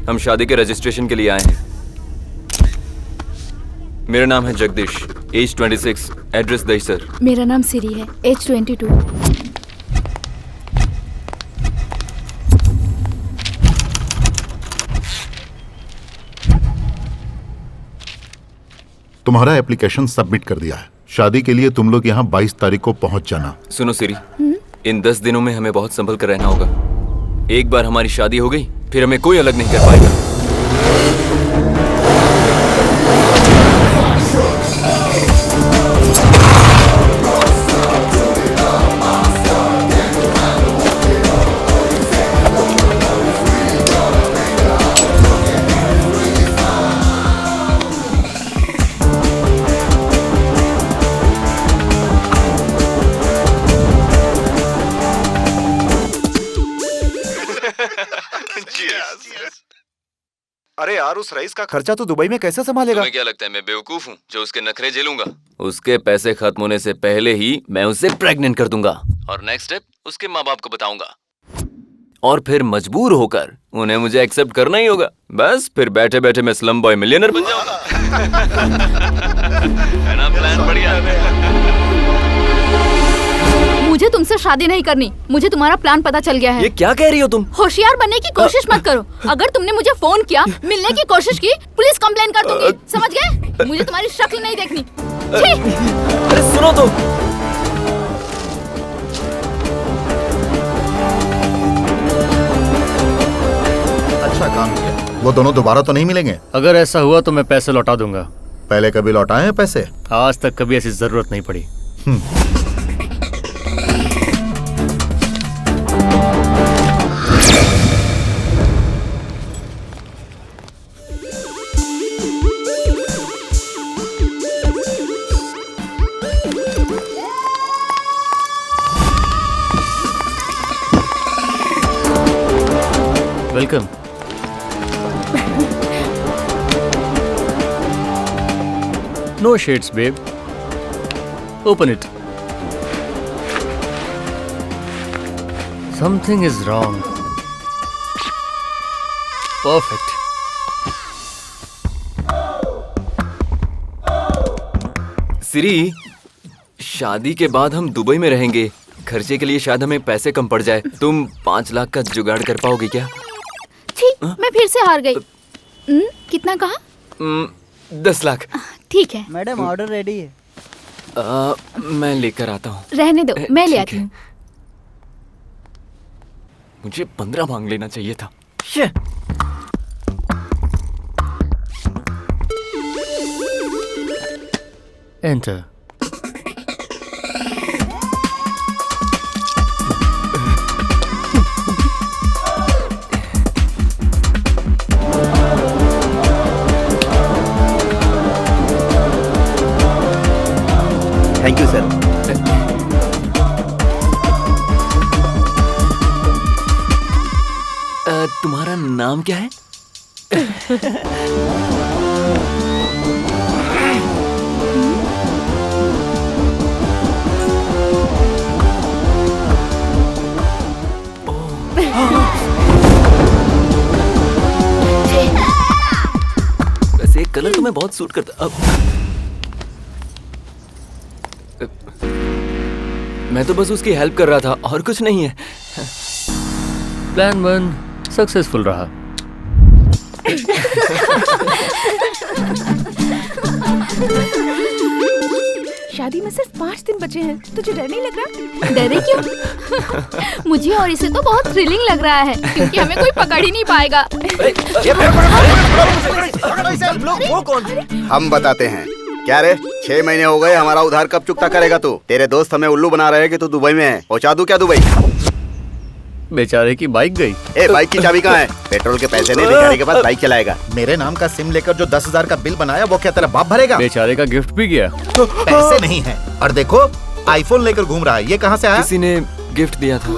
हम शादी के रजिस्ट्रेशन के लिए आए हैं। मेरा नाम है जगदीश, एज 26, एड्रेस दहीसर। मेरा नाम सिरी है, एज 22। तुम्हारा एप्लीकेशन सबमिट कर दिया है। शादी के लिए तुम लोग यहाँ 22 तारीख को पहुँच जाना। सुनो सिरी, इन 10 दिनों में हमें बहुत संभल कर रहना होगा। एक बार हमारी शादी हो गई फिर हमें कोई अलग नहीं कर पाएगा। अरे यार, उस रईस का खर्चा तो दुबई में कैसे संभालेगा? तुम्हें क्या लगता है मैं बेवकूफ हूँ जो उसके नखरे झेलूंगा? उसके पैसे खत्म होने से पहले ही मैं उसे प्रेग्नेंट कर दूंगा और नेक्स्ट स्टेप उसके माँ बाप को बताऊंगा और फिर मजबूर होकर उन्हें मुझे एक्सेप्ट करना ही होगा। बस फिर बैठे बैठे मैं स्लम बॉय मिलियनर बन जाऊंगा। है ना प्लान बढ़िया? मुझे तुमसे शादी नहीं करनी। मुझे तुम्हारा प्लान पता चल गया है। ये क्या कह रही हो तुम? होशियार बनने की कोशिश मत करो। अगर तुमने मुझे फोन किया, मिलने की कोशिश की, पुलिस कंप्लेन कर दूंगी। समझ गए? मुझे तुम्हारी शक्ल नहीं देखनी। अरे सुनो तो। अच्छा काम किया। वो दोनों दोबारा तो नहीं मिलेंगे? अगर ऐसा हुआ तो मैं पैसे लौटा दूंगा। पहले कभी लौटाए हैं पैसे? आज तक कभी ऐसी जरूरत नहीं पड़ी। Welcome. No shades, babe. Open it. Something is wrong. Perfect. सिरी, शादी के बाद हम दुबई में रहेंगे। खर्चे के लिए शायद हमें पैसे कम पड़ जाए। तुम 5 लाख का जुगाड़ कर पाओगे क्या? मैं फिर से हार गई। कितना कहा? 10 लाख। ठीक है। मैडम ऑर्डर रेडी है। मैं लेकर आता हूँ। रहने दो, मैं ले आती हूँ। मुझे 15 मांग लेना चाहिए था। Enter. Thank you sir. तुम्हारा नाम क्या है? वैसे एक कलर तुम्हें बहुत सूट करता। मैं तो बस उसकी हेल्प कर रहा था और कुछ नहीं है। प्लान 1 सक्सेसफुल रहा। शादी में सिर्फ 5 दिन बचे हैं। तुझे डर नहीं लग रहा? डरे क्यों? मुझे और इसे तो बहुत थ्रिलिंग लग रहा है क्योंकि हमें कोई पकड़ ही नहीं पाएगा। वो कौन? हम बताते हैं। क्या रे, 6 महीने हो गए, हमारा उधार कब चुकता करेगा तू? तेरे दोस्त हमें उल्लू बना रहे हैं कि तू दुबई में है। पहुंचा दूं क्या दुबई? बेचारे की बाइक गई। ए, बाइक की चाबी कहाँ है? पेट्रोल के पैसे नहीं, बेचारे के पास बाइक चलाएगा। मेरे नाम का सिम लेकर जो 10,000 का बिल बनाया वो क्या तेरा बाप भरेगा? बेचारे का गिफ्ट भी गया। पैसे नहीं है और देखो आईफोन लेकर घूम रहा है। ये कहाँ से आया? किसी ने गिफ्ट दिया था।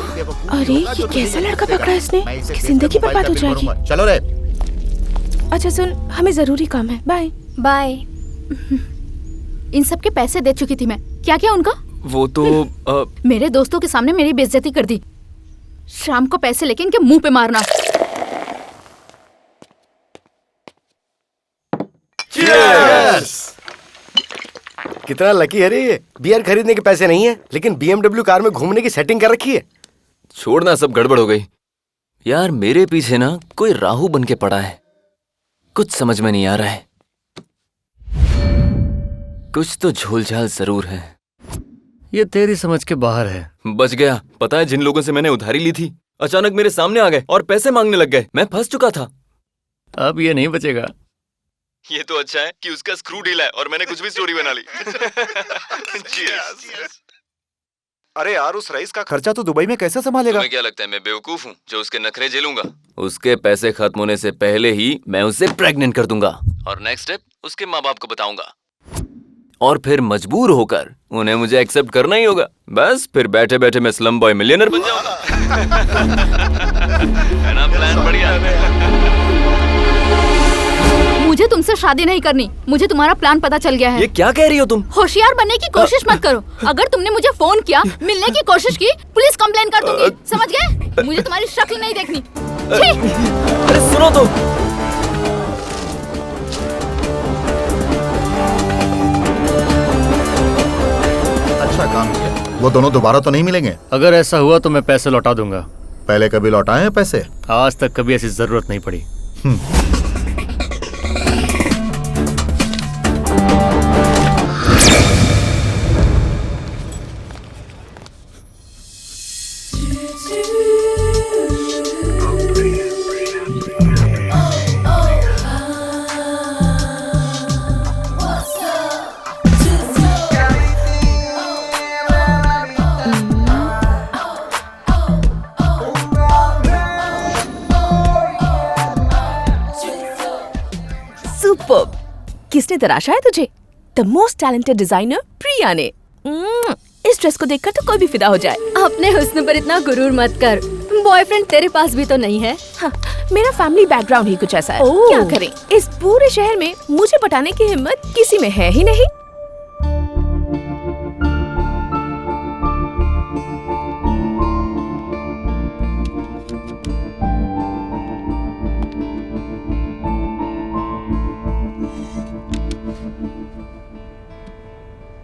अरे ये कैसा लड़का पकड़ा इसने? जिंदगी बर्बाद हो जाएगी। चलो रे। अच्छा सुन, हमें जरूरी काम है। Bye bye. इन सब के पैसे दे चुकी थी मैं। क्या क्या उनका? वो तो मेरे दोस्तों के सामने मेरी बेइज्जती कर दी। शाम को पैसे लेके इनके मुंह पे मारना। कितना लकी है रे ये। बियर खरीदने के पैसे नहीं है, लेकिन BMW कार में घूमने की सेटिंग कर रखी है। छोड़ना, सब गड़बड़ हो गई यार। मेरे पीछे ना कोई राहु बन के पड़ा है। कुछ समझ में नहीं आ रहा है। कुछ तो झोलझाल जरूर है। ये तेरी समझ के बाहर है। बच गया। पता है जिन लोगों से मैंने उधारी ली थी अचानक मेरे सामने आ गए और पैसे मांगने लग गए। मैं फंस चुका था। अब ये नहीं बचेगा। ये तो अच्छा है कि उसका स्क्रू ढीला है और मैंने कुछ भी स्टोरी बना ली। अरे यार, उस रईस का खर्चा तो दुबई में कैसे संभालेगा? तुम्हें क्या लगता है मैं बेवकूफ हूँ जो उसके नखरे झेलूंगा? उसके पैसे खत्म होने से पहले ही मैं उसे प्रेग्नेंट कर दूंगा और नेक्स्ट स्टेप उसके माँ बाप को बताऊंगा और फिर मजबूर होकर उन्हें मुझे एक्सेप्ट करना ही होगा। बस फिर बैठे बैठे मैं स्लम बॉय मिलियनर बन जाऊंगा। है ना प्लान बढ़िया? मुझे तुमसे शादी नहीं करनी। मुझे तुम्हारा प्लान पता चल गया है। ये क्या कह रही हो तुम? होशियार बनने की कोशिश मत करो। अगर तुमने मुझे फोन किया, मिलने की कोशिश की, पुलिस कंप्लेन कर दूंगी। समझ गए? मुझे तुम्हारी शक्ल नहीं देखनी। छी! अरे सुनो तो। अच्छा काम किया। वो दोनों दोबारा तो नहीं मिलेंगे? अगर ऐसा हुआ तो मैं पैसे लौटा दूंगा। पहले कभी लौटाए हैं पैसे? आज तक कभी ऐसी जरूरत नहीं पड़ी। सुपर्ब। किसने तराशा है तुझे? द मोस्ट टैलेंटेड डिजाइनर प्रिया ने। इस ड्रेस को देखकर तो कोई भी फिदा हो जाए। अपने हुस्न पर इतना गुरूर मत कर। बॉयफ्रेंड तेरे पास भी तो नहीं है। हाँ, मेरा फैमिली बैकग्राउंड ही कुछ ऐसा है। ओह। क्या करें, इस पूरे शहर में मुझे पटाने की हिम्मत किसी में है ही नहीं।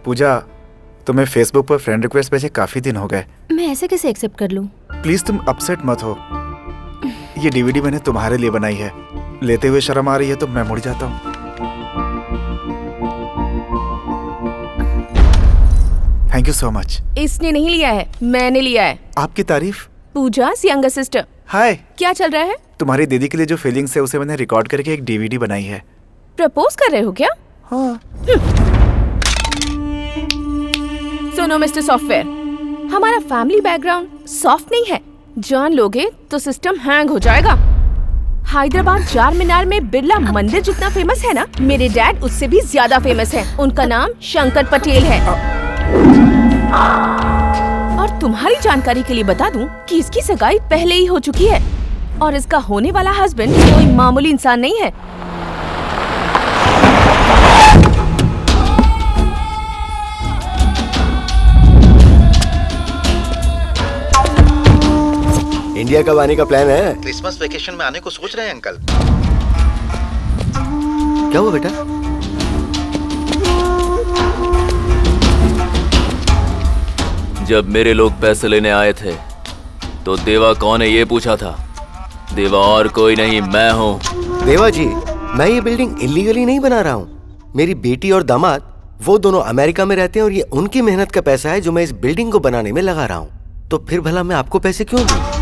पूजा, तुम्हें फेसबुक पर फ्रेंड रिक्वेस्ट भेजे काफी दिन हो गए। मैं ऐसे कैसे एक्सेप्ट कर लूं? प्लीज तुम अपसेट मत हो। ये डीवीडी मैंने तुम्हारे लिए बनाई है। लेते हुए शर्म आ रही है तो मैं मुड़ जाता हूँ। Thank you so much. इसने नहीं लिया है, मैंने लिया है। आपकी तारीफ। पूजा यंगर सिस्टर। हाय। क्या चल रहा है? तुम्हारी दीदी के लिए जो फीलिंग्स है उसे मैंने रिकॉर्ड करके एक डीवीडी बनाई है। प्रपोज कर रहे हो क्या? हाँ। सुनो मिस्टर सॉफ्टवेयर, हमारा फैमिली बैकग्राउंड सॉफ्ट नहीं है। जान लोगे तो सिस्टम हैंग हो जाएगा। हैदराबाद चार मीनार में बिरला मंदिर जितना फेमस है ना, मेरे डैड उससे भी ज्यादा फेमस है। उनका नाम शंकर पटेल है। और तुम्हारी जानकारी के लिए बता दूं कि इसकी सगाई पहले ही हो चुकी है और इसका होने वाला हस्बैंड कोई मामूली इंसान नहीं है। इंडिया कब आने का प्लान है? क्रिसमस वेकेशन में आने को सोच रहे हैं अंकल। क्या हुआ बेटा? जब मेरे लोग पैसे लेने आए थे तो देवा कौन है ये पूछा था। देवा और कोई नहीं, मैं हूँ। देवा जी, मैं ये बिल्डिंग इलीगली नहीं बना रहा हूँ। मेरी बेटी और दामाद वो दोनों अमेरिका में रहते हैं और ये उनकी मेहनत का पैसा है जो मैं इस बिल्डिंग को बनाने में लगा रहा हूँ। तो फिर भला मैं आपको पैसे क्यों दूं?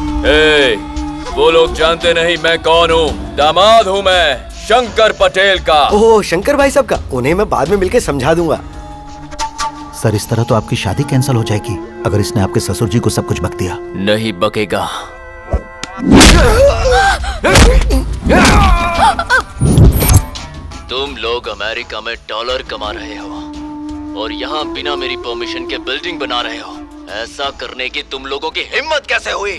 वो लोग जानते नहीं मैं कौन हूँ। दामाद हूँ मैं, शंकर पटेल का। ओह, शंकर भाई साहब का। उन्हें मैं बाद में मिलके समझा दूंगा। सर, इस तरह तो आपकी शादी कैंसिल हो जाएगी अगर इसने आपके ससुर जी को सब कुछ बक दिया। नहीं बकेगा। तुम लोग अमेरिका में डॉलर कमा रहे हो और यहाँ बिना मेरी परमिशन के बिल्डिंग बना रहे हो। ऐसा करने की तुम लोगों की हिम्मत कैसे हुई?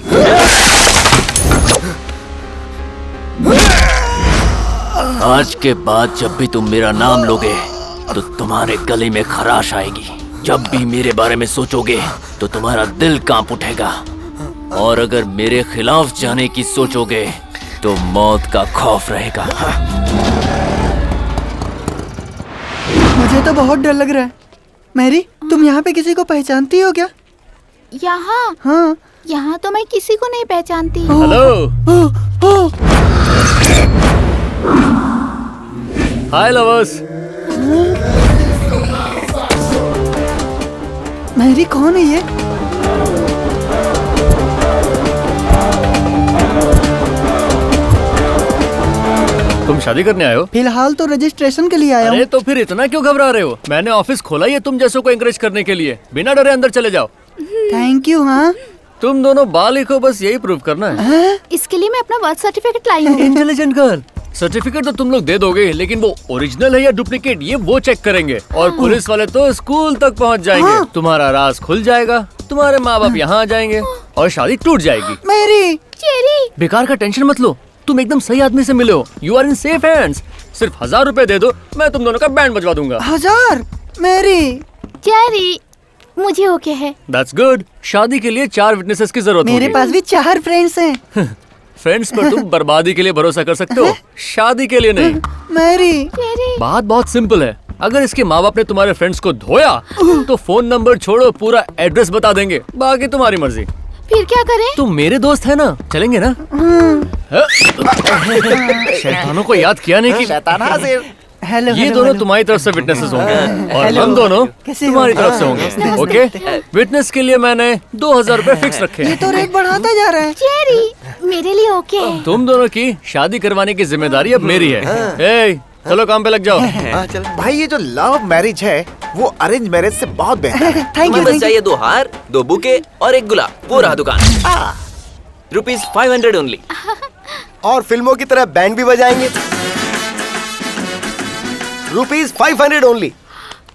आज के बाद जब भी तुम मेरा नाम लोगे तो तुम्हारे गले में खराश आएगी। जब भी मेरे बारे में सोचोगे तो तुम्हारा दिल कांप उठेगा और अगर मेरे खिलाफ जाने की सोचोगे तो मौत का खौफ रहेगा। मुझे तो बहुत डर लग रहा है। मैरी, तुम यहाँ पे किसी को पहचानती हो क्या? यहाँ? हाँ। यहाँ तो मैं किसी को नहीं पहचानती। हेलो। हाय लवर्स। मैरी, कौन है ये? तुम शादी करने आए हो? फिलहाल तो रजिस्ट्रेशन के लिए आया हूँ। अरे तो फिर इतना क्यों घबरा रहे हो? मैंने ऑफिस खोला ही है तुम जैसों को एनकरेज करने के लिए। बिना डरे अंदर चले जाओ। Thank you. हाँ, तुम दोनों बालिक हो, बस यही प्रूव करना है। इसके लिए मैं अपना बर्थ सर्टिफिकेट लाई हूँ। Intelligent girl. सर्टिफिकेट तो तुम लोग दे दोगे, लेकिन वो ओरिजिनल है या डुप्लीकेट ये वो चेक करेंगे। और पुलिस वाले तो स्कूल तक पहुंच जाएंगे। तुम्हारा राज खुल जाएगा, तुम्हारे माँ बाप यहाँ आ जाएंगे और शादी टूट जाएगी। मैरी, चेरी, बेकार का टेंशन मत लो, तुम एकदम सही आदमी से मिले हो। You are in safe hands. सिर्फ 1000 रुपए दे दो, मैं तुम दोनों का बैंड बजवा दूंगा। 1000? मैरी, चेरी, मुझे ओके है। That's good। शादी के लिए 4 विटनेसेस की जरूरत मेरे पास भी 4 फ्रेंड्स हैं। फ्रेंड्स पर तुम बर्बादी के लिए भरोसा कर सकते हो, शादी के लिए नहीं। मैरी, बात बहुत सिंपल है। अगर इसके माँ बाप ने तुम्हारे फ्रेंड्स को धोया तो फोन नंबर छोड़ो, पूरा एड्रेस बता देंगे, बाकी तुम्हारी मर्जी। फिर क्या करें? तुम मेरे दोस्त है ना, चलेंगे ना? शैतानों को याद किया नहीं कि शैतान हाजिर। हेलो, ये दोनों तुम्हारी तरफ से विटनेसेस होंगे और हम दोनों तुम्हारी तरफ से होंगे। ओके, विटनेस के लिए मैंने 2000 रुपए फिक्स रखे ये तो रेट बढ़ाता जा रहा है। चेरी, मेरे लिए ओके है। तुम दोनों की शादी करवाने की जिम्मेदारी अब मेरी है। ए, चलो काम पे लग जाओ। भाई ये जो लव मैरिज है वो अरेंज मैरिज से बहुत बेहतर है। Thank you. बस चाहिए 2 हार, 2 बुके और 1 गुलाब, पूरा दुकान। ₹500 ओनली। और फिल्मों की तरह बैंड भी बजाएंगे। ₹500 ओनली।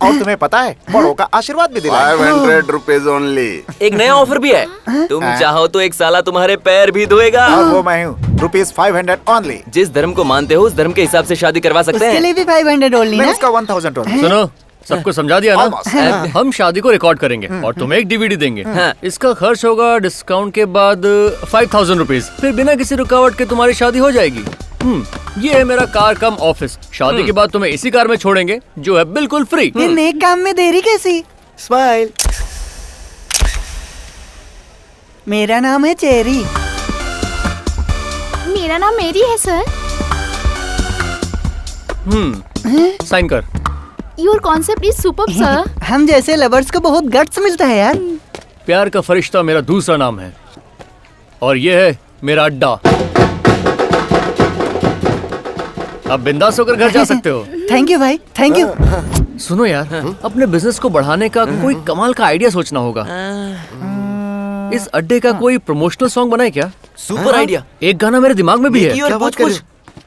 और तुम्हें पता है बड़ों का आशीर्वाद भी दिलाएंगे। 500 रुपीज ओनली। एक नया ऑफर भी है, तुम चाहो तो 1 साल तुम्हारे पैर भी धोएगा। और वो मैं हूँ, ₹500 ओनली। जिस धर्म को मानते हो उस धर्म के हिसाब से शादी करवा सकते उसके हैं। लिए भी 500 ओनली मैं ना? उसका 1000 ओनली। सुनो, सबको समझा दिया ना? हम शादी को रिकॉर्ड करेंगे और तुम्हें एक डीवीडी देंगे। हाँ। इसका खर्च होगा डिस्काउंट के बाद 5000 रुपीज। फिर बिना किसी रुकावट के तुम्हारी शादी हो जाएगी। ये है मेरा कार कम ऑफिस। शादी के बाद तुम्हें इसी कार में छोड़ेंगे जो है बिल्कुल फ्री। ये नेक काम में देरी कैसी? स्माइल। मेरा नाम है चेरी। मेरा नाम मेरी है सर। साइन कर। Your concept is superb sir. हम जैसे लवर्स को बहुत गट्स मिलता है यार। प्यार का फरिश्ता मेरा दूसरा नाम है और ये है मेरा अड्डा। अब बिंदास होकर घर जा सकते हो। थैंक यू भाई, थैंक यू। सुनो यार, अपने बिजनेस को बढ़ाने का कोई कमाल का आइडिया सोचना होगा। इस अड्डे का कोई प्रमोशनल सॉन्ग बनाए क्या? Super idea. एक गाना मेरे दिमाग में भी है। और बहुत कुछ।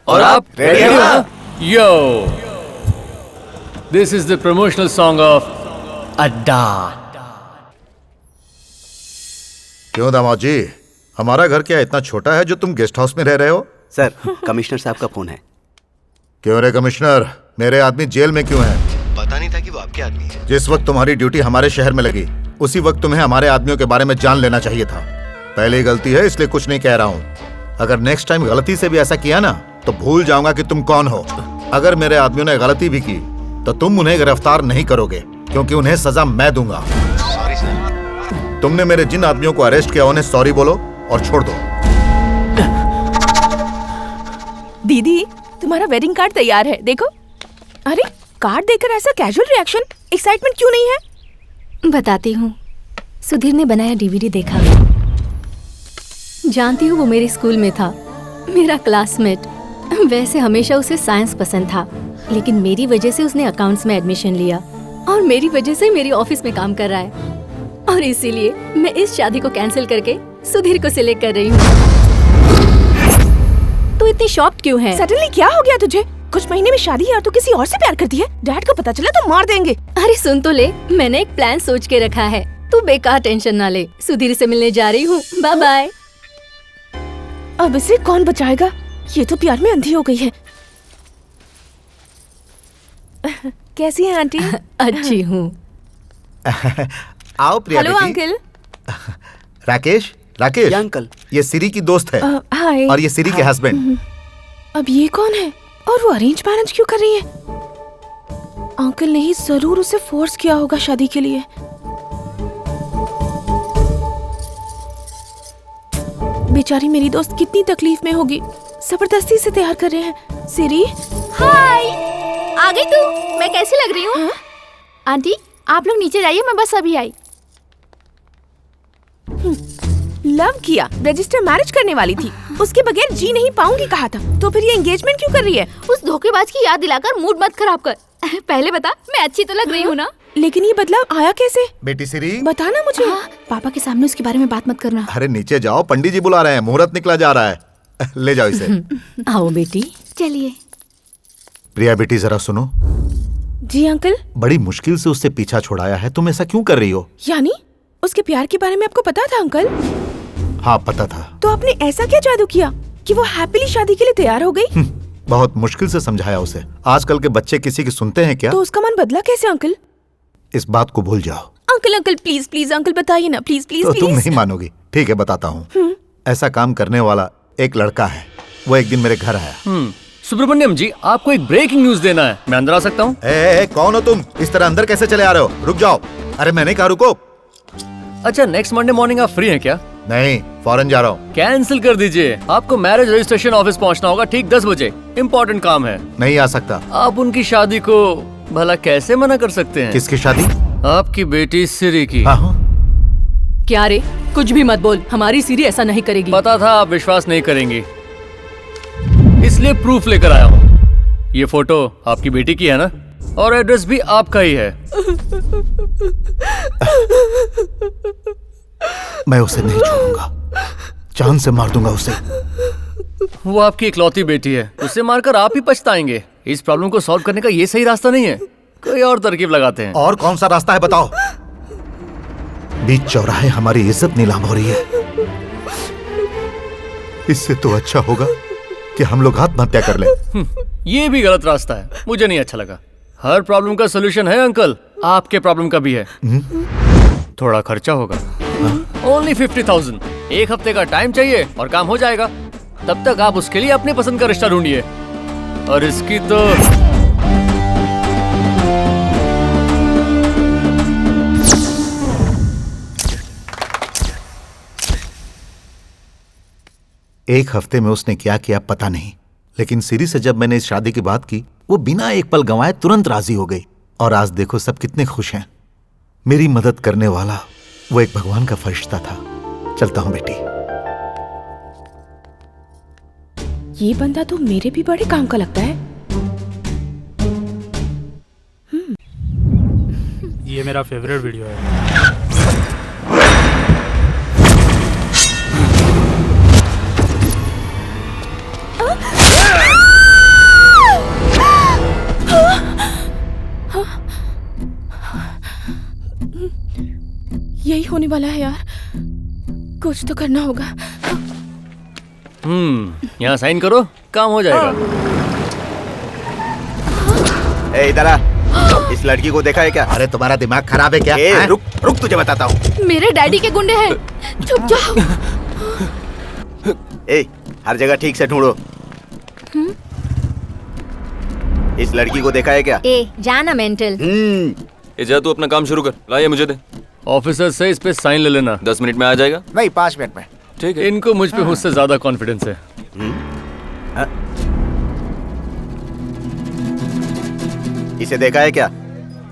और आप रेडी हो ना? Yo, this is the promotional song of Adda. क्यों दामाद जी, हमारा घर क्या इतना छोटा है जो तुम गेस्ट हाउस में रह रहे हो? सर, कमिश्नर साहब का फोन है। क्यों रे कमिश्नर, मेरे आदमी जेल में क्यों हैं? पता नहीं था कि वो आपके आदमी है। जिस वक्त तुम्हारी ड्यूटी हमारे शहर में लगी उसी वक्त तुम्हें हमारे आदमियों के बारे में जान लेना चाहिए था। पहली गलती है इसलिए कुछ नहीं कह रहा हूँ। अगर नेक्स्ट टाइम गलती से भी ऐसा किया ना तो भूल जाऊंगा कि तुम कौन हो। अगर मेरे आदमियों ने गलती भी की तो तुम उन्हें गिरफ्तार नहीं करोगे क्योंकि उन्हें सजा मैं दूंगा। Sorry sir. तुमने मेरे जिन आदमियों को अरेस्ट किया उन्हें सॉरी बोलो और छोड़ दो। दीदी, तुम्हारा वेडिंग कार्ड तैयार है, देखो। अरे, कार्ड देखकर ऐसा कैजुअल रिएक्शन, एक्साइटमेंट क्यों नहीं है? बताती हूँ। सुधीर ने बनाया डीवीडी देखा। जानती हूँ वो मेरे स्कूल में था, मेरा क्लासमेट। वैसे हमेशा उसे साइंस पसंद था, लेकिन मेरी वजह से उसने अकाउंट्स में एडमिशन लिया और मेरी वजह से मेरी ऑफिस में काम कर रहा है। और इसीलिए मैं इस शादी को कैंसिल करके सुधीर को सिलेक्ट कर रही हूँ। तो इतनी शॉक्ड क्यों है? सडनली क्या हो गया तुझे? कुछ महीने में शादी है और तू किसी और से प्यार करती है? डैड को पता चला तो मार देंगे। अरे सुन तो ले, मैंने एक प्लान सोच के रखा है, तू बेकार टेंशन ना ले। सुधीर से मिलने जा रही हूँ, बाय बाय। अब इसे कौन बचाएगा? ये तो प्यार में अंधी हो गई है। कैसी है आंटी? अच्छी हूँ। आओ प्रिया हेलो बेटी। अंकल। राकेश, राकेश। अंकल, ये सिरी की दोस्त है हाय। और ये सिरी के हस्बैंड। अब ये कौन है और वो अरेंज मैरिज क्यों कर रही है? अंकल ने ही जरूर उसे फोर्स किया होगा शादी के लिए। बेचारी मेरी दोस्त कितनी तकलीफ में होगी, जबरदस्ती से तैयार कर रहे हैं। सिरी, हाय, आ गई तू? मैं कैसी लग रही हूँ? आंटी आप लोग नीचे जाइए, मैं बस अभी आई। लव किया, रजिस्टर मैरिज करने वाली थी, उसके बगैर जी नहीं पाऊंगी कहा था, तो फिर ये एंगेजमेंट क्यों कर रही है? उस धोखेबाज की याद दिलाकर मूड मत खराब कर। पहले बता, मैं अच्छी तो लग रही हूँ ना? लेकिन ये बदलाव आया कैसे? बेटी सिरी, बताना मुझे। पापा के सामने उसके बारे में बात मत करना। अरे नीचे जाओ, पंडित जी बुला रहे हैं, मुहूर्त निकला जा रहा है। ले जाओ इसे। आओ बेटी, चलिए। प्रिया बेटी जरा सुनो। जी अंकल। बड़ी मुश्किल से उससे पीछा छुड़ाया है, तुम ऐसा क्यों कर रही हो? यानी उसके प्यार के बारे में आपको पता था अंकल? हाँ पता था। तो आपने ऐसा क्या जादू किया कि वो हैप्पीली शादी के लिए तैयार हो गई? बहुत मुश्किल से समझाया उसे। आजकल के बच्चे किसी की सुनते हैं क्या? तो उसका मन बदला कैसे अंकल? इस बात को भूल जाओ। Uncle uncle please please uncle बताइए ना, प्लीज प्लीज तो प्लीज। तुम नहीं मानोगी। ठीक है बताता हूँ। ऐसा काम करने वाला एक लड़का है, वो एक दिन मेरे घर आया। सुब्रमण्यम जी, आपको एक ब्रेकिंग न्यूज देना है, मैं अंदर आ सकता हूँ? कौन हो तुम? इस तरह अंदर कैसे चले आ रहे हो? रुक जाओ। अरे मैंने कहा रुको। अच्छा, नेक्स्ट मंडे मॉर्निंग आप फ्री हैं क्या? नहीं, फॉरेन जा रहा हूँ। कैंसिल कर दीजिए, आपको मैरिज रजिस्ट्रेशन ऑफिस पहुँचना होगा ठीक 10 बजे। इम्पोर्टेंट काम है। नहीं आ सकता। आप उनकी शादी को भला कैसे मना कर सकते हैं? किसकी शादी? आपकी बेटी सिरी की। क्या रे, कुछ भी मत बोल, हमारी सिरी ऐसा नहीं करेगी। पता था आप विश्वास नहीं करेंगी, इसलिए प्रूफ लेकर आया हूँ। ये फोटो आपकी बेटी की है ना? और एड्रेस भी आपका ही है। मैं उसे नहीं छोड़ूंगा, जान से मार दूंगा उसे। वो आपकी इकलौती बेटी है, उसे मारकर आप ही पछताएंगे। इस प्रॉब्लम को सॉल्व करने का ये सही रास्ता नहीं है, कोई और तरकीब लगाते हैं। और कौन सा रास्ता है बताओ? बीच चौराहे हमारी इज्जत नीलाम हो रही है। इससे तो अच्छा होगा कि हम लोग आत्महत्या कर लें। ये भी गलत रास्ता है, मुझे नहीं अच्छा लगा। हर प्रॉब्लम का सोल्यूशन है अंकल, आपके प्रॉब्लम का भी है। थोड़ा खर्चा होगा, ओनली 50,000। 1 हफ्ते का टाइम चाहिए और काम हो जाएगा। तब तक आप उसके लिए अपनी पसंद का रिश्ता ढूंढिए। और इसकी तो एक हफ्ते में उसने क्या किया पता नहीं, लेकिन सिरी से जब मैंने इस शादी की बात की, वो बिना एक पल गंवाए तुरंत राजी हो गई। और आज देखो सब कितने खुश हैं। मेरी मदद करने वाला वो एक भगवान का फरिश्ता था। चलता हूं बेटी। ये बंदा तो मेरे भी बड़े काम का लगता है। ये मेरा फेवरेट वीडियो है। यही होने वाला है यार, कुछ तो करना होगा। यहाँ साइन करो, काम हो जाएगा। इधर आ, इस लड़की को देखा है क्या? अरे तुम्हारा दिमाग खराब है क्या? रुक रुक, तुझे बताता हूँ। मेरे डैडी के गुंडे हैं, चुप जाओ। हर जगह ठीक से ढूंढो। इस लड़की को देखा है क्या? जाना मेंटल। जा तू अपना काम शुरू कर, लाइए मुझे दे। ऑफिसर से इस पे साइन ले लेना। 10 मिनट में आ जाएगा? नहीं, 5 मिनट में। ठीक है। इनको मुझ पे मुझसे ज्यादा कॉन्फिडेंस है। इसे देखा है क्या?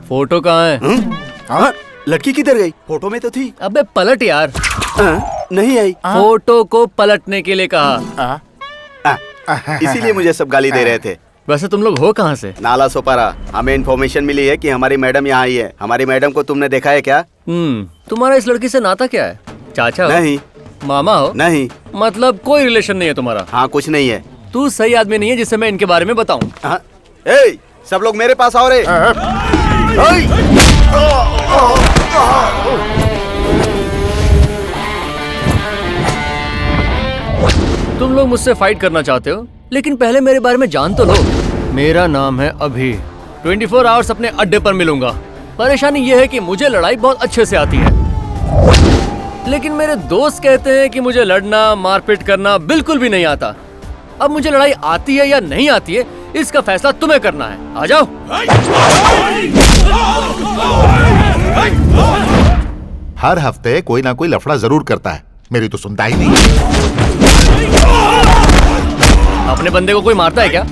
फोटो कहाँ है? हाँ, लड़की किधर गई? फोटो में तो थी। अबे पलट यार। नहीं आई। फोटो को पलटने के लिए कहा। इसीलिए मुझे सब गाली दे रहे थे। वैसे तुम लोग हो कहाँ से? नाला सोपारा। हमें इन्फॉर्मेशन मिली है कि हमारी मैडम यहाँ आई है। हमारी मैडम को तुमने देखा है क्या? तुम्हारा इस लड़की से नाता क्या है? चाचा हो? नहीं। मामा हो? नहीं। मतलब कोई रिलेशन नहीं है तुम्हारा? हाँ, कुछ नहीं है। तू सही आदमी नहीं है जिससे मैं इनके बारे में बताऊं। सब लोग मेरे पास आओ रे। तुम लोग मुझसे फाइट करना चाहते हो, लेकिन पहले मेरे बारे में जान तो लो। मेरा नाम है अभी। 24 आवर्स अपने अड्डे पर मिलूंगा। परेशानी ये है कि मुझे लड़ाई बहुत अच्छे से आती है, लेकिन मेरे दोस्त कहते हैं कि मुझे लड़ना मारपीट करना बिल्कुल भी नहीं आता। अब मुझे लड़ाई आती है या नहीं आती है इसका फैसला तुम्हें करना है। आ जाओ। हर हफ्ते कोई ना कोई लफड़ा जरूर करता है, मेरी तो सुनता ही नहीं। अपने बंदे को कोई मारता है क्या?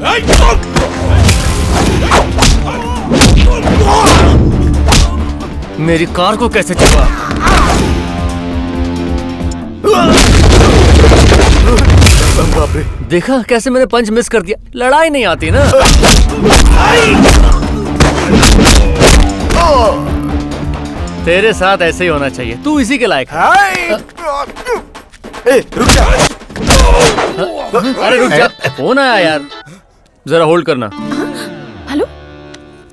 मेरी कार को कैसे छुआ? बाप रे, देखा कैसे मैंने पंच मिस कर दिया। लड़ाई नहीं आती ना। तेरे साथ ऐसे ही होना चाहिए, तू इसी के लायक है। रुक जा। अरे रुक जा, फोन आया यार। जरा होल्ड करना। हेलो,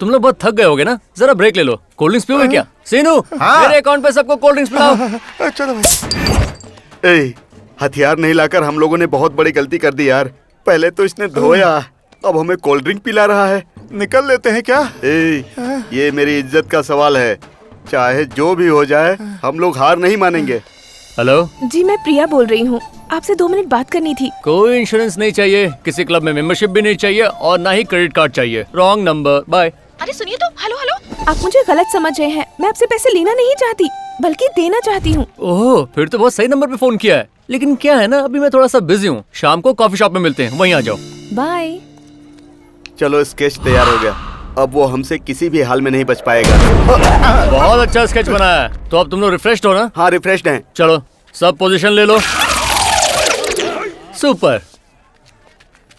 तुम लोग बहुत थक गए होगे ना, जरा ब्रेक ले लो। कोल्ड ड्रिंक्स पियोगे क्या? सीनू, मेरे अकाउंट पे सबको कोल्ड ड्रिंक्स पिलाओ। चलो भाई। हथियार नहीं लाकर हम लोगों ने बहुत बड़ी गलती कर दी यार। पहले तो इसने धोया, अब हमें कोल्ड ड्रिंक पिला रहा है। निकल लेते हैं क्या? ये मेरी इज्जत का सवाल है, चाहे जो भी हो जाए हम लोग हार नहीं मानेंगे। हेलो जी, मैं प्रिया बोल रही हूँ, आपसे 2 मिनट बात करनी थी। कोई इंश्योरेंस नहीं चाहिए, किसी क्लब में मेंबरशिप भी नहीं चाहिए और ना ही क्रेडिट कार्ड चाहिए। Wrong number, bye. अरे सुनिए तो, हेलो हेलो, आप मुझे गलत समझ रहे हैं। मैं आपसे पैसे लेना नहीं चाहती, बल्कि देना चाहती हूँ। ओह, फिर तो बहुत सही नंबर पे फोन किया है। लेकिन क्या है ना, अभी मैं थोड़ा सा बिजी हूँ। शाम को कॉफी शॉप में मिलते हैं, वहीं आ जाओ। बाय। चलो, स्केच तैयार हो गया, अब वो हमसे किसी भी हाल में नहीं बच पाएगा। बहुत अच्छा स्केच बनाया है। तो अब तुम लोग रिफ्रेश्ड हो ना? हाँ, रिफ्रेश्ड हैं। चलो सब पोजीशन ले लो। सुपर।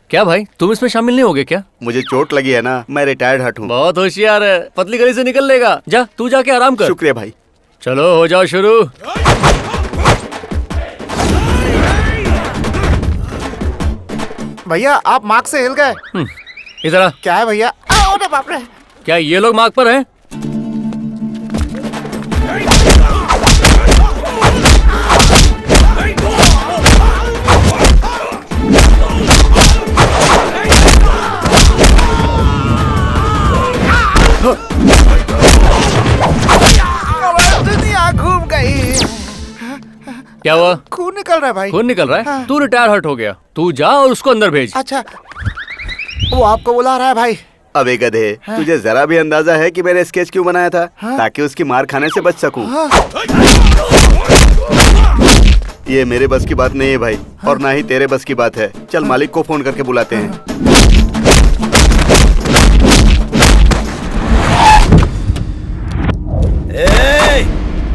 क्या भाई, तुम इसमें शामिल नहीं होगे क्या? मुझे चोट लगी है ना, मैं रिटायर्ड हट हूँ। बहुत होशियार है, पतली गली से निकल लेगा। जा, तू जाके आराम कर। शुक्रिया भाई। चलो हो जाओ शुरू। भैया आप मार्क से हिल गए। इधर आ। क्या है भैया? बाप रे। क्या ये लोग मार्क पर हैं? दुनिया घूम गई। क्या हुआ? खून निकल रहा है भाई। खून निकल रहा है? हाँ। तू रिटायर हर्ट हो गया, तू जा और उसको अंदर भेज। अच्छा, वो आपको बुला रहा है भाई। अबे गधे, तुझे जरा भी अंदाजा है कि मैंने स्केच क्यों बनाया था? ताकि उसकी मार खाने से बच सकूं। ये मेरे बस की बात नहीं है भाई, और ना ही तेरे बस की बात है। चल मालिक को फोन करके बुलाते हैं।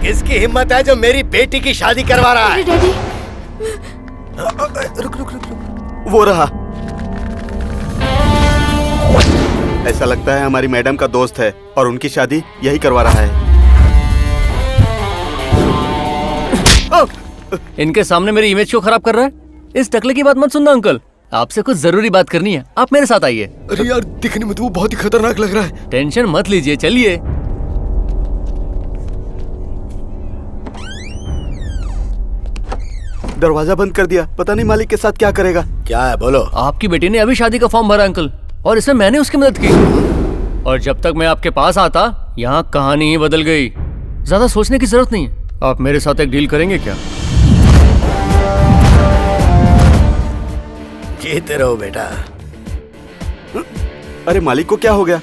किसकी हिम्मत है जो मेरी बेटी की शादी करवा रहा है? डैडी, रुक रुक रुक रुक। वो रहा। ऐसा लगता है हमारी मैडम का दोस्त है और उनकी शादी यही करवा रहा है। इनके सामने मेरी इमेज क्यों खराब कर रहा है? इस टकले की बात मत सुनना अंकल, आपसे कुछ जरूरी बात करनी है। आप मेरे साथ आइए। अरे यार, दिखने में तो वो बहुत ही खतरनाक लग रहा है। टेंशन मत लीजिए, चलिए। दरवाजा बंद कर दिया, पता नहीं मालिक के साथ क्या करेगा। क्या है बोलो? आपकी बेटी ने अभी शादी का फॉर्म भरा अंकल, और इसमें मैंने उसकी मदद की। और जब तक मैं आपके पास आता, यहाँ कहानी ही बदल गई। ज्यादा सोचने की जरूरत नहीं है। आप मेरे साथ एक डील करेंगे क्या? जीते रहो बेटा। अरे मालिक को क्या हो गया?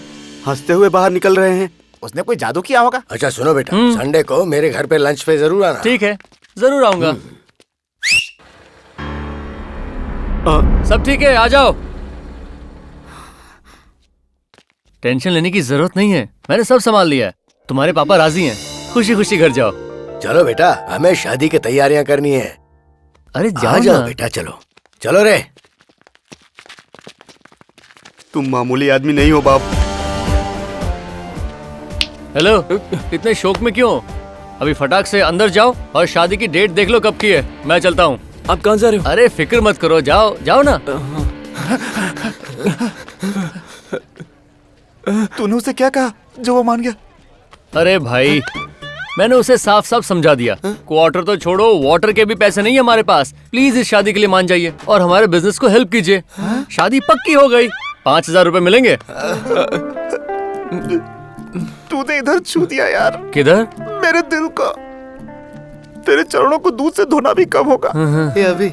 हंसते हुए बाहर निकल रहे हैं। उसने कोई जादू किया होगा। अच्छा सुनो बेटा, संडे को मेरे घर पे लंच पे जरूर आना। ठीक है, जरूर आऊंगा। सब ठीक है, आ जाओ। टेंशन लेने की जरूरत नहीं है, मैंने सब संभाल लिया है। तुम्हारे पापा राजी हैं, खुशी खुशी घर जाओ। चलो बेटा, हमें शादी की तैयारियां करनी है। अरे जाओ बेटा, चलो चलो रे। तुम मामूली आदमी नहीं हो बाप। हेलो, इतने शौक में क्यों? अभी फटाक से अंदर जाओ और शादी की डेट देख लो कब की है। मैं चलता हूँ। आप कहाँ जा रहे हो? अरे फिक्र मत करो, जाओ जाओ ना। तूने उसे क्या कहा जो वो मान गया? अरे भाई, मैंने उसे साफ साफ समझा दिया। क्वार्टर तो छोड़ो, वाटर के भी पैसे नहीं है हमारे पास। प्लीज इस शादी के लिए मान जाइए और हमारे बिजनेस को हेल्प कीजिए। शादी पक्की हो गई, 5,000 रुपए मिलेंगे। तूने इधर छू दिया यार। किधर? मेरे दिल को। तेरे चरणों को दूध से धोना भी कम होगा। ये अभी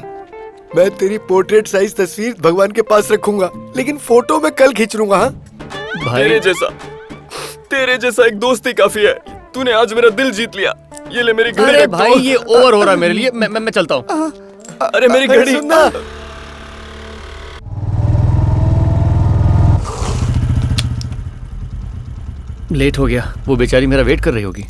मैं तेरी पोर्ट्रेट साइज तस्वीर भगवान के पास रखूंगा, लेकिन फोटो में कल खींच लूंगा। हाँ भाई तेरे जैसा एक दोस्त ही काफी है। तूने आज मेरा दिल जीत लिया। ये ले मेरी घड़ी। अरे भाई ये ओवर हो रहा है मेरे लिए। मैं चलता हूँ। अरे मेरी घड़ी सुनना। लेट हो गया। वो बेचारी मेरा वेट कर रही होगी।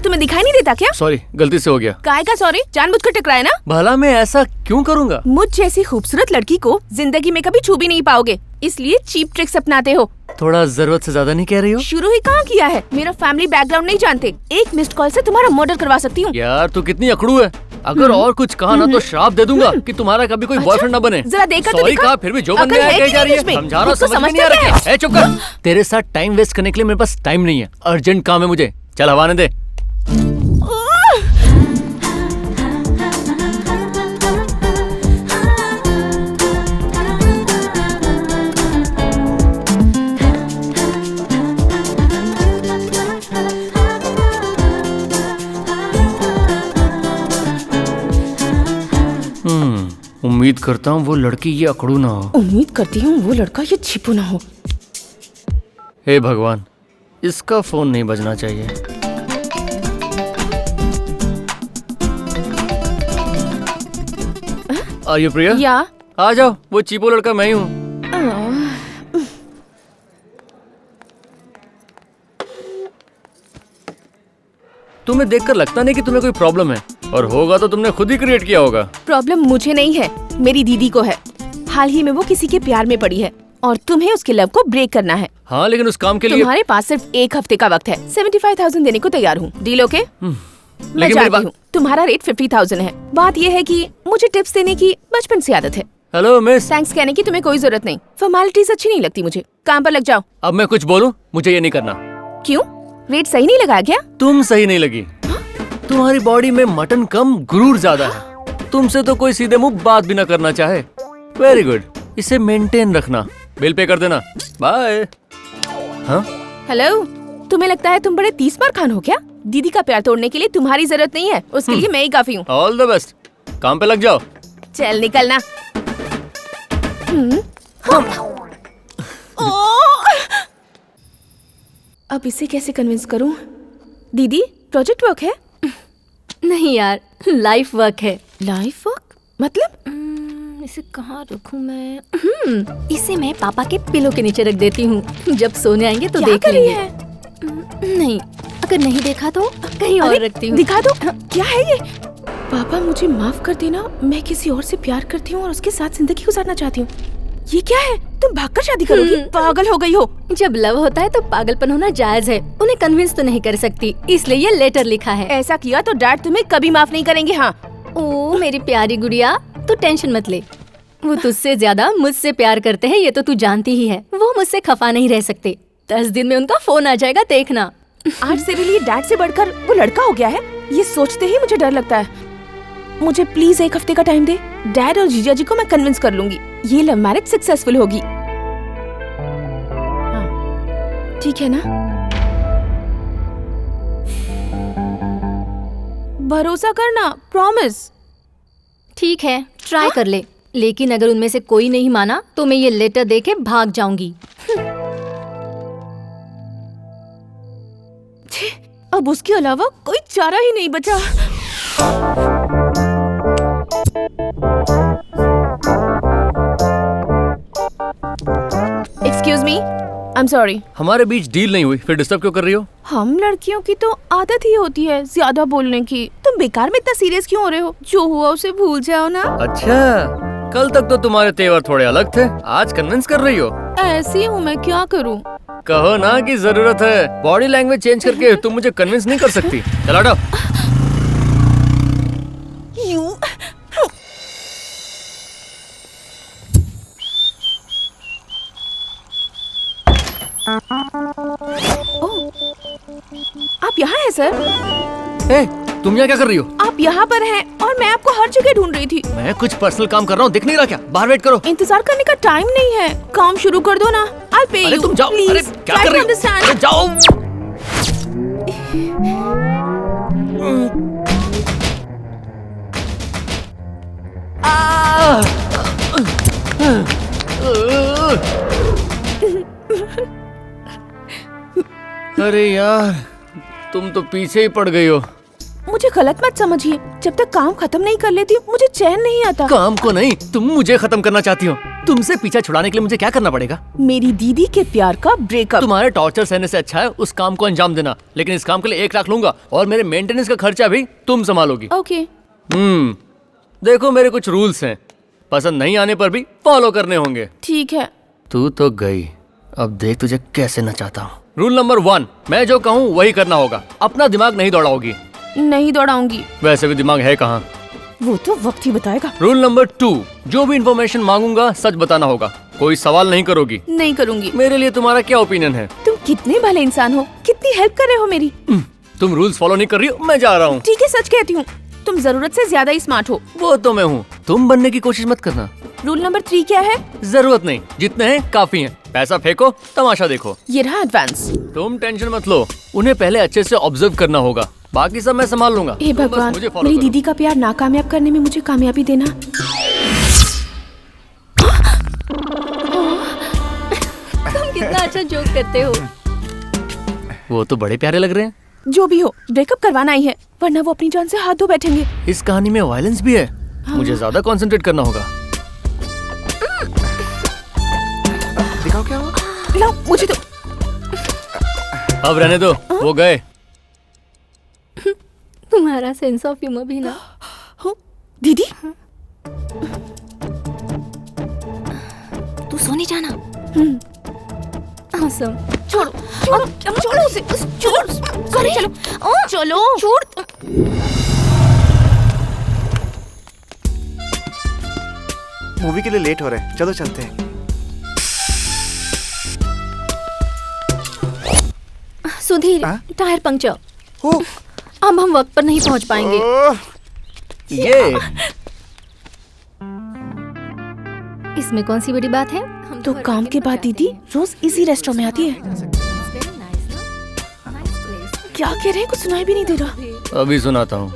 तुम्हें दिखाई नहीं देता क्या? सॉरी, गलती से हो गया। काय का सॉरी? जानबूझकर टकराए ना? भला मैं ऐसा क्यों करूँगा? मुझ जैसी खूबसूरत लड़की को जिंदगी में कभी छू भी नहीं पाओगे, इसलिए चीप ट्रिक्स अपनाते हो। थोड़ा जरूरत से ज्यादा नहीं कह रही हो? शुरू ही कहाँ किया है? मेरा फैमिली बैकग्राउंड नहीं जानते। एक मिस्ड कॉल से तुम्हारा मर्डर करवा सकती हूँ। यार तू कितनी अकड़ू है। अगर और कुछ कहा ना तो श्राप दे दूंगा कि तुम्हारा कभी कोई बॉयफ्रेंड ना बने। जरा देखा तो सॉरी देखा। कहा फिर भी जो बनने आया कही जा रही है। समझा रहा, समझ में नहीं आ रहा। चुप कर। तेरे साथ टाइम वेस्ट करने के लिए मेरे पास टाइम नहीं है। अर्जेंट काम है मुझे। चल हवाने दे। उम्मीद करता हूँ वो लड़की ये अकड़ू ना हो। उम्मीद करती हूँ वो लड़का ये छिपू ना हो। हे भगवान, इसका फोन नहीं बजना चाहिए। आर यू प्रिया? या आ जाओ, वो चीपो लड़का मैं ही हूँ। तुम्हें देखकर लगता नहीं कि तुम्हें कोई प्रॉब्लम है, और होगा तो तुमने खुद ही क्रिएट किया होगा। प्रॉब्लम मुझे नहीं है, मेरी दीदी को है। हाल ही में वो किसी के प्यार में पड़ी है और तुम्हें उसके लव को ब्रेक करना है। हाँ, लेकिन उस काम के लिए तुम्हारे पास सिर्फ 1 हफ्ते का वक्त है। 75,000 देने को तैयार हूँ। Deal okay? मैं जानती हूँ तुम्हारा रेट 50,000 है। बात यह है कि मुझे टिप्स देने की बचपन से आदत है। Hello miss. थैंक्स कहने की तुम्हें कोई जरूरत नहीं। फॉर्मेलिटीज अच्छी नहीं लगती मुझे। काम पर लग जाओ। अब मैं कुछ बोलूं? मुझे ये नहीं करना। क्यों? रेट सही नहीं लगा क्या? तुम सही नहीं लगी। तुम्हारी बॉडी में मटन कम, गुरूर ज्यादा है। तुमसे तो कोई सीधे मुंह बात भी ना करना चाहे। वेरी गुड, इसे मेंटेन रखना। बिल पे कर देना। बाय। हाँ? हेलो, तुम्हें लगता है तुम बड़े 30 बार खान हो क्या? दीदी का प्यार तोड़ने के लिए तुम्हारी जरूरत नहीं है, उसके लिए मैं ही काफी हूँ। All the best. काम पे लग जाओ। चल निकलना। अब इसे कैसे कन्विंस करूं? दीदी, प्रोजेक्ट वर्क है? नहीं यार, लाइफ वर्क है। लाइफ वर्क मतलब? इसे कहाँ रखूं मैं? इसे मैं पापा के पिलो के नीचे रख देती हूँ। जब सोने आएंगे तो देख लेंगे। नहीं, अगर नहीं देखा तो कहीं और रखती हूँ। दिखा दो। क्या है ये? पापा मुझे माफ कर देना, मैं किसी और से प्यार करती हूँ और उसके साथ जिंदगी गुजारना चाहती हूँ। ये क्या है? तुम भागकर शादी करोगी? पागल हो गई हो। जब लव होता है तो पागलपन होना जायज है। उन्हें कन्विंस तो नहीं कर सकती, इसलिए ये लेटर लिखा है। ऐसा किया तो डैड तुम्हें कभी माफ नहीं करेंगे। हाँ। ओ मेरी प्यारी गुड़िया, तू टेंशन मत ले। वो तुझसे ज्यादा मुझसे प्यार करते हैं, ये तो तू जानती ही है। वो मुझसे खफा नहीं रह सकते। 10 दिन में उनका फोन आ जाएगा, देखना। आज तेरे लिए डैड से बढ़कर वो लड़का हो गया है, ये सोचते ही मुझे डर लगता है। मुझे प्लीज 1 हफ्ते का टाइम दे। डैड और जीजा जी को मैं कन्विंस कर लूंगी। ये लव मैरिज सक्सेसफुल होगी। हाँ, ठीक है ना? भरोसा करना, प्रॉमिस। ठीक है, ट्राई कर ले। लेकिन अगर उनमें से कोई नहीं माना तो मैं ये लेटर देके भाग जाऊंगी। अब उसके अलावा कोई चारा ही नहीं बचा। Excuse me, I am sorry. हमारे बीच डील नहीं हुई, फिर डिस्टर्ब क्यों कर रही हो? हम लड़कियों की तो आदत ही होती है ज्यादा बोलने की। तुम बेकार में इतना सीरियस क्यों हो रहे हो? जो हुआ उसे भूल जाओ ना। अच्छा, कल तक तो तुम्हारे तेवर थोड़े अलग थे, आज कन्विंस कर रही हो। ऐसी हूँ मैं, क्या करूँ? कहो ना कि जरूरत है। बॉडी लैंग्वेज चेंज करके तुम मुझे कन्विंस नहीं कर सकती। चल हटो। आप यहाँ हैं सर? ए, तुम यहाँ क्या कर रही हो? आप यहाँ पर हैं और मैं आपको हर जगह ढूंढ रही थी। मैं कुछ पर्सनल काम कर रहा हूँ, दिख नहीं रहा क्या? बाहर वेट करो। इंतजार करने का टाइम नहीं है, काम शुरू कर दो ना। I'll pay you. अरे तुम जाओ। Please, अरे क्या try कर to रही हो? understand. अरे जाओ। अरे यार, तुम तो पीछे ही पड़ गई हो। मुझे गलत मत समझिए, जब तक काम खत्म नहीं कर लेती मुझे चैन नहीं आता। काम को नहीं, तुम मुझे खत्म करना चाहती हो। तुमसे पीछा छुड़ाने के लिए मुझे क्या करना पड़ेगा? मेरी दीदी के प्यार का ब्रेकअप। तुम्हारे टॉर्चर सहने से अच्छा है उस काम को अंजाम देना। लेकिन इस काम के लिए 1 लाख लूंगा और मेरे मेंटेनेंस का खर्चा भी तुम संभालोगी। ओके। देखो मेरे कुछ रूल्स हैं, पसंद नहीं आने पर भी फॉलो करने होंगे। ठीक है। तू तो गई, अब देख तुझे कैसे नचाता हूँ। रूल नंबर 1, मैं जो कहूँ वही करना होगा। अपना दिमाग नहीं दौड़ाओगी। नहीं दौड़ाऊंगी। वैसे भी दिमाग है कहाँ? वो तो वक्त ही बताएगा। रूल नंबर 2, जो भी इंफॉर्मेशन मांगूंगा सच बताना होगा। कोई सवाल नहीं करोगी। नहीं करूंगी। मेरे लिए तुम्हारा क्या ओपिनियन है? तुम कितने भले इंसान हो, कितनी हेल्प कर रहे हो मेरी। तुम रूल्स फॉलो नहीं कर रही हो, मैं जा रहा हूँ। ठीक है, सच कहती हूँ, तुम जरूरत से ज्यादा ही स्मार्ट हो। वो तो मैं हूँ, तुम बनने की कोशिश मत करना। रूल नंबर 3 क्या है? जरूरत नहीं, जितने हैं काफी हैं। पैसा फेंको, तमाशा देखो। ये रहा एडवांस। तुम टेंशन मत लो, उन्हें पहले अच्छे से ऑब्जर्व करना होगा, बाकी सब मैं संभाल लूंगा। हे भगवान, मेरी दीदी का प्यार नाकामयाब करने में मुझे कामयाबी देना। तुम कितना अच्छा जोक करते हो। वो तो बड़े प्यारे लग रहे हैं। जो भी हो, ब्रेकअप करवाना ही है, वरना वो अपनी जान से हाथ धो बैठेंगे। इस कहानी में वायलेंस भी है। मुझे ज्यादा कंसंट्रेट करना होगा। दिखाओ क्या हुआ? लाओ, मुझे तो। अब रहने दो, वो गए। तुम्हारा सेंस ऑफ ह्यूमर भी ना। दीदी, तू सोने जाना। awesome. छोड़ो छोड़ो छोड़ो उसे, छोड़। सोने चलो, चलो छोड़। मूवी के लिए लेट हो रहे हैं, चलो चलते हैं। Sudhir, tyre puncture. अब हम वक्त पर नहीं पहुंच पाएंगे। ये इसमें कौन सी बड़ी बात है? तो काम के बाद दीदी रोज इसी रेस्टोरेंट में आती है। क्या कह रहे हैं, कुछ सुनाई भी नहीं दे रहा। अभी सुनाता हूँ।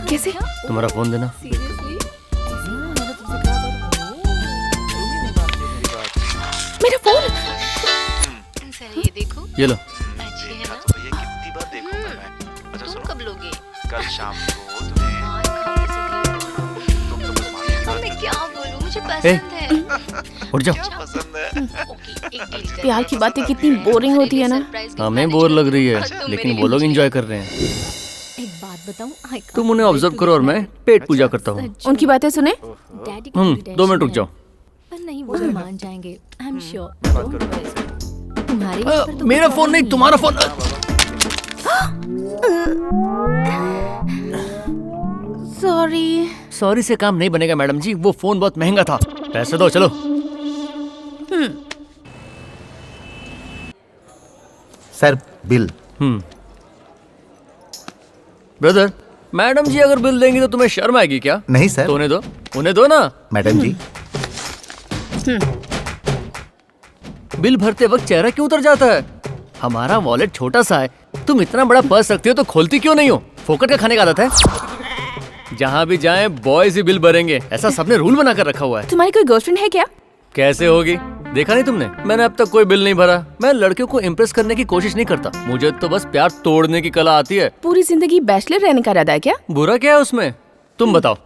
कैसे? तुम्हारा फोन देना। मेरा फोन। ये देखो। ये लो। तुम कब लोगे? कल शाम को मैं क्या बोलूं, मुझे पसंद है। उठ जाओ। प्यार की बातें कितनी बोरिंग होती है ना। हमें बोर लग रही है, लेकिन वो लोग एंजॉय कर रहे हैं। एक बात बताऊं, तुम उन्हें ऑब्जर्व करो और मैं पेट पूजा करता हूँ। उनकी बातें सुने। 2 मिनट रुक जाओ। पर नहीं, वो मान जाएंगे। I am sure. तुम्हारे मेरा फोन नहीं, तुम्हारा फोन। सॉरी से काम नहीं बनेगा मैडम जी, वो फोन बहुत महंगा था। पैसे दो, चलो। Sir, bill. ब्रदर, मैडम जी अगर बिल देंगी तो तुम्हें शर्म आएगी क्या? नहीं सर। तो उन्हें दो ना। मैडम जी। बिल भरते वक्त चेहरा क्यों उतर जाता है? हमारा वॉलेट छोटा सा है, तुम इतना बड़ा पर्स रखती हो तो खोलती क्यों नहीं हो? फोकट का खाने का आदत है। जहाँ भी जाएं बॉयज ही बिल भरेंगे, ऐसा सबने रूल बना कर रखा हुआ है। तुम्हारी कोई गर्लफ्रेंड है क्या? कैसे होगी? देखा नहीं तुमने? मैंने अब तक कोई बिल नहीं भरा। मैं लड़कियों को इम्प्रेस करने की कोशिश नहीं करता, मुझे तो बस प्यार तोड़ने की कला आती है। पूरी जिंदगी बैचलर रहने का इरादा है क्या? बुरा क्या है उसमें? तुम बताओ,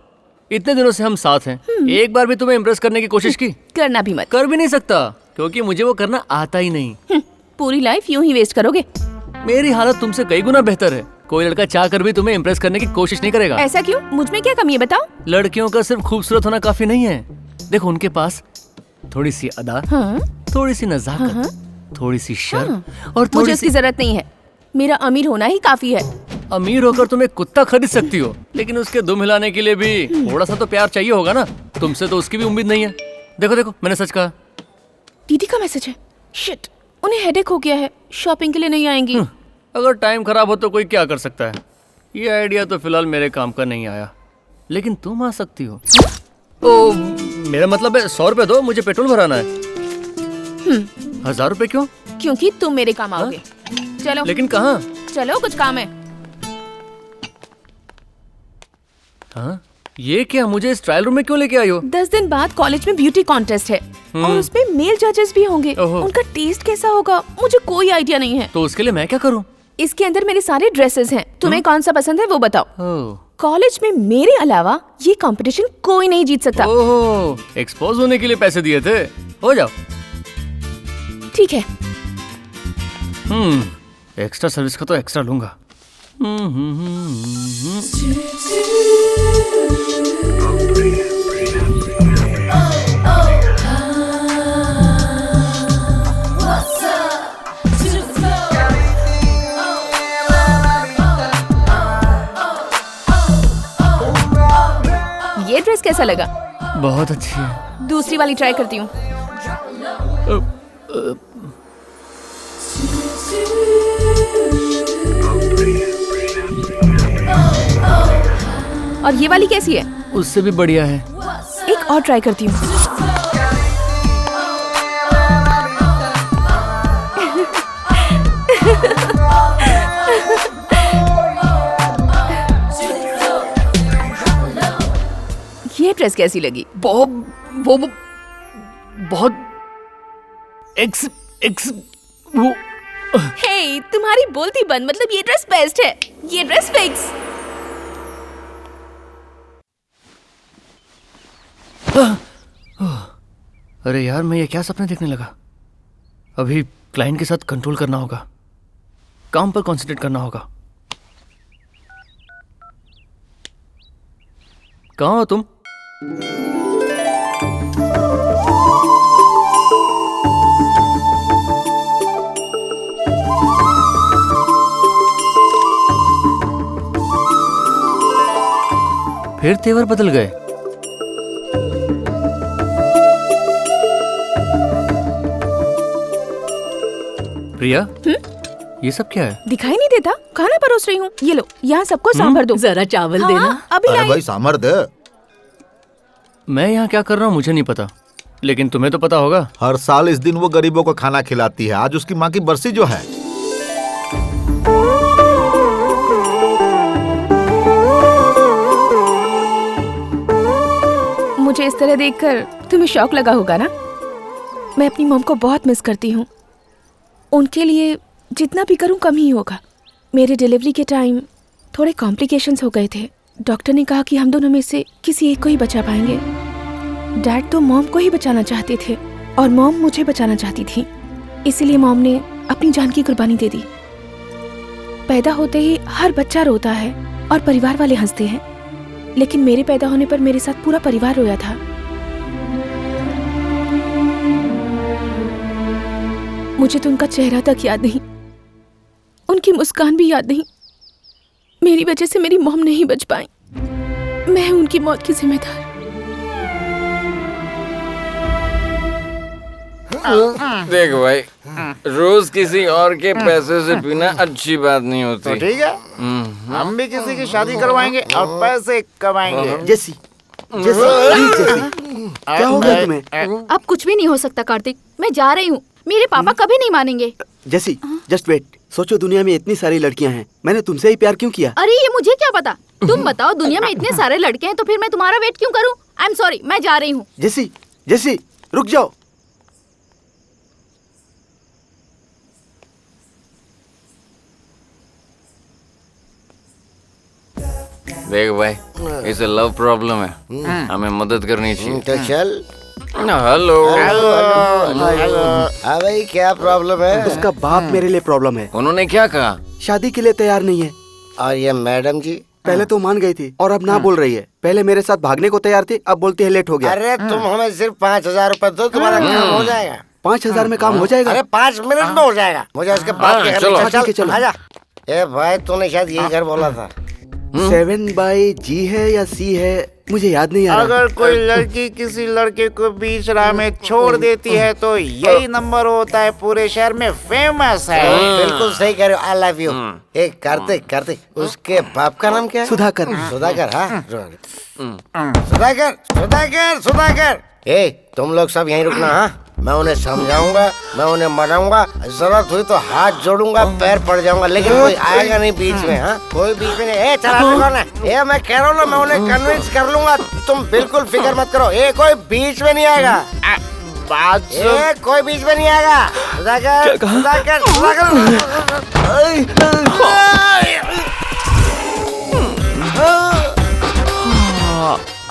इतने दिनों से हम साथ हैं, एक बार भी तुम्हें इम्प्रेस करने की कोशिश की? करना भी मत। कर भी नहीं सकता, क्योंकि मुझे वो करना आता ही नहीं। पूरी लाइफ यूं ही वेस्ट करोगे। मेरी हालत तुमसे कई गुना बेहतर है। कोई लड़का चाह कर भी तुम्हें इम्प्रेस करने की कोशिश नहीं करेगा। ऐसा क्यों? मुझ में क्या कमी है बताओ? लड़कियों का सिर्फ खूबसूरत होना काफी नहीं है। देखो, उनके पास थोड़ी सी अदा, थोड़ी सी नजाकत, थोड़ी सी शर्म और मुझे उसकी जरूरत नहीं है। मेरा अमीर होना ही काफी है। अमीर होकर तुम एक कुत्ता खरीद सकती हो, लेकिन उसके दुम हिलाने के लिए भी थोड़ा सा तो प्यार चाहिए होगा ना। तुमसे तो उसकी भी उम्मीद नहीं है। देखो देखो, मैंने सच कहा। दीदी का मैसेज है। शिट, उन्हें हेडेक हो गया है, शॉपिंग के लिए नहीं आएंगी। अगर टाइम खराब हो तो कोई क्या कर सकता है। ये आइडिया तो फिलहाल मेरे काम का नहीं आया, लेकिन तुम आ सकती हो। ओ, मेरा मतलब है 100 रुपए दो, मुझे पेट्रोल भराना है। 1000 रुपए क्यों? क्योंकि तुम मेरे काम आओगे। चलो। लेकिन कहाँ? चलो, कुछ काम है। हाँ? ये क्या, मुझे इस ट्रायल रूम में क्यों लेके आई हो? 10 दिन बाद कॉलेज में ब्यूटी कॉन्टेस्ट है और उसमें मेल जजेस भी होंगे। उनका टेस्ट कैसा होगा मुझे कोई आइडिया नहीं है। तो उसके लिए मैं क्या करूं? इसके अंदर मेरे सारे ड्रेसेस हैं, तुम्हें कौन सा पसंद है वो बताओ। कॉलेज में मेरे अलावा ये कंपटीशन कोई नहीं जीत सकता। ओह, एक्सपोज होने के लिए पैसे दिए थे, हो जाओ। ठीक है। एक्स्ट्रा सर्विस का तो एक्स्ट्रा लूंगा। ये ड्रेस कैसा लगा? बहुत अच्छी है। दूसरी वाली ट्राई करती हूँ। और ये वाली कैसी है? उससे भी बढ़िया है। एक और ट्राई करती हूँ। ये ड्रेस कैसी लगी? बहुत वो। हे, तुम्हारी बोलती बंद, मतलब ये ड्रेस बेस्ट है, ये ड्रेस फिक्स। अरे यार, मैं ये क्या सपने देखने लगा? अभी क्लाइंट के साथ कंट्रोल करना होगा, काम पर कंसंट्रेट करना होगा। कहाँ हो तुम? फिर तेवर बदल गए। प्रिया, ये सब क्या है? दिखाई नहीं देता? खाना परोस रही हूँ। ये लो, यहाँ सबको सांभर दो। जरा चावल हाँ, देना। अभी अरे लाई। भाई सांभर दे। मैं यहाँ क्या कर रहा हूँ मुझे नहीं पता, लेकिन तुम्हें तो पता होगा। हर साल इस दिन वो गरीबों को खाना खिलाती है। आज उसकी माँ की बरसी जो है। मुझे इस तरह देखकर तुम्हें शौक लगा होगा ना? मैं अपनी मॉम को बहुत मिस करती हूँ। उनके लिए जितना भी करूँ कम ही होगा। मेरे डिलीवरी के टाइम थोड़े कॉम्प्लिकेशंस हो गए थे। डॉक्टर ने कहा कि हम दोनों में से किसी एक को ही बचा पाएंगे। डैड तो मॉम को ही बचाना चाहते थे और मॉम मुझे बचाना चाहती थी, इसीलिए मॉम ने अपनी जान की कुर्बानी दे दी। पैदा होते ही हर बच्चा रोता है और परिवार वाले हंसते हैं, लेकिन मेरे पैदा होने पर मेरे साथ पूरा परिवार रोया था। मुझे तो उनका चेहरा तक याद नहीं, उनकी मुस्कान भी याद नहीं। मेरी वजह से मेरी मॉम नहीं बच पाई। मैं उनकी मौत की जिम्मेदार। देख भाई, रोज किसी और के पैसे से पीना अच्छी बात नहीं होती। तो ठीक है, हम भी किसी की शादी करवाएंगे और पैसे कमाएंगे। जेसी, क्या हो गया तुम्हें? अब कुछ भी नहीं हो सकता कार्तिक, मैं जा रही हूँ। मेरे पापा कभी नहीं मानेंगे। जेसी, जस्ट वेट। सोचो दुनिया में इतनी सारी लड़कियां हैं, मैंने तुमसे ही प्यार क्यों किया? अरे ये मुझे क्या पता। तुम बताओ, दुनिया में इतने सारे लड़के हैं तो फिर मैं तुम्हारा वेट क्यों करूँ? आई एम सॉरी, मैं जा रही हूँ। जेसी, रुक जाओ। देख भाई, इसे लव प्रॉब्लम है, हमें मदद करनी चाहिए। तो चल। हेलो। हाँ भाई, क्या प्रॉब्लम है? उसका बाप मेरे लिए प्रॉब्लम है। उन्होंने क्या कहा? शादी के लिए तैयार नहीं है। और ये मैडम जी? पहले तो मान गई थी और अब ना बोल रही है। पहले मेरे साथ भागने को तैयार थी, अब बोलती है लेट हो गया। अरे तुम हमें सिर्फ 5,000 रुपए दो, तुम्हारा काम हो जाएगा। 5,000 में काम हो जाएगा? अरे 5 मिनट में हो जाएगा। मुझे उसके बाप के घर चलो, चलो। आजा। ए भाई, तूने शायद यही घर बोला था। 7/G है या C है, मुझे याद नहीं आ रहा। अगर कोई लड़की किसी लड़के को बीच राह में छोड़ देती है तो यही नंबर होता है, पूरे शहर में फेमस है। बिल्कुल सही कह रहे हो। I love you. एक कार्तिक, उसके बाप का नाम क्या है? सुधाकर। हाँ। सुधाकर। ए, तुम लोग सब यहीं रुकना। हाँ, मैं उन्हें समझाऊंगा, मैं उन्हें मनाऊंगा, जरूरत हुई तो हाथ जोड़ूंगा, पैर पड़ जाऊंगा, लेकिन कोई आएगा नहीं बीच में। हाँ, कोई बीच में नहीं। ए, चला कौन है? ए, मैं कह रहा हूँ ना, मैं उन्हें कन्विंस कर लूंगा, तुम बिल्कुल फिक्र मत करो। ए, कोई बीच में नहीं आएगा। बात सुन, कोई बीच में नहीं आएगा। Sudhakar, Sudhakar, Sudhakar.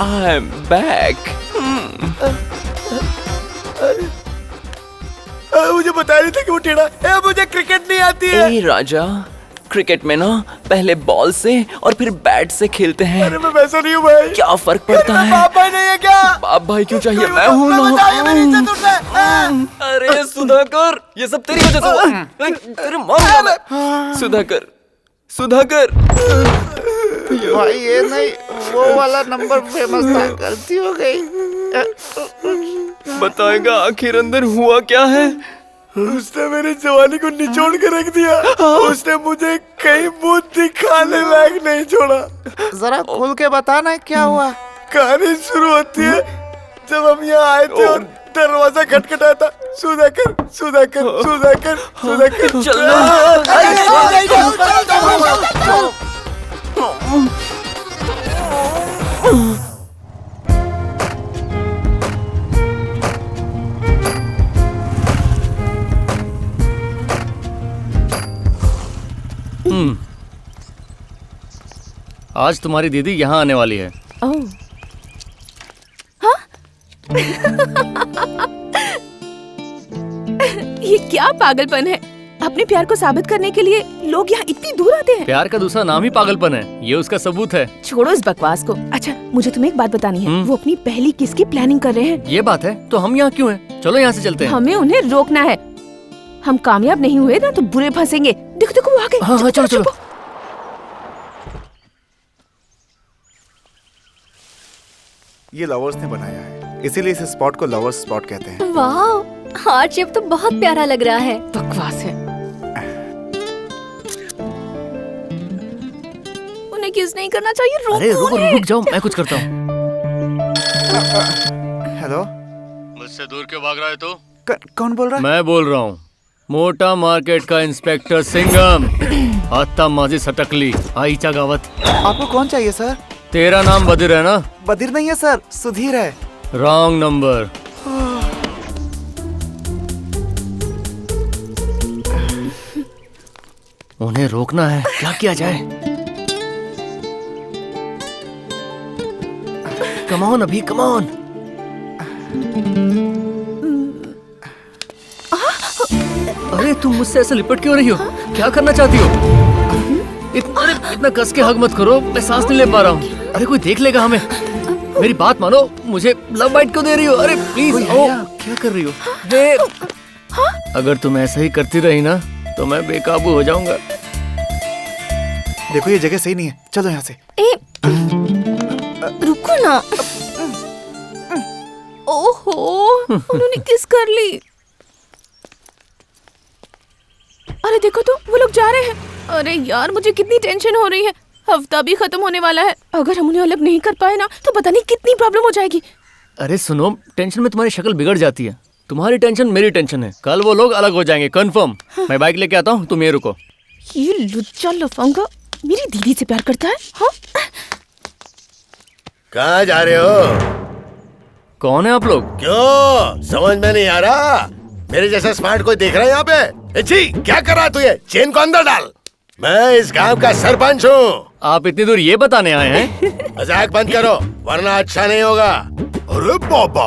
I am back. मुझे बता रही थी कि वो टेढ़ा है। मुझे क्रिकेट नहीं आती है। ए राजा, क्रिकेट में ना पहले बॉल से और फिर बैट से खेलते हैं। अरे मैं वैसा नहीं हूँ भाई। क्या फर्क पड़ता है? बाप भाई नहीं है क्या? बाप भाई क्यों चाहिए? मैं हूँ ना। अरे सुधाकर, ये सब तेरी वजह से हुआ। अरे मारूंगा मैं। सुधाकर, सुधाकर। भाई ये नहीं, वो वाला नंबर फेमस था, गलती हो गई। बताएगा आखिर अंदर हुआ क्या है? उसने मेरी जवानी को निचोड़ के रख दिया। उसने मुझे कहीं मुंह दिखाने लायक नहीं छोड़ा। जरा खुल के बताना क्या हुआ। कहानी शुरू होती है जब हम यहाँ आए थे और दरवाजा खटखटाया था। सुधाकर, सुधाकर, सुधाकर, सुधाकर। आज तुम्हारी दीदी यहाँ आने वाली है। ओह, हाँ? ये क्या पागलपन है? अपने प्यार को साबित करने के लिए लोग यहाँ इतनी दूर आते हैं। प्यार का दूसरा नाम ही पागलपन है, ये उसका सबूत है। छोड़ो इस बकवास को। अच्छा, मुझे तुम्हें एक बात बतानी है। वो अपनी पहली किस की प्लानिंग कर रहे हैं। ये बात है तो हम यहाँ क्यों हैं? चलो यहाँ से चलते हैं। हमें उन्हें रोकना है। हम कामयाब नहीं हुए ना तो बुरे फंसेंगे। देखो देखो वो आ गए। हाँ, चलो चलो। ये लवर्स ने बनाया है, इसीलिए इस स्पॉट को लवर्स स्पॉट कहते हैं। वाह, हार्ट शेप तो बहुत प्यारा लग रहा है। बकवास है। उन्हें किस नहीं करना चाहिए। रोको। अरे रुक जाओ, मैं कुछ करता हूँ। हेलो, मुझसे दूर क्यों भाग रहा है तू? कौन बोल रहा है? मैं बोल रहा हूँ, मोटा मार्केट का इंस्पेक्टर सिंघम। हत्ता माजी सटकली आई चागावत। आपको कौन चाहिए सर? तेरा नाम बदिर है ना? बदिर नहीं है सर, सुधीर है। Wrong number. उन्हें रोकना है, क्या किया जाए? कम ऑन अभी, कम ऑन। अरे तुम मुझसे ऐसे लिपट क्यों रही हो? क्या करना चाहती हो? इतना कस के हग मत करो, मैं सांस नहीं ले पा रहा हूँ। अरे कोई देख लेगा हमें। मेरी बात मानो, मुझे लव बाइट क्यों दे रही हो? अरे प्लीज आओ। क्या कर रही हो? अगर तुम ऐसा ही करती रही ना तो मैं बेकाबू हो जाऊंगा। देखो ये जगह सही नहीं है, चलो यहाँ से। रुको ना। ओहो, उन्होंने किस कर ली। अरे देखो तो, वो लोग जा रहे हैं। अरे यार, मुझे कितनी टेंशन हो रही है। हफ्ता भी खत्म होने वाला है। अगर हम उन्हें अलग नहीं कर पाए ना तो पता नहीं कितनी प्रॉब्लम हो जाएगी। अरे सुनो, टेंशन में तुम्हारी शक्ल बिगड़ जाती है। तुम्हारी टेंशन मेरी टेंशन है। कल वो लोग अलग हो जाएंगे, कंफर्म। मैं बाइक लेके आता हूँ, तुम ये रुको। ये लुच्चा लफंगा मेरी दीदी से प्यार करता है। हाँ? कहाँ जा रहे हो? कौन है आप लोग? क्यों समझ में नहीं आ रहा? मेरे जैसा स्मार्ट कोई देख रहा है यहाँ पे? जी, क्या कर रहा है तू? ये चेन को अंदर डाल। मैं इस गांव का सरपंच हूँ। आप इतनी दूर ये बताने आए हैं? मजाक बंद करो वरना अच्छा नहीं होगा। अरे बाबा,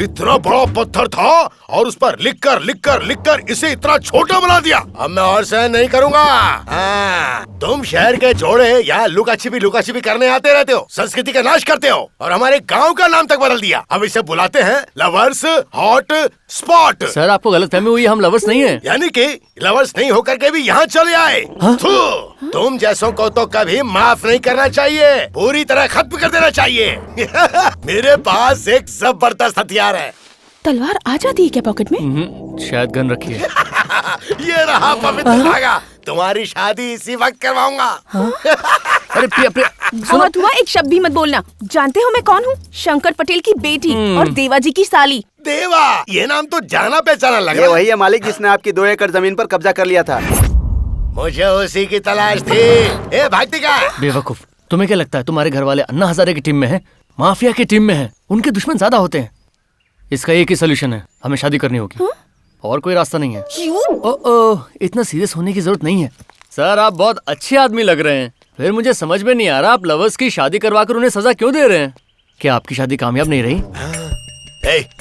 इतना बड़ा पत्थर था और उस पर लिख कर इसे इतना छोटा बना दिया। अब मैं और सहन नहीं करूँगा। तुम शहर के जोड़े यहाँ लुका छिपी करने आते रहते हो, संस्कृति का नाश करते हो और हमारे गांव का नाम तक बदल दिया। अब इसे बुलाते हैं लवर्स हॉट स्पॉट। सर आपको गलतफहमी हुई, हम लवर्स नहीं हैं। यानी कि लवर्स नहीं होकर के भी यहाँ चले आए। तुम जैसों को तो कभी माफ नहीं करना चाहिए, पूरी तरह खत्म कर देना चाहिए। मेरे पास एक जबरदस्त हथियार है। तलवार आ जाती है क्या पॉकेट में? शायद गन रखी है। ये रहा पवित्र धागा। तुम्हारी शादी इसी वक्त करवाऊंगा। अरे प्रिया प्रिया बहुत हुआ, एक शब्द भी मत बोलना। जानते हो मैं कौन हूँ? शंकर पटेल की बेटी और देवाजी की साली। देवा, ये नाम तो जाना पहचाना लग ये रहा है। वही है मालिक जिसने आपकी 2 एकड़ जमीन पर कब्जा कर लिया था। मुझे उसी की तलाश थी। ए भागती का। बेवकूफ, तुम्हें क्या लगता है तुम्हारे घर वाले अन्ना हजारे की टीम में हैं, माफिया की टीम में हैं? उनके दुश्मन ज्यादा होते हैं। इसका एक ही सोल्यूशन है, हमें शादी करनी होगी। और कोई रास्ता नहीं है। ओह, इतना सीरियस होने की जरूरत नहीं है। सर, आप बहुत अच्छे आदमी लग रहे हैं। फिर मुझे समझ में नहीं आ रहा, आप लवर्स की शादी करवाकर उन्हें सजा क्यों दे रहे हैं? क्या आपकी शादी कामयाब नहीं रही?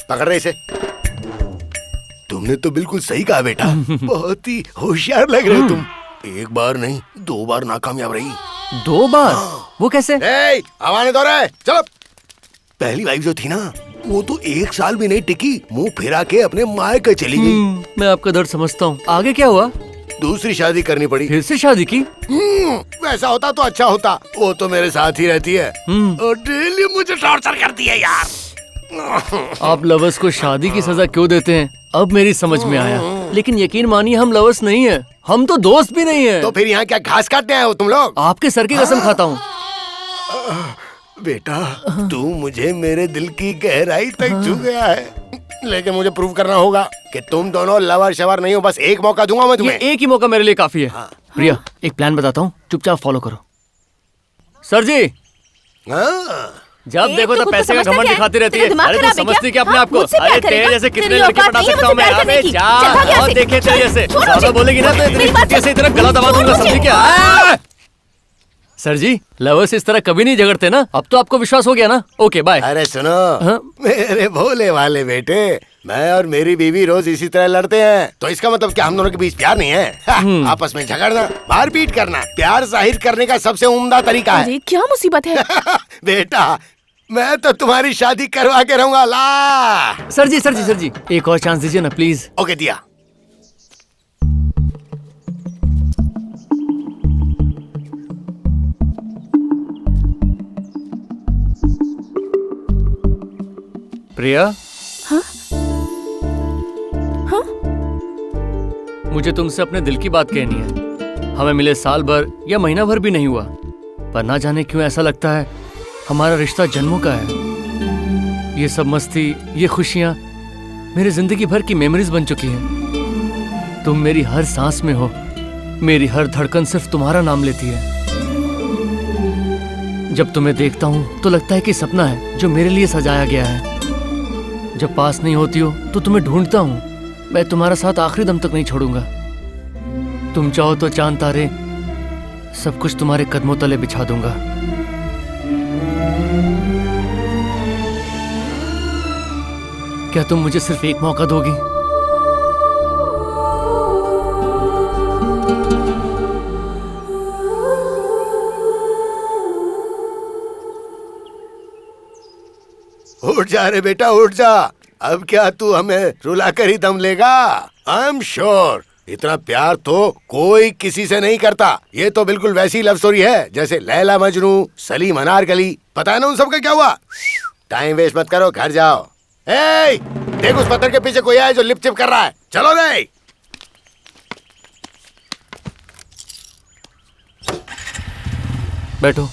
पकड़ रहे इसे। तुमने तो बिल्कुल सही कहा बेटा। बहुत ही होशियार लग रहे हो तुम। एक बार नहीं 2 बार नाकामयाब रही। 2 बार? वो कैसे? आवाज़ दो रहे। चलो। पहली वाइफ जो थी ना, वो तो 1 साल भी नहीं टिकी, मुंह फिरा के अपने मायके चली गई। मैं आपका दर्द समझता हूँ। आगे क्या हुआ? दूसरी शादी करनी पड़ी। फिर से शादी की? वैसा होता तो अच्छा होता। वो तो मेरे साथ ही रहती है और डेली मुझे टॉर्चर करती है यार। आप लवर्स को शादी की सजा क्यों देते हैं, अब मेरी समझ में आया। लेकिन यकीन मानिए, हम लवर्स नहीं है, हम तो दोस्त भी नहीं है। तो फिर यहाँ क्या घास काटने आए हो तुम लोग? आपके सर की कसम खाता हूँ। बेटा, तू मुझे मेरे दिल की गहराई तक छू गया है। लेकिन मुझे प्रूव करना होगा कि तुम दोनों लवर शवर नहीं हो। बस एक मौका दूंगा मैं तुम्हें। ये एक ही मौका मेरे लिए काफी है। प्रिया, एक प्लान बताता हूँ, चुपचाप फॉलो करो। सर जी, जब देखो तो पैसे का घमंड दिखाती रहती है। अरे तू समझती क्या अपने आप को? अरे तेरे जैसे कितने लड़के पटा सकता हूँ मैं? अबे जा, और देखे तेरे जैसे ज्यादा बोलेगी ना तो इतनी चुटकी से इतना गला दबा दूंगा, समझी क्या? सर जी, लवर्स इस तरह कभी नहीं झगड़ते ना। अब तो आपको विश्वास हो गया ना? Okay bye. अरे सुनो, मेरे भोले वाले बेटे, मैं और मेरी बीवी रोज इसी तरह लड़ते हैं। तो इसका मतलब क्या हम दोनों के बीच प्यार नहीं है? आपस में झगड़ना, मारपीट करना, प्यार जाहिर करने का सबसे उम्दा तरीका है। क्या मुसीबत है? बेटा, मैं तो तुम्हारी शादी करवा के रहूंगा। ला सर जी, एक और चांस दीजिए ना प्लीज। ओके, दिया। प्रिया, मुझे तुमसे अपने दिल की बात कहनी है। हमें मिले साल भर या महीना भर भी नहीं हुआ, पर ना जाने क्यों ऐसा लगता है हमारा रिश्ता जन्मों का है। ये सब मस्ती, ये खुशियां मेरी जिंदगी भर की मेमोरीज बन चुकी हैं। तुम मेरी हर सांस में हो, मेरी हर धड़कन सिर्फ तुम्हारा नाम लेती है। जब तुम्हें देखता हूँ तो लगता है कि सपना है जो मेरे लिए सजाया गया है। जब पास नहीं होती हो तो तुम्हें ढूंढता हूँ। मैं तुम्हारा साथ आखिरी दम तक नहीं छोड़ूंगा। तुम चाहो तो चांद तारे सब कुछ तुम्हारे कदमों तले बिछा दूंगा। क्या तुम मुझे सिर्फ एक मौका दोगी? उठ जा रे बेटा, उठ जा। अब क्या तू हमें रुला कर ही दम लेगा? आई एम श्योर इतना प्यार तो कोई किसी से नहीं करता। ये तो बिल्कुल वैसी लव स्टोरी है जैसे लैला मजनू, सलीम अनारकली। पता है ना उन सबका क्या हुआ? टाइम वेस्ट मत करो, घर जाओ। ए, देख उस पत्थर के पीछे कोई है जो लिप चिप कर रहा है। चलो रे। बैठो।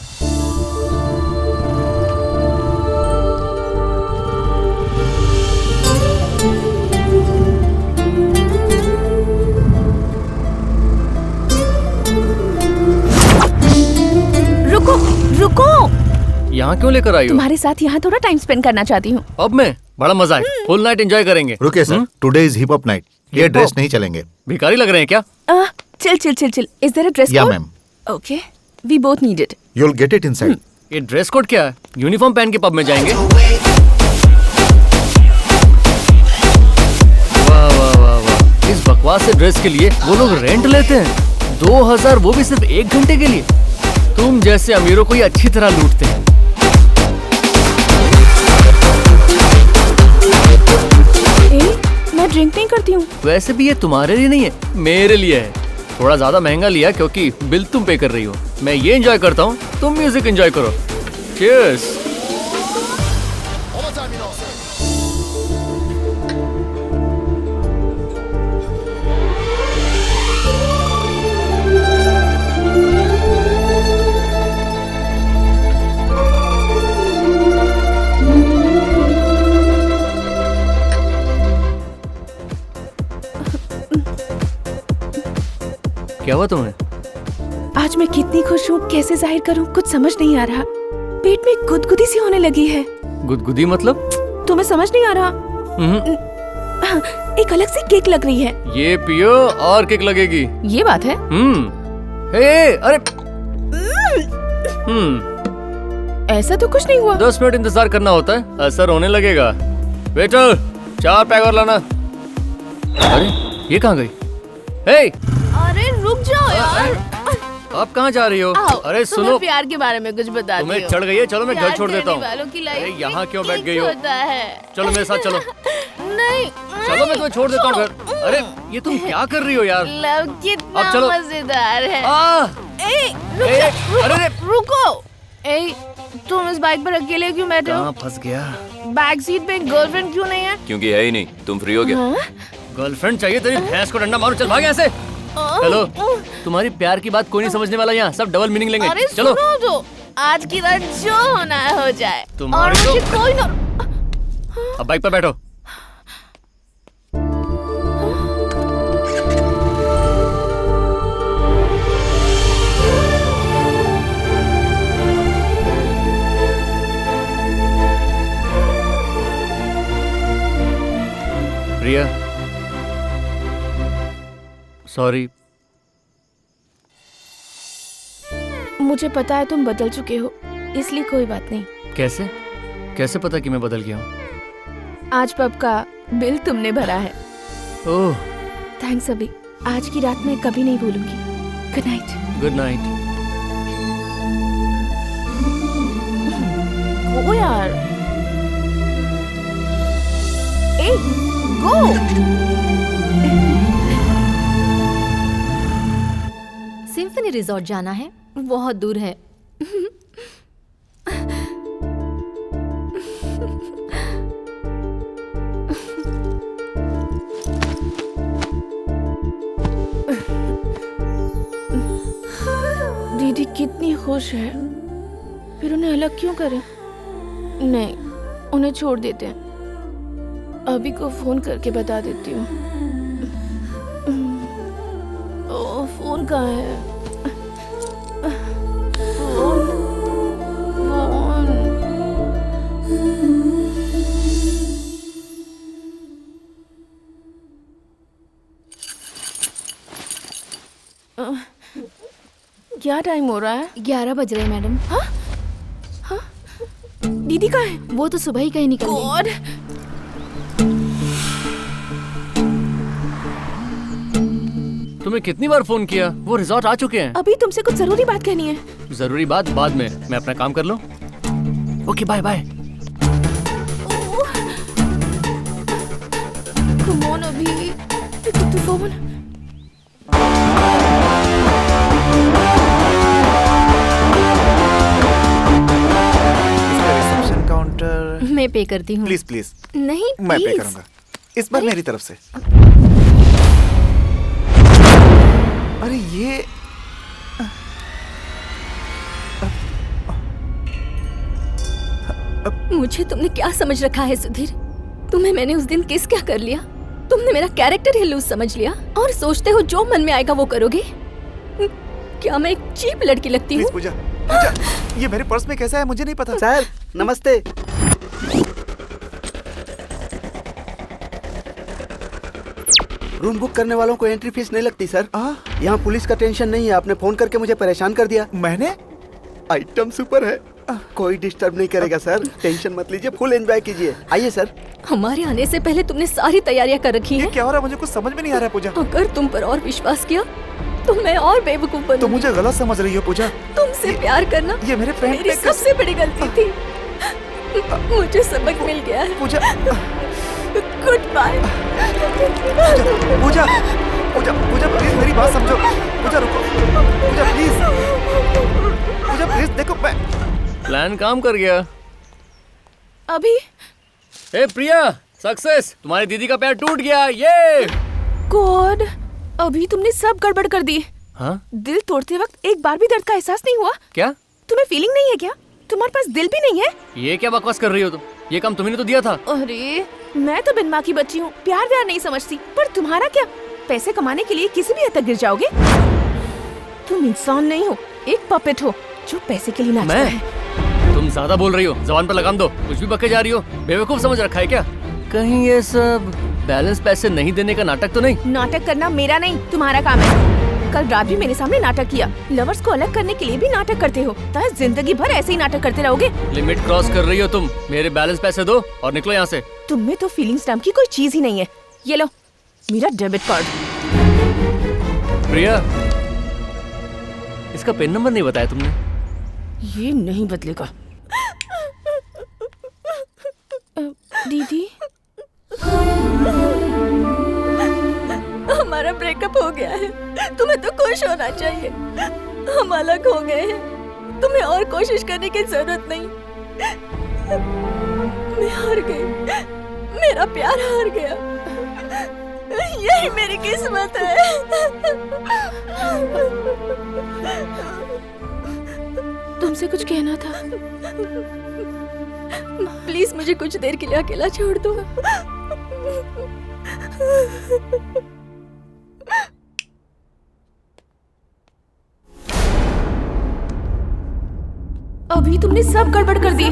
रुको। यहाँ क्यों लेकर आई हो? तुम्हारे साथ यहाँ थोड़ा टाइम स्पेंड करना चाहती हूँ। अब मैं बड़ा मजा है, फुल नाइट एंजॉय करेंगे। रुके sir, today is hip hop night. ये ड्रेस नहीं चलेंगे। भिखारी लग रहे हैं क्या? Chill. Is there a dress code? Yeah ma'am. Okay, we both need it. You will get it inside. ये ड्रेस कोड क्या है? यूनिफॉर्म पहन के पब में जाएंगे? वाह। इस बकवास से ड्रेस के लिए वो लोग रेंट लेते हैं 2000, वो भी सिर्फ 1 घंटे के लिए। तुम जैसे अमीरों को ये अच्छी तरह लूटते हैं। मैं ड्रिंक नहीं करती हूँ। वैसे भी ये तुम्हारे लिए नहीं है, मेरे लिए है। थोड़ा ज्यादा महंगा लिया क्योंकि बिल तुम पे कर रही हो। मैं ये एंजॉय करता हूँ, तुम म्यूजिक एंजॉय करो। चीयर्स। क्या हुआ तुम्हें? आज मैं कितनी खुश हूँ, कैसे जाहिर करूँ कुछ समझ नहीं आ रहा। पेट में गुदगुदी सी होने लगी है। गुदगुदी मतलब? तुम्हें समझ नहीं आ रहा? हाँ, एक अलग सी किक लग रही है। ये पियो और किक लगेगी। ये बात है। अरे ऐसा तो कुछ नहीं हुआ। 10 मिनट इंतजार करना होता है, असर होने लगेगा। वेटर 4 पैक और लाना। अरे ये कहाँ गई? अरे रुक जाओ यार। आप कहाँ जा रही हो? अरे सुनो, प्यार के बारे में कुछ बता दो। तुम्हें चढ़ गई है? चलो मैं घर छोड़ देता हूँ। अरे यहाँ क्यों बैठ गई हो? चलो मेरे साथ चलो। नहीं चलो मैं तुम्हें छोड़ देता हूँ घर। अरे ये तुम क्या कर रही हो यार? लव कितना अब चलो। मजेदार है। अरे रुको। तुम इस बाइक पर अकेले क्यों बैठे हो? कहाँ फंस गया? बैक सीट पे गर्लफ्रेंड क्यों नहीं है? क्योंकि है ही नहीं। तुम फ्री हो गया? गर्लफ्रेंड चाहिए तेरी भैंस को डंडा मारो। चल भाग यहाँ से। हेलो, तुम्हारी प्यार की बात कोई नहीं समझने वाला यहाँ, सब डबल मीनिंग लेंगे। अरे चलो सुनो तो, आज की रात जो होना है हो जाए। तुम्हारी और मुझे कोई ना। अब बाइक पर बैठो। प्रिया सॉरी। मुझे पता है तुम बदल चुके हो, इसलिए कोई बात नहीं। कैसे कैसे पता कि मैं बदल गया हूँ? आज पब का बिल तुमने भरा है। ओह थैंक्स अभी, आज की रात मैं कभी नहीं भूलूंगी। Good night. Good night. ओ यार, ए गो। सिम्फनी रिजॉर्ट जाना है, बहुत दूर है। दीदी कितनी खुश है, फिर उन्हें अलग क्यों करें? नहीं, उन्हें छोड़ देते हैं। अभी को फोन करके बता देती हूँ। ओ फोन कहाँ है? Phone phone. क्या टाइम हो रहा है? 11 बज रहे हैं मैडम। हाँ? हाँ? दीदी कहाँ है? वो तो सुबह ही कहीं निकल गई। गॉड। तुम्हें कितनी बार फोन किया? वो रिजॉर्ट आ चुके हैं। अभी तुमसे कुछ जरूरी बात कहनी है। जरूरी बात बाद में, मैं अपना काम कर लूं। Okay bye bye. Come on अभी, pick up the phone. Reception counter. मैं पे करती हूँ। Please please. नहीं मैं पे प्लीज। करूंगा इस बार मेरी तरफ से। अरे ये मुझे तुमने क्या समझ रखा है सुधीर? तुम्हें मैंने उस दिन किस क्या कर लिया? तुमने मेरा कैरेक्टर ही लूज समझ लिया और सोचते हो जो मन में आएगा वो करोगे। क्या मैं एक चीप लड़की लगती हूँ? पूजा, ये मेरे पर्स में कैसा है मुझे नहीं पता। सर नमस्ते। रूम बुक करने वालों को एंट्री फीस नहीं लगती सर। यहाँ पुलिस का टेंशन नहीं है। आपने फोन करके मुझे परेशान कर दिया। मैंने? आइटम सुपर है, कोई डिस्टर्ब नहीं करेगा सर। टेंशन मत लीजिए, फुल एंजॉय कीजिए। आइए सर। हमारे आने से पहले तुमने सारी तैयारियां कर रखी हैं। क्या हो रहा है मुझे कुछ समझ में नहीं आ रहा है पूजा। अगर तुम पर और विश्वास किया तो मैं और बेवकूफ बनूंगी। तो मुझे गलत समझ रही हो पूजा। तुमसे प्यार करना ये मेरे पैंट मेरी सबसे बड़ी गलती थी। मुझे सबक मिल गया है। Puja goodbye. Puja Puja Puja please मेरी बात समझो। पूजा रुको, पूजा प्लीज, पूजा प्लीज देखो। मैं प्लान काम कर गया। अभी ए प्रिया, सक्सेस। तुम्हारी दीदी का पैर टूट गया। ये गॉड, अभी तुमने सब गड़बड़ कर दी। हाँ? दिल तोड़ते वक्त एक बार भी दर्द का एहसास नहीं हुआ? क्या तुम्हें फीलिंग नहीं है क्या? तुम्हारे पास दिल भी नहीं है? ये क्या बकवास कर रही हो तुम? ये काम तुम्ही ने तो दिया था। अरे मैं तो बिन माँ की बच्ची हूँ, प्यार व्यार नहीं समझती। पर तुम्हारा क्या, पैसे कमाने के लिए किसी भी हद तक गिर जाओगे? तुम इंसान नहीं हो, एक पपेट हो जो पैसे के लिए नाचता है। तुम ज्यादा बोल रही हो, जबान पर लगाम दो। कुछ भी बके जा रही हो, बेवकूफ समझ रखा है क्या? कहीं ये सब बैलेंस पैसे नहीं देने का नाटक तो नहीं? नाटक करना मेरा नहीं, तुम्हारा काम है। कल रात भी मेरे सामने नाटक किया। लवर्स को अलग करने के लिए भी नाटक करते हो, तो जिंदगी भर ऐसे ही नाटक करते रहोगे। लिमिट क्रॉस कर रही हो तुम। मेरे बैलेंस पैसे दो और निकलो यहाँ से। तुम में तो फीलिंग्स नाम की कोई चीज ही नहीं है। ये लो मेरा डेबिट कार्ड। प्रिया, इसका पिन नंबर नहीं बताया तुमने? ये नहीं बदलेगा। दीदी, हमारा ब्रेकअप हो गया है। तुम्हें तो खुश होना चाहिए। हम अलग हो गए हैं। तुम्हें और कोशिश करने की जरूरत नहीं। मैं हार गई। मेरा प्यार हार गया। यही मेरी किस्मत है। तुमसे कुछ कहना था। प्लीज मुझे कुछ देर के लिए अकेला छोड़ दो। अभी तुमने सब गड़बड़ कर दी।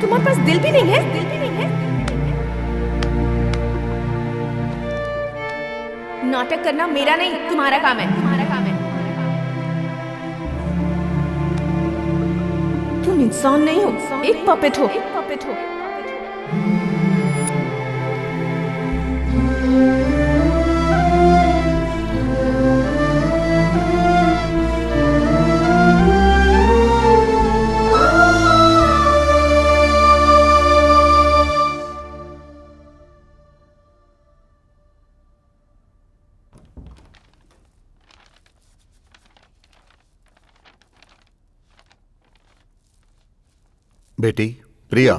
तुम्हारे पास दिल भी नहीं है। नाटक करना मेरा नहीं, तुम्हारा काम है। तुम इंसान नहीं हो, एक पपेट हो। बेटी प्रिया,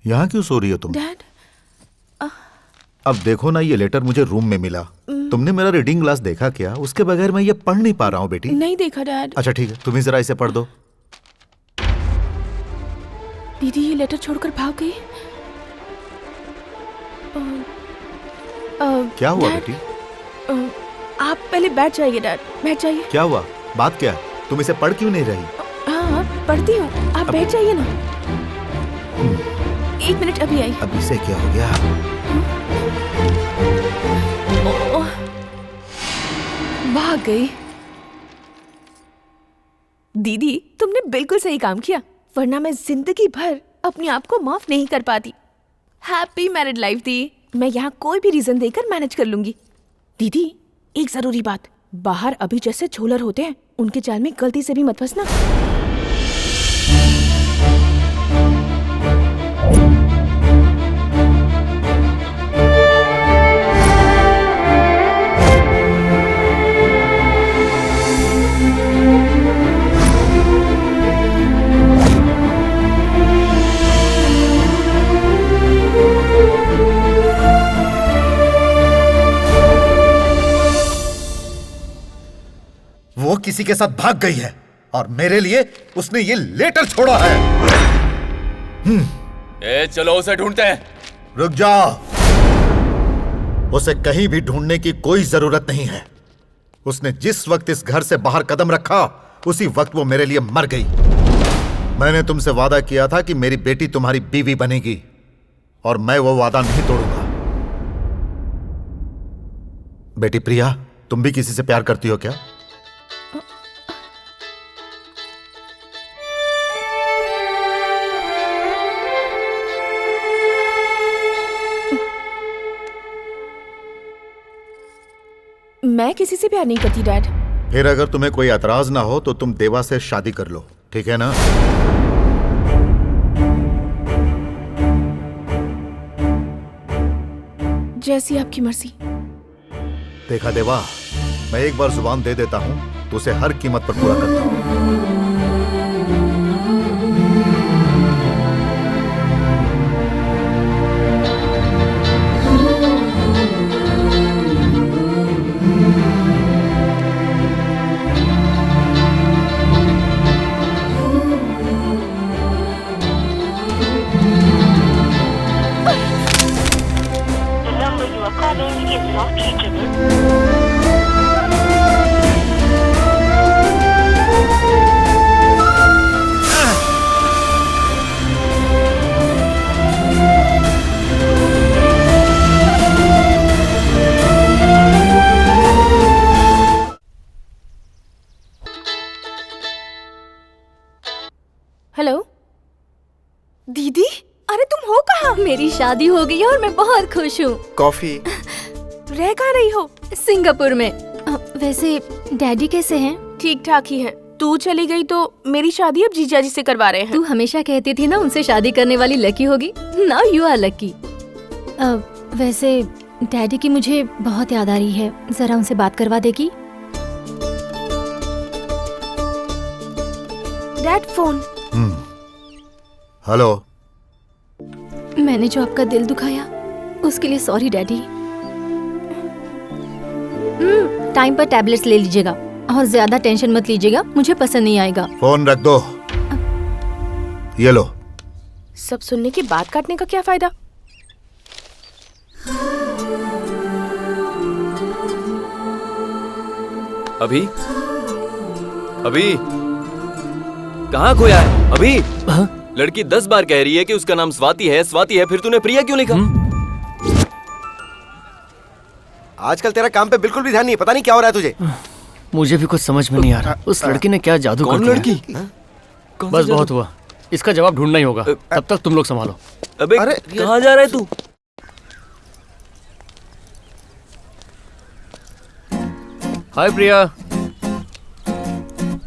यहाँ क्यों सो रही हो तुम? डैड, अब देखो ना, ये लेटर मुझे रूम में मिला। तुमने मेरा रीडिंग ग्लास देखा क्या? उसके बगैर मैं ये पढ़ नहीं पा रहा हूँ बेटी। नहीं देखा डैड। अच्छा ठीक है, तुम ही जरा इसे पढ़ दो। दीदी ये लेटर छोड़कर भाग गई। क्या हुआ डैड, बेटी? आप पहले बैठ जाइए डैड, बैठ जाइए। क्या हुआ? बात क्या है? तुम इसे पढ़ क्यों नहीं रही? हाँ पढ़ती हूँ, आप बैठ जाइए ना। 1 मिनट, अभी आई। अब इसे क्या हो गया? भाग गई। दीदी तुमने बिल्कुल सही काम किया, वरना मैं जिंदगी भर अपने आप को माफ नहीं कर पाती। हैप्पी मैरिड लाइफ दी। मैं यहाँ कोई भी रीजन देकर मैनेज कर लूंगी। दीदी एक जरूरी बात, बाहर अभी जैसे झोलर होते हैं, उनके जाल में गलती से भी मत फंसना। वो किसी के साथ भाग गई है और मेरे लिए उसने ये लेटर छोड़ा है। चलो उसे ढूंढते हैं। रुक जाओ, उसे कहीं भी ढूंढने की कोई जरूरत नहीं है। उसने जिस वक्त इस घर से बाहर कदम रखा, उसी वक्त वो मेरे लिए मर गई। मैंने तुमसे वादा किया था कि मेरी बेटी तुम्हारी बीवी बनेगी, और मैं वो वादा नहीं तोड़ूंगा। बेटी प्रिया, तुम भी किसी से प्यार करती हो क्या? मैं किसी से प्यार नहीं करती डैड। फिर अगर तुम्हें कोई एतराज ना हो तो तुम देवा से शादी कर लो, ठीक है ना? जैसी आपकी मर्जी। देखा देवा, मैं एक बार जुबान दे देता हूं तो उसे हर कीमत पर पूरा करता हूं। calling is दीदी, अरे तुम हो कहाँ? मेरी शादी हो गई है और मैं बहुत खुश हूँ। कॉफी। रह कहाँ रही हो? सिंगापुर में। वैसे डैडी कैसे हैं? ठीक ठाक ही हैं। तू चली गई तो मेरी शादी अब जीजा जी से करवा रहे हैं। तू हमेशा कहती थी ना उनसे शादी करने वाली लकी होगी। Now you are lucky. वैसे डैडी की मुझे बहुत याद आ रही है, जरा उनसे बात करवा देगी? Dad phone. हेलो। मैंने जो आपका दिल दुखाया उसके लिए सॉरी डैडी। टाइम पर टैबलेट्स ले लीजिएगा और ज्यादा टेंशन मत लीजिएगा, मुझे पसंद नहीं आएगा। फोन रख दो। ये लो। सब सुनने के बाद काटने का क्या फायदा? अभी अभी कहाँ खोया है? अभी लड़की 10 बार कह रही है कि उसका नाम स्वाति है, स्वाति है, फिर तूने प्रिया क्यों लिखा? आजकल तेरा काम पे बिल्कुल भी ध्यान नहीं है, पता नहीं क्या हो रहा है तुझे। मुझे भी कुछ समझ में नहीं आ रहा, उस लड़की ने क्या जादू कर दिया। लड़की? बस बहुत हुआ, इसका जवाब ढूंढना ही होगा। तब तक तुम लोग संभालो। अबे कहाँ जा रहा है तू? हाय प्रिया,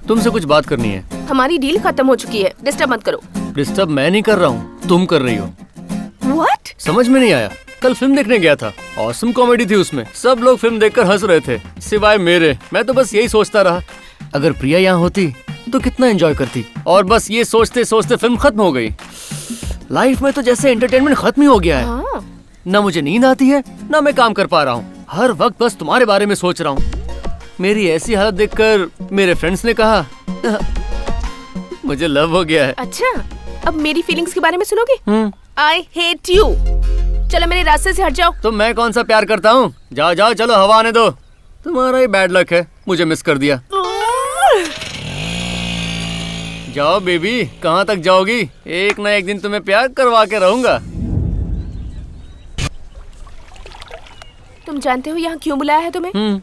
तुमसे कुछ बात करनी है। हमारी डील खत्म हो चुकी है, डिस्टर्ब मत करो। डिस्टर्ब मैं नहीं कर रहा हूँ, तुम कर रही हो। What? समझ में नहीं आया। कल फिल्म देखने गया था, ऑसम कॉमेडी थी उसमें। सब लोग फिल्म देखकर हंस रहे थे सिवाय मेरे। मैं तो बस यही सोचता रहा, अगर प्रिया यहाँ होती तो कितना एंजॉय करती। और बस ये सोचते सोचते फिल्म खत्म हो गई। लाइफ में तो जैसे एंटरटेनमेंट खत्म ही हो गया है। ना मुझे नींद आती है, ना मैं काम कर पा रहा हूँ। हर वक्त बस तुम्हारे बारे में सोच रहा हूँ। मेरी ऐसी हालत देखकर मेरे फ्रेंड्स ने कहा मुझे लव हो गया है। अच्छा, अब मेरी फीलिंग्स के बारे में सुनोगे? I hate you। चलो मेरे रास्ते से हट जाओ। तो मैं कौन सा प्यार करता हूँ? जाओ जाओ, चलो हवा आने दो। तुम्हारा ही बैड लक है, मुझे मिस कर दिया। जाओ बेबी, कहाँ तक जाओगी? एक ना एक दिन तुम्हें प्यार करवा के रहूंगा। तुम जानते हो यहाँ क्यों बुलाया है तुम्हें?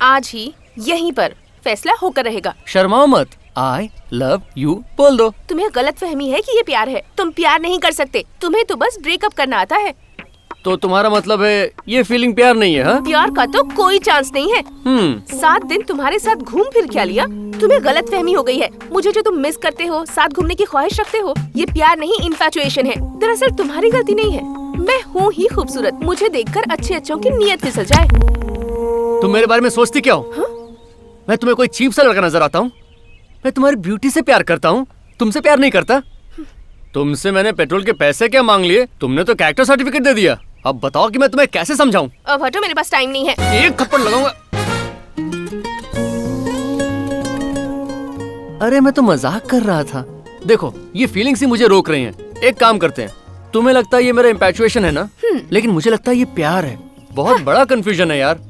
आज ही यहीं पर फैसला होकर रहेगा। शर्माओ मत, I love you बोल दो। तुम्हें गलत फहमी है कि ये प्यार है। तुम प्यार नहीं कर सकते, तुम्हें तो बस ब्रेकअप करना आता है। तो तुम्हारा मतलब है ये फीलिंग प्यार नहीं है? हाँ? प्यार का तो कोई चांस नहीं है। 7 दिन तुम्हारे साथ घूम फिर क्या लिया? तुम्हें गलत फहमी हो गई है। मुझे जो तुम मिस करते हो, साथ घूमने की ख्वाहिश रखते हो, ये प्यार नहीं इन्फैचुएशन है। दरअसल तुम्हारी गलती नहीं है, मैं हूँ ही खूबसूरत। मुझे देखकर अच्छे अच्छों की नीयत फिसल जाए। तुम मेरे बारे में सोचती क्या हो? मैं तुम्हें कोई चीप सा लड़का नजर आता हूँ? मैं तुम्हारी ब्यूटी से प्यार करता हूँ, तुमसे प्यार नहीं करता। तुमसे मैंने पेट्रोल के पैसे क्या मांग लिए, तुमने तो कैरेक्टर सर्टिफिकेट दे दिया। अब बताओ कि मैं तुम्हें कैसे समझाऊं? अब हटो, मेरे पास टाइम नहीं है। एक थप्पड़ लगाऊंगा। अरे मैं तो मजाक कर रहा था। देखो ये फीलिंग्स ही मुझे रोक रही हैं। एक काम करते हैं, तुम्हें लगता है ये मेरा इंपैचुएशन है ना, लेकिन मुझे लगता है ये प्यार है। बहुत बड़ा कंफ्यूजन है यार।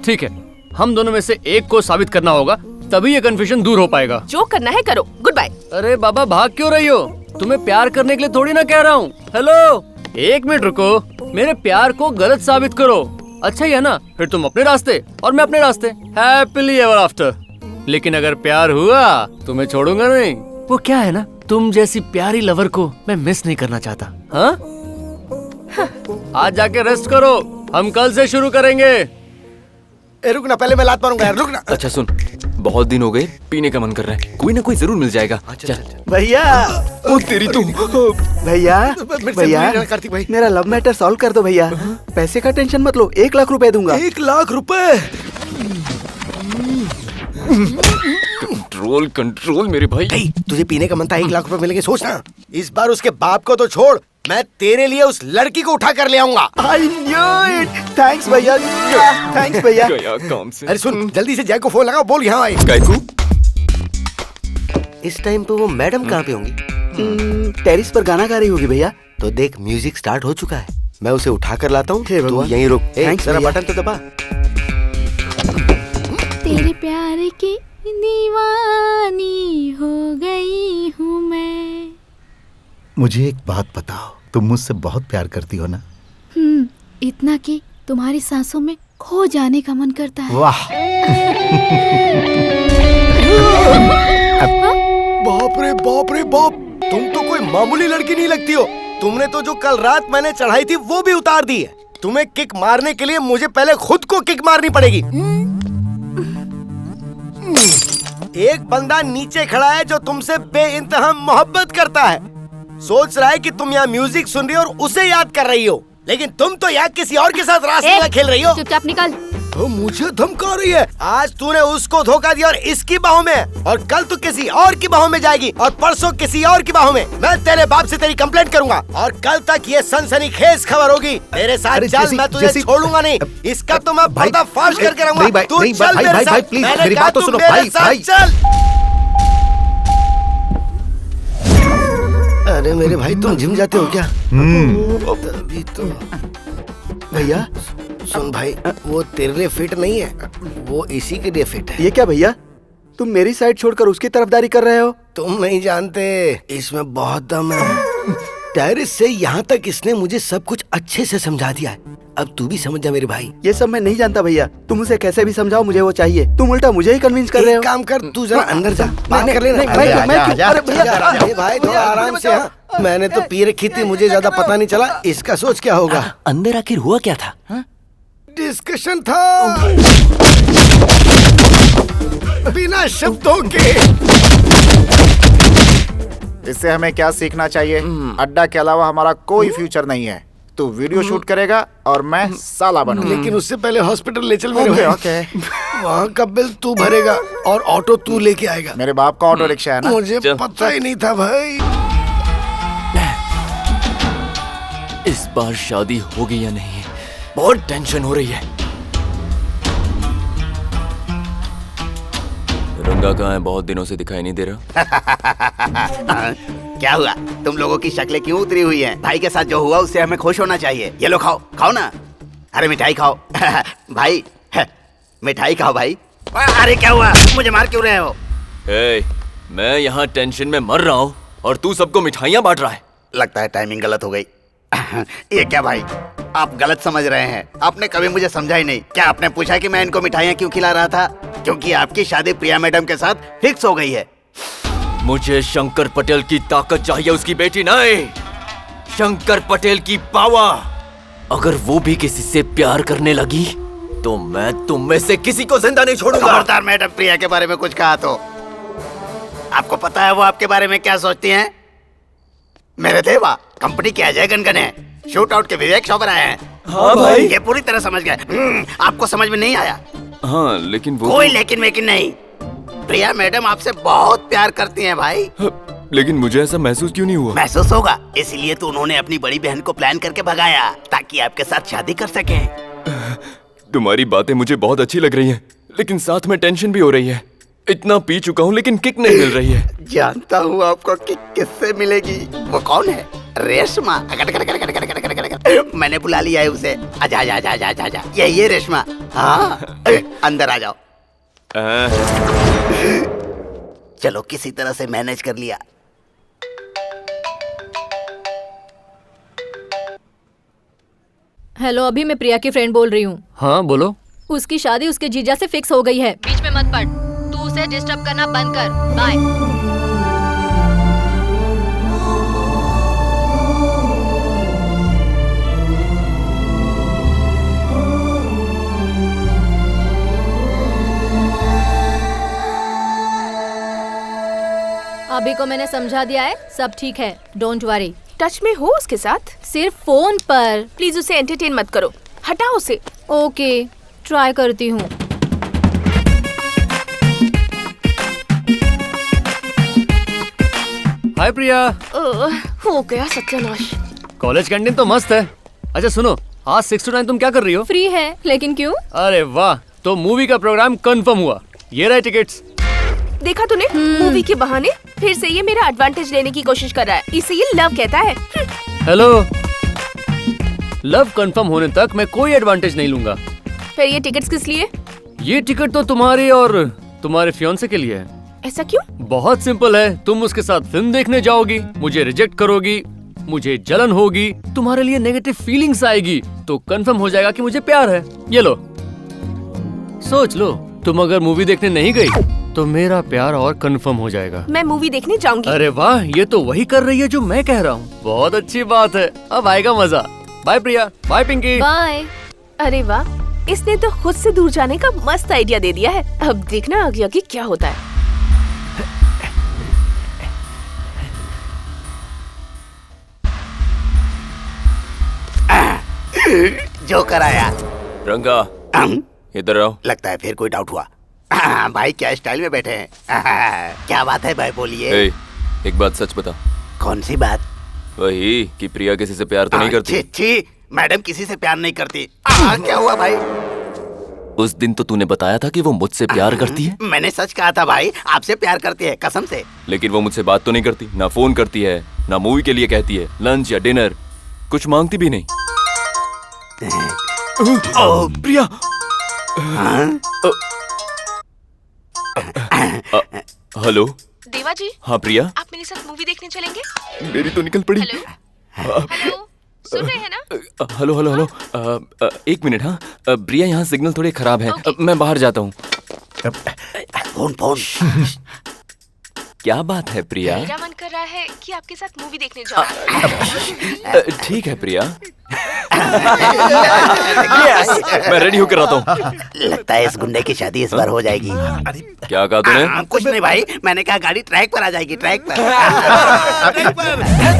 ठीक है, हम दोनों में से एक को साबित करना होगा, तभी ये कंफ्यूजन दूर हो पाएगा। जो करना है करो, गुड बाय। अरे बाबा भाग क्यों रही हो? तुम्हें प्यार करने के लिए थोड़ी ना कह रहा हूँ। हेलो, एक मिनट रुको, मेरे प्यार को गलत साबित करो। अच्छा ही है ना, फिर तुम अपने रास्ते और मैं अपने रास्ते, हैप्पीली एवर आफ्टर। लेकिन अगर प्यार हुआ तो मैं छोड़ूंगा नहीं। वो क्या है ना, तुम जैसी प्यारी लवर को मैं मिस नहीं करना चाहता। हाँ, आज जाके रेस्ट करो, हम कल से शुरू करेंगे। रुकना, पहले मैं लात मारूंगा यार, रुकना। अच्छा सुन, बहुत दिन हो गए, पीने का मन कर रहा है, कोई ना कोई जरूर मिल जाएगा। चल। भैया, ओ तेरी तुम। भैया कार्तिक भाई, मेरा लव मैटर सॉल्व कर दो भैया। पैसे का टेंशन मत लो, 1 लाख रुपए दूंगा। 1 लाख रुपए? कंट्रोल कंट्रोल मेरे भाई। तुझे पीने का मन था, 1 लाख रुपए मिलेंगे, सोचना। इस बार उसके बाप को तो छोड़, मैं तेरे लिए उस लड़की को उठा कर ले आऊंगा। I knew it! Thanks भैया, थैंक्स भैया। गया काम से। अरे सुन, जल्दी से जय को फोन लगाओ, बोल यहाँ आए। गायकू? इस टाइम पे वो मैडम कहाँ पे होंगी? टेरिस पर गाना गा रही होगी भैया। तो देख, म्यूजिक स्टार्ट हो चुका है, मैं उसे उठा कर लाता हूँ, तू यहीं रुक। Thanks जरा भैया। बटन तो दबा। तेरे प्यार की दीवानी हो गई हूँ मैं। मुझे एक बात बताओ, तुम मुझसे बहुत प्यार करती हो ना? इतना कि तुम्हारी सांसों में खो जाने का मन करता है। वाह। बाप रे बाप रे बाप, तुम तो कोई मामूली लड़की नहीं लगती हो। तुमने तो जो कल रात मैंने चढ़ाई थी वो भी उतार दी है। तुम्हें किक मारने के लिए मुझे पहले खुद को किक मारनी पड़ेगी। एक बंदा नीचे खड़ा है जो तुमसे बेइंतहा मोहब्बत करता है। सोच रहा है कि तुम यहाँ म्यूजिक सुन रही हो और उसे याद कर रही हो, लेकिन तुम तो यहाँ किसी और के साथ रासलीला खेल रही हो। चुपचाप निकल। तो मुझे धमका रही है। आज तूने उसको धोखा दिया और इसकी बाहों में, और कल तू किसी और की बाहों में जाएगी, और परसों किसी और की बाहों में। मैं तेरे बाप से तेरी कंप्लेंट करूंगा और कल तक ये सनसनीखेज खबर होगी। मेरे साथ चल, मैं तुझे छोड़ूंगा नहीं। इसका तो मैं पर्दाफाश करके रहूंगा। तू चल मेरे साथ। प्लीज मैंने मेरी कहा बात तो तू सुनो मेरे भाई। साथ चल। अरे मेरे भाई, तुम जिम जाते हो क्या? तभी तो। भैया सुन भाई, वो तेरे लिए फिट नहीं है, वो इसी के लिए फिट है। ये क्या भैया, तुम मेरी साइड छोड़कर उसकी तरफदारी कर रहे हो? तुम नहीं जानते, इसमें बहुत दम है। टेरेस से यहाँ तक इसने मुझे सब कुछ अच्छे से समझा दिया है। अब तू भी समझ जा मेरे भाई। ये सब मैं नहीं जानता भैया, तुम उसे कैसे भी समझाओ, मुझे वो चाहिए। तुम उल्टा मुझे ही कन्विंस कर रहे हो। काम कर, तू जरा अंदर जा, बात कर लेना। अरे भैया भाई थोड़ा आराम से। मैंने तो पी रखी थी, मुझे ज्यादा पता नहीं चला। इसका सोच क्या होगा? अंदर आखिर हुआ क्या था? डिस्कशन था बिना शब्दों के। इससे हमें क्या सीखना चाहिए? अड्डा के अलावा हमारा कोई फ्यूचर नहीं है। तू वीडियो शूट करेगा और मैं साला बनूंगा। लेकिन उससे पहले हॉस्पिटल ले चल मेरे भाई। ओके। वहाँ का बिल तू भरेगा और ऑटो तू लेके आएगा। मेरे बाप का ऑटो रिक्शा है ना। मुझे पता ही नहीं था भाई। इस बार शादी होगी या नहीं, बहुत टेंशन हो रही है। रंगा कहाँ है? बहुत दिनों से दिखाई नहीं दे रहा। क्या हुआ? तुम लोगों की शक्लें क्यों उतरी हुई हैं? भाई के साथ जो हुआ उससे हमें खुश होना चाहिए। ये लो खाओ, खाओ ना। अरे मिठाई खाओ। भाई मिठाई खाओ भाई। अरे क्या हुआ? मुझे मार क्यों रहे हो? मैं यहाँ टेंशन में मर रहा हूँ और तू सबको मिठाइयाँ बांट रहा है। लगता है टाइमिंग गलत हो गई। ये क्या भाई, आप गलत समझ रहे हैं। आपने कभी मुझे समझा ही नहीं। क्या आपने पूछा कि मैं इनको मिठाइयाँ क्यों खिला रहा था? क्योंकि आपकी शादी प्रिया मैडम के साथ फिक्स हो गई है। मुझे शंकर पटेल की ताकत चाहिए, उसकी बेटी नहीं। शंकर पटेल की पावर। अगर वो भी किसी से प्यार करने लगी तो मैं तुम में से किसी को जिंदा नहीं छोड़ूंगा। खबरदार मैडम प्रिया के बारे में कुछ कहा तो। आपको पता है वो आपके बारे में क्या सोचती हैं? मेरे देवा, कंपनी के अजय गनगन है, शूट आउट के विवेक शोभर आए हैं। हाँ भाई। ये पूरी तरह समझ गए। आपको समझ में नहीं आया? हाँ लेकिन वो कोई लेकिन वेकिन नहीं। प्रिया मैडम आपसे बहुत प्यार करती हैं भाई। लेकिन मुझे ऐसा महसूस क्यों नहीं हुआ? महसूस होगा, इसलिए तो उन्होंने अपनी बड़ी बहन को प्लान करके भगाया ताकि आपके साथ शादी कर सके। तुम्हारी बातें मुझे बहुत अच्छी लग रही हैं, लेकिन साथ में टेंशन भी हो रही है। इतना पी चुका हूँ लेकिन किक नहीं मिल रही है। जानता हूँ आपको किक किससे मिलेगी। वो कौन है? रेशमा। मैंने बुला लिया है उसे। आजा आजा आजा आजा आजा। ये रेशमा। हाँ अंदर आ जाओ। चलो किसी तरह से मैनेज कर लिया। हेलो, अभी मैं प्रिया की फ्रेंड बोल रही हूँ। हाँ बोलो। उसकी शादी उसके जीजा से फिक्स हो गई है। बीच में मत पड़। तू उसे डिस्टर्ब करना बंद कर। बाय। अभी को मैंने समझा दिया है, सब ठीक है, डोंट वरी। टच में हो उसके साथ? सिर्फ फोन पर। प्लीज उसे एंटरटेन मत करो, हटाओ उसे। ओके, ट्राई करती हूँ। हाय प्रिया। हो गया सत्यानाश। कॉलेज कैंटीन तो मस्त है। अच्छा सुनो, आज 6 to 9 तुम क्या कर रही हो? फ्री है, लेकिन क्यों? अरे वाह, तो मूवी का प्रोग्राम कंफर्म हुआ। ये रहे टिकट्स। देखा तूने? मूवी के बहाने फिर से ये मेरा एडवांटेज लेने की कोशिश कर रहा है। इसे ये लव कहता है। हेलो, लव कंफर्म होने तक मैं कोई एडवांटेज नहीं लूंगा। फिर ये टिकट्स किस लिए? ये टिकट तो तुम्हारी और तुम्हारे फियांसे के लिए है। ऐसा क्यों? बहुत सिंपल है। तुम उसके साथ फिल्म देखने जाओगी, मुझे रिजेक्ट करोगी, मुझे जलन होगी, तुम्हारे लिए नेगेटिव फीलिंग्स आएगी, तो कंफर्म हो जाएगा कि मुझे प्यार है। ये लो, सोच लो, तुम अगर मूवी देखने नहीं गई तो मेरा प्यार और कंफर्म हो जाएगा। मैं मूवी देखने जाऊंगी। अरे वाह, ये तो वही कर रही है जो मैं कह रहा हूँ। बहुत अच्छी बात है, अब आएगा मजा। बाय प्रिया, बाय पिंकी। बाय। अरे वाह, इसने तो खुद से दूर जाने का मस्त आइडिया दे दिया है। अब देखना आगे आगे क्या होता है। जो कराया रंगा, इधर आओ। लगता है फिर कोई डाउट हुआ। भाई क्या स्टाइल में बैठे हैं। क्या बात है भाई, बोलिए। एक बात सच बता। कौन सी बात? वही कि प्रिया किसी से प्यार तो नहीं करती। छी, मैडम किसी से प्यार नहीं करती। क्या हुआ भाई? उस दिन तो तूने बताया था कि वो मुझसे प्यार करती है। मैंने सच कहा था भाई, आपसे प्यार करती है कसम से। लेकिन वो मुझसे बात तो नहीं करती, ना फोन करती है, ना मूवी के लिए कहती है, लंच या डिनर कुछ मांगती भी नहीं। प्रिया। हेलो देवा जी। हाँ प्रिया, आप मेरे साथ मूवी देखने चलेंगे? मेरी तो निकल पड़ी। हेलो, सुन रहे हैं ना? हेलो हेलो हेलो, एक मिनट। हाँ प्रिया, यहाँ सिग्नल थोड़े खराब है। मैं बाहर जाता हूँ। फोन। क्या बात है प्रिया? मेरा मन कर रहा है कि आपके साथ मूवी देखने जाऊं। ठीक है प्रिया। मैं रेडी होकर आता हूँ। लगता है इस गुंडे की शादी इस बार हो जाएगी। क्या कहा तूने? कुछ नहीं भाई, मैंने कहा गाड़ी ट्रैक पर आ जाएगी, ट्रैक पर।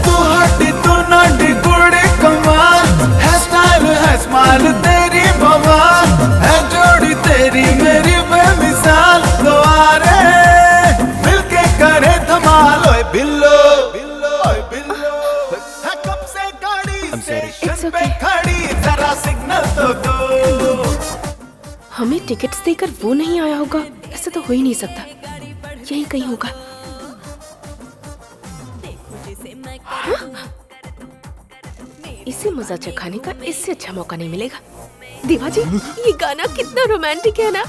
तू हटी तू नाटी कुड़ी कमाल है, स्टाइल है स्माइल तेरी बवाल है, जोड़ी तेरी मेरी बेमिसाल। दोबारे मिलके करे धमाल। ओए बिल्लो ओए बिल्लो, है कब से गाड़ी स्टेशन पे खड़ी, जरा सिग्नल तो दो। हमें टिकट्स देकर वो नहीं आया होगा? ऐसा तो हो ही नहीं सकता, यही कहीं होगा। इसे मजा चखाने का इससे अच्छा मौका नहीं मिलेगा। देवा जी, ये गाना कितना रोमांटिक है ना?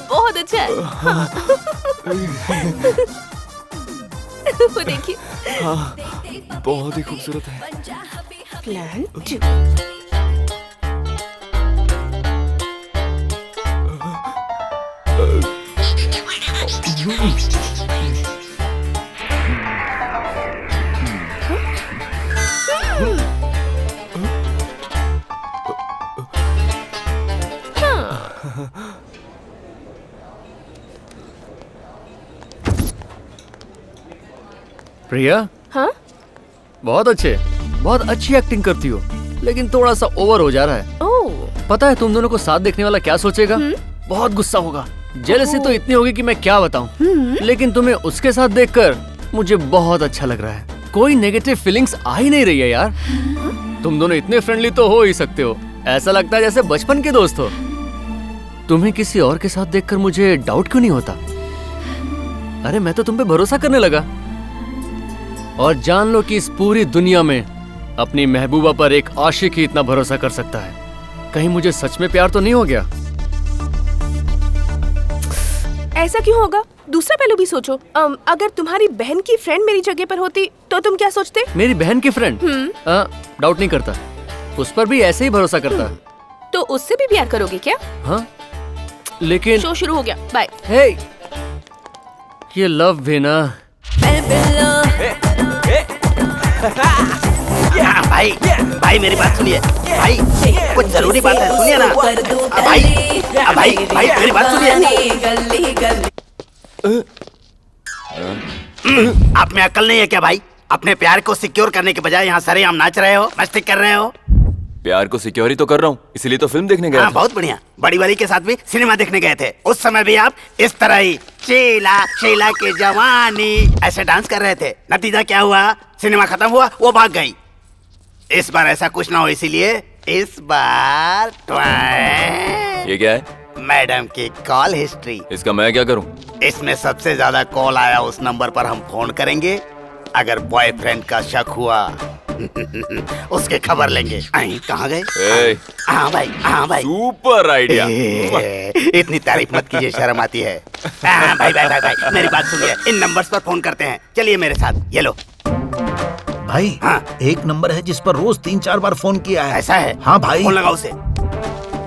बहुत अच्छा है। वो देखिए। हाँ, बहुत ही खूबसूरत है। प्लान 2। प्रिया। हाँ? बहुत अच्छी एक्टिंग करती हो, लेकिन थोड़ा सा ओवर हो जा रहा है। ओह। पता है तुम दोनों को साथ देखने वाला क्या सोचेगा? बहुत गुस्सा होगा, जेलसी तो इतनी होगी कि मैं क्या बताऊं। लेकिन तुम्हें उसके साथ देखकर मुझे बहुत अच्छा लग रहा है। कोई नेगेटिव फीलिंग्स आ ही नहीं रही है यार। तुम दोनों इतने फ्रेंडली तो हो ही सकते हो, ऐसा लगता है जैसे बचपन के दोस्त हो। तुम्हें किसी और के साथ देखकर मुझे डाउट क्यों नहीं होता? अरे मैं तो तुम पे भरोसा करने लगा। और जान लो कि इस पूरी दुनिया में अपनी महबूबा पर एक आशिक ही इतना भरोसा कर सकता है। कहीं मुझे सच में प्यार तो नहीं हो गया? ऐसा क्यों होगा? दूसरा पहलू भी सोचो। अगर तुम्हारी बहन की फ्रेंड मेरी जगह पर होती तो तुम क्या सोचते? मेरी बहन की फ्रेंड? डाउट नहीं करता, उस पर भी ऐसे ही भरोसा करता। तो उससे भी प्यार करोगे क्या? हाँ, लेकिन शो शुरू हो गया, बाय। हे, ये लव भी ना। भाई मेरी बात सुनिए भाई, कुछ जरूरी बात है, सुनिए ना भाई मेरी बात सुनिए। आप में अक्ल नहीं है क्या भाई? अपने प्यार को सिक्योर करने के बजाय यहाँ सरेआम नाच रहे हो, मस्ती कर रहे हो। प्यार को सिक्योर ही तो कर रहा हूँ, इसलिए तो फिल्म देखने गया था। बहुत बढ़िया। बड़ी वाली के साथ भी सिनेमा देखने गए थे, उस समय भी आप इस तरह ही शीला की जवानी ऐसे डांस कर रहे थे। नतीजा क्या हुआ? सिनेमा खत्म हुआ, वो भाग गई। इस बार ऐसा कुछ ना हो, इसीलिए इस बार ये क्या है? मैडम की कॉल हिस्ट्री। इसका मैं क्या करूं? इसमें सबसे ज्यादा कॉल आया उस नंबर पर हम फोन करेंगे। अगर बॉयफ्रेंड का शक हुआ उसके खबर लेंगे। कहाँ गए? हाँ भाई सुपर आइडिया। इतनी तारीफ मत कीजिए, शर्म आती है। भाई मेरी बात सुनिए, इन नंबर्स पर फोन करते हैं। चलिए मेरे साथ, ये लो। भाई हाँ, एक नंबर है जिस पर रोज 3-4 बार फोन किया है। ऐसा है? हाँ भाई। फोन लगाओ उसे।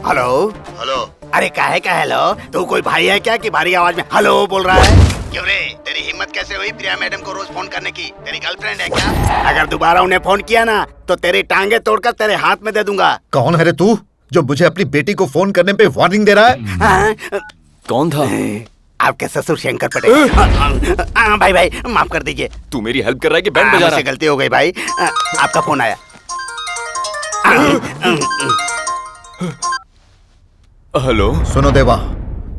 Hello hello. अरे काहे का हेलो? तू कोई भाई है क्या कि भारी आवाज में हेलो बोल रहा है? क्यों रे, तेरी हिम्मत कैसे हुई प्रिया मैडम को रोज फोन करने की? तेरी गर्लफ्रेंड है क्या? अगर दोबारा उन्हें फोन किया ना तो तेरी टांगे तोड़कर तेरे हाथ में दे दूंगा। कौन है रे तू जो मुझे अपनी बेटी को फोन करने पे वार्निंग दे रहा है? कौन था? आपके ससुर शंकर पटेल। भाई भाई माफ कर दीजिए। तू मेरी हेल्प कर रहा है कि बैंड बजा रहा मुझसे है? गलती हो गई भाई। आपका फोन आया। हेलो। सुनो देवा,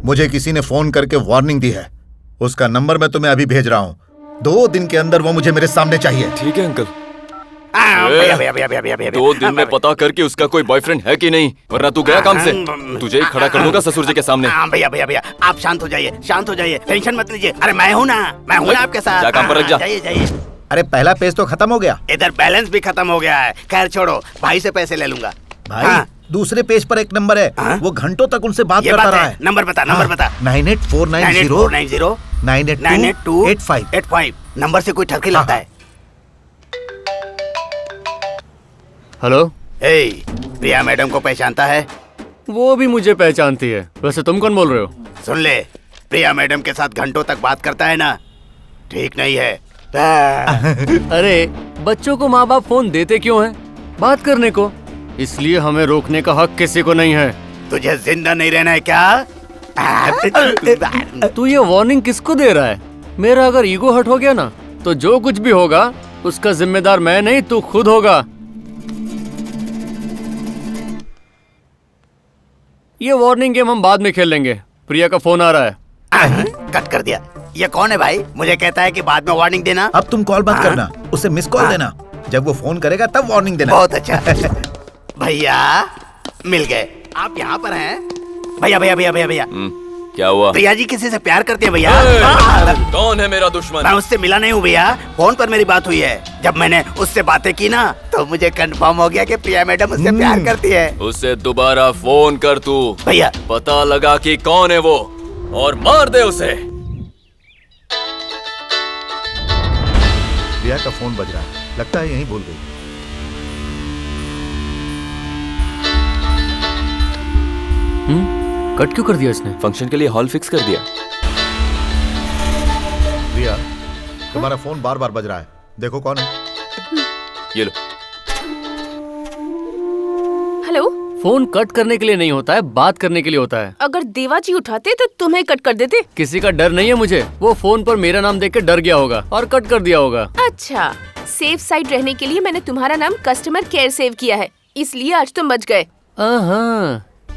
मुझे किसी ने फोन करके वार्निंग दी है। उसका नंबर मैं तुम्हें अभी भेज रहा हूँ। 2 दिन के अंदर वो मुझे मेरे सामने चाहिए। ठीक है अंकल। भैया भैया भैया भैया भैया 2 दिन में पता करके उसका कोई बॉयफ्रेंड है कि नहीं, वरना तू गया काम से। तुझे ही खड़ा कर दूंगा ससुर जी के सामने। भैया भैया भैया आप शांत हो जाइए, शांत हो जाइए, टेंशन मत लीजिए। अरे मैं हूँ ना आपके साथ। जा काम पर लग जा। जाइए जाइए। अरे पहला पेज तो खत्म हो गया। इधर बैलेंस भी खत्म हो गया है। खैर छोड़ो, भाई से पैसे ले लूंगा। भाई दूसरे पेज पर एक नंबर है। वो घंटों तक उनसे बात ये करता बात रहा है। है। नंबर बता, नंबर बता। 9849098285 98285 नंबर से कोई ठरकी लगता है। हेलो। प्रिया मैडम को पहचानता है? वो भी मुझे पहचानती है। वैसे तुम कौन बोल रहे हो? सुन ले, प्रिया मैडम के साथ घंटों तक बात करता है ना, ठीक नहीं है। अरे बच्चों को माँ बाप फोन देते क्यों हैं? बात करने को। इसलिए हमें रोकने का हक किसी को नहीं है। तुझे जिंदा नहीं रहना है क्या? तू ये वार्निंग किसको दे रहा है? मेरा अगर ईगो हर्ट हो गया ना तो जो कुछ भी होगा उसका जिम्मेदार मैं नहीं, तू खुद होगा। ये वार्निंग गेम हम बाद में खेल लेंगे। प्रिया का फोन आ रहा है। कट कर दिया। ये कौन है भाई? मुझे कहता है कि बाद में वार्निंग देना। अब तुम कॉल मत करना, उसे मिस कॉल देना। जब वो फोन करेगा तब वार्निंग देना। बहुत अच्छा। भैया मिल गए। आप यहाँ पर हैं? भैया भैया भैया भैया भैया क्या हुआ? प्रिया जी किसी से प्यार करती है भैया। कौन है मेरा दुश्मन? मैं उससे मिला नहीं हूँ भैया, फोन पर मेरी बात हुई है। जब मैंने उससे बातें की ना तो मुझे कंफर्म हो गया कि प्रिया मैडम उससे प्यार करती है। उसे दोबारा फोन कर तू भैया। पता लगा कि कौन है वो और मार दे उसे। प्रिया का फोन बज रहा है, लगता है यहीं भूल गई। कट क्यों कर दिया इसने? फंक्शन के लिए हॉल फिक्स कर दिया। प्रिया, तुम्हारा फोन बार बार बज रहा है, देखो कौन है। ये लो। हेलो। फोन कट करने के लिए नहीं होता है, बात करने के लिए होता है। अगर देवा जी उठाते तो तुम्हें कट कर देते। किसी का डर नहीं है मुझे। वो फोन पर मेरा नाम देख के डर गया होगा और कट कर दिया होगा। अच्छा, सेफ साइड रहने के लिए मैंने तुम्हारा नाम कस्टमर केयर सेव किया है, इसलिए आज तुम बच गए।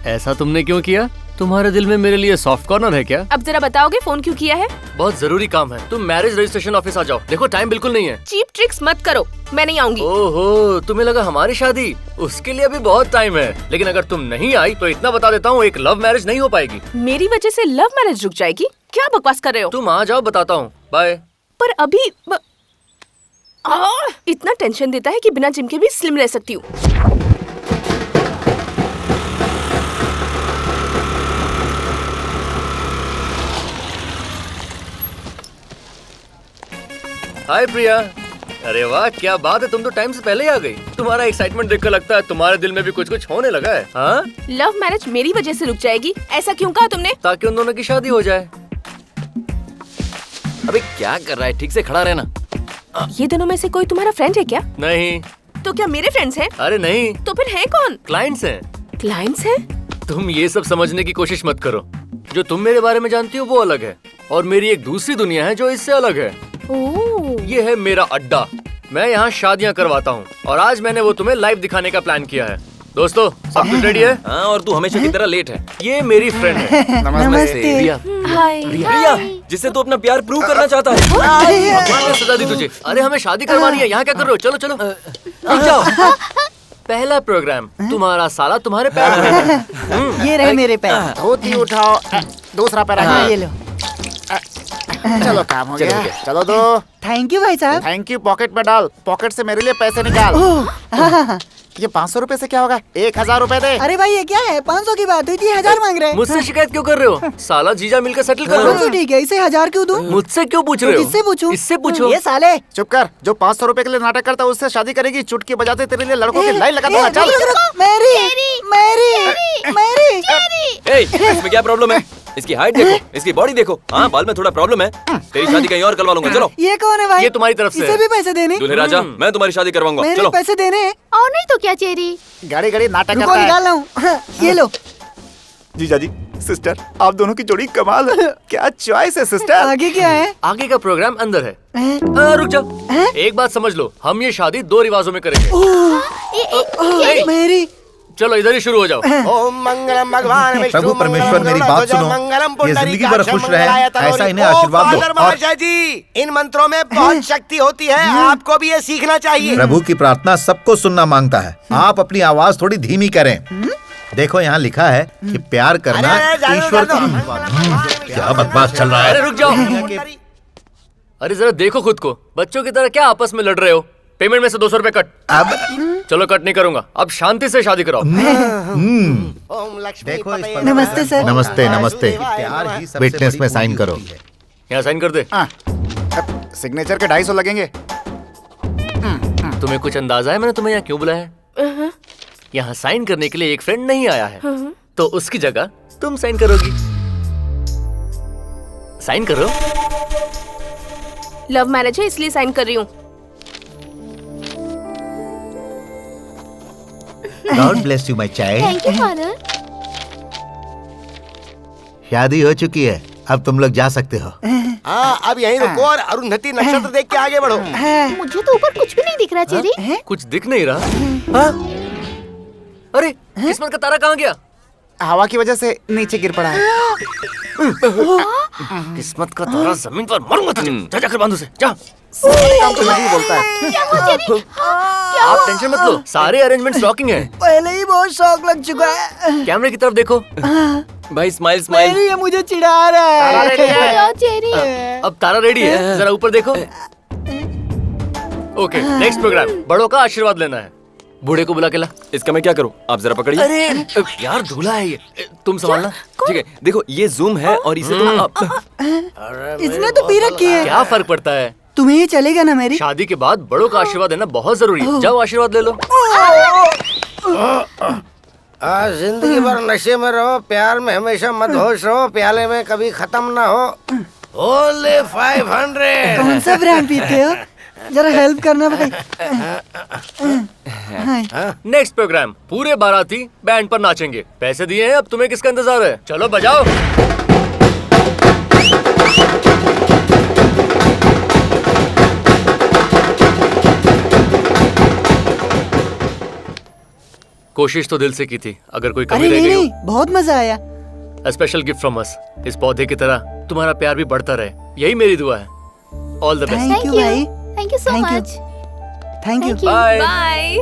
ऐसा तुमने क्यों किया? तुम्हारे दिल में मेरे लिए सॉफ्ट कॉर्नर है क्या? अब जरा बताओगे फोन क्यों किया है? बहुत जरूरी काम है। तुम मैरिज रजिस्ट्रेशन ऑफिस आ जाओ। देखो टाइम बिल्कुल नहीं है। चीप ट्रिक्स मत करो, मैं नहीं आऊंगी। ओहो, तुम्हें लगा हमारी शादी? उसके लिए अभी बहुत टाइम है। लेकिन अगर तुम नहीं आई तो इतना बता देता हूँ, एक लव मैरिज नहीं हो पाएगी। मेरी वजह से लव मैरिज रुक जाएगी? क्या बकवास कर रहे हो? तुम आ जाओ, बताता हूँ। बाय। पर अभी इतना टेंशन देता है कि बिना जिम के भी स्लिम रह सकती हूँ। हाय प्रिया। अरे वाह, क्या बात है, तुम तो टाइम से पहले ही आ गई। तुम्हारा एक्साइटमेंट देखकर लगता है तुम्हारे दिल में भी कुछ कुछ होने लगा है। हाँ? लव मैरिज मेरी वजह से रुक जाएगी, ऐसा क्यों कहा तुमने? ताकि उन दोनों की शादी हो जाए। अबे क्या कर रहा है, ठीक से खड़ा रहना। ये दोनों में से कोई तुम्हारा फ्रेंड है क्या? नहीं। तो क्या मेरे फ्रेंड्स हैं? अरे नहीं। तो फिर है कौन? क्लाइंट्स हैं। क्लाइंट्स हैं? तुम ये सब समझने की कोशिश मत करो। जो तुम मेरे बारे में जानती हो वो अलग है, और मेरी एक दूसरी दुनिया है जो इससे अलग है। ये है मेरा अड्डा। मैं यहाँ शादियाँ करवाता हूँ, और आज मैंने वो तुम्हें लाइव दिखाने का प्लान किया है। दोस्तों, सब कुछ रेडी है? हाँ, और तू हमेशा की तरह लेट है। ये मेरी फ्रेंड है। नमस्ते। प्रिया। हाय। प्रिया, जिससे तू अपना प्यार प्रूव करना चाहता है। भगवान ने सजा दी तुझे। अरे हमें शादी करवानी है, यहाँ क्या कर रहे हो? चलो चलो रुक जाओ। पहला प्रोग्राम, तुम्हारा साला तुम्हारे पैर में। ये रहे मेरे पैर। धोती उठाओ, दूसरा पैर ये लो। चलो काम हो गया। चलो दो। थैंक यू भाई साहब। थैंक यू पॉकेट में डाल, पॉकेट से मेरे लिए पैसे निकाल। ये 500 रुपए से क्या होगा? 1000 रुपए दे। अरे भाई ये क्या है? 500 की बात हुई थी, 1000 मांग रहे हैं। मुझसे शिकायत क्यों कर रहे हो? साला जीजा मिलकर सेटल कर लो। तो ठीक है, इसे 1000 क्यों दूं? मुझसे क्यों पूछ रहे हो? किससे पूछूं? इससे पूछो। ये साले चुप कर। जो 500 रुपए के लिए नाटक करता है उससे शादी करेगी। चुटकी बजाते तेरे लिए लड़कों की लाइन लगा दूंगा। चल। ए, इसमें क्या प्रॉब्लम है? इसकी हाइट देखो, इसकी बॉडी देखो। हाँ, बाल में थोड़ा प्रॉब्लम है। तेरी शादी कहीं और करवा लूंगा। चलो। ये कौन है भाई? ये तुम्हारी तरफ से इसे भी पैसे देने? दूल्हे राजा, मैं तुम्हारी शादी करवाऊंगा। मेरे चलो। पैसे देने? और नहीं तो क्या चेरी? गाड़ी गाड़ी नाटक रुको, करता है। निकाल रहा हूँ। हाँ, ये लो। जीजा जी, सिस्टर, आप दोनों की जोड़ी कमाल है। क्या चॉइस है सिस्टर। आगे क्या है? आगे का प्रोग्राम अंदर है। रुक जाओ। एक बात समझ लो, हम ये शादी 2 रिवाजों में करेंगे। मेरी चलो इधर ही शुरू हो जाओ। ओम मंगलम भगवान विष्णु प्रभु परमेश्वर मेरी बात सुनो। ये जिंदगी भर खुश रहे, ऐसा इन्हें आशीर्वाद दो। महाशय जी, इन मंत्रों में बहुत शक्ति होती है, आपको भी ये सीखना चाहिए। प्रभु की प्रार्थना सबको सुनना मांगता है। आप अपनी आवाज थोड़ी धीमी करें। देखो यहाँ लिखा है कि प्यार करना ईश्वर की। क्या बकवास चल रहा है? अरे रुक जाओ। अरे जरा देखो खुद को, बच्चों की तरह क्या आपस में लड़ रहे हो? पेमेंट में से 200 रुपए कट। अब चलो कट नहीं करूंगा, अब शांति से शादी कराओ। ओम लक्ष्मी देखो इस पतये पर- नमस्ते सर। नमस्ते नमस्ते। प्यार ही सबसे विटनेस में साइन करो। यहाँ साइन कर दे। सिग्नेचर के 250 लगेंगे। तुम्हें कुछ अंदाजा है मैंने तुम्हें यहाँ क्यों बुलाया है? यहाँ साइन करने के लिए एक फ्रेंड नहीं आया है, तो उसकी जगह तुम साइन करोगी। साइन करो। लव मैरिज है इसलिए साइन कर रही हूँ। God bless you my child. Thank you father. शादी हो चुकी है, अब तुम लोग जा सकते हो। हाँ, अब यहीं रुको और अरुंधति नक्षत्र देख के आगे बढ़ो। मुझे तो ऊपर कुछ भी नहीं दिख रहा चेरी। कुछ दिख नहीं रहा। हाँ? अरे किस्मत का तारा कहाँ गया? हवा की वजह से नीचे गिर पड़ा है। किस्मत का तारा जमीन पर मर मत जा, जाकर बांध उसे जा। काम तो नहीं बोलता है। आप टेंशन मत लो, सारे अरेंजमेंट्स रॉकिंग हैं। पहले ही बहुत शौक लग चुका है। कैमरे की तरफ देखो। भाई स्माइल स्माइल। मेरी ये मुझे चिढ़ा रहा है। चेरी। अब तारा रेडी है, जरा ऊपर देखो। ओके, नेक्स्ट प्रोग्राम, बड़ों का आशीर्वाद लेना है। बूढ़े को बुला के ला। इसका मैं क्या करूँ? आप जरा पकड़िए। अरे यार दूल्हा है ये, तुम संभालना। ठीक है, देखो ये जूम है और इसे तुम इसने तो पी रखी है। क्या फर्क पड़ता है? तुम्हें ये चलेगा ना मेरी? शादी के बाद बड़ों का आशीर्वाद लेना बहुत जरूरी है। जाओ आशीर्वाद ले लो। जिंदगी भर नशे में रहो, प्यार में हमेशा मदहोश रहो, प्याले में कभी खत्म ना हो। ओनली 500। कौन सा ब्रांड पीते हो? जरा हेल्प करना भाई। नेक्स्ट प्रोग्राम, पूरे बाराती बैंड पर नाचेंगे। पैसे दिए हैं, अब तुम्हें किसका इंतजार है? चलो बजाओ। कोशिश तो दिल से की थी, अगर कोई कमी अरे रह नहीं गई नहीं, बहुत मजा आया। हो स्पेशल गिफ्ट फ्रॉम अस। इस पौधे की तरह तुम्हारा प्यार भी बढ़ता रहे, यही मेरी दुआ है। All the best. Thank you भाई। Thank you so Thank you. Much. Thank you. Bye. Bye.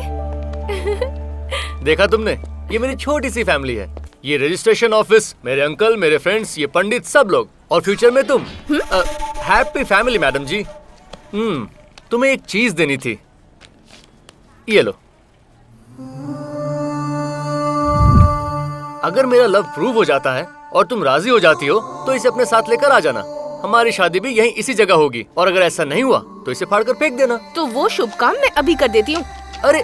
देखा तुमने, ये मेरी छोटी सी फैमिली है। ये रजिस्ट्रेशन ऑफिस, मेरे अंकल, मेरे फ्रेंड्स, ये पंडित, सब लोग, और फ्यूचर में तुम। हैप्पी फैमिली मैडम जी। तुम्हें एक चीज देनी थी, ये लो। अगर मेरा लव प्रूव हो जाता है और तुम राजी हो जाती हो तो इसे अपने साथ लेकर आ जाना। हमारी शादी भी यहीं इसी जगह होगी, और अगर ऐसा नहीं हुआ तो इसे फाड़कर फेंक देना। तो वो शुभ काम मैं अभी कर देती हूँ। अरे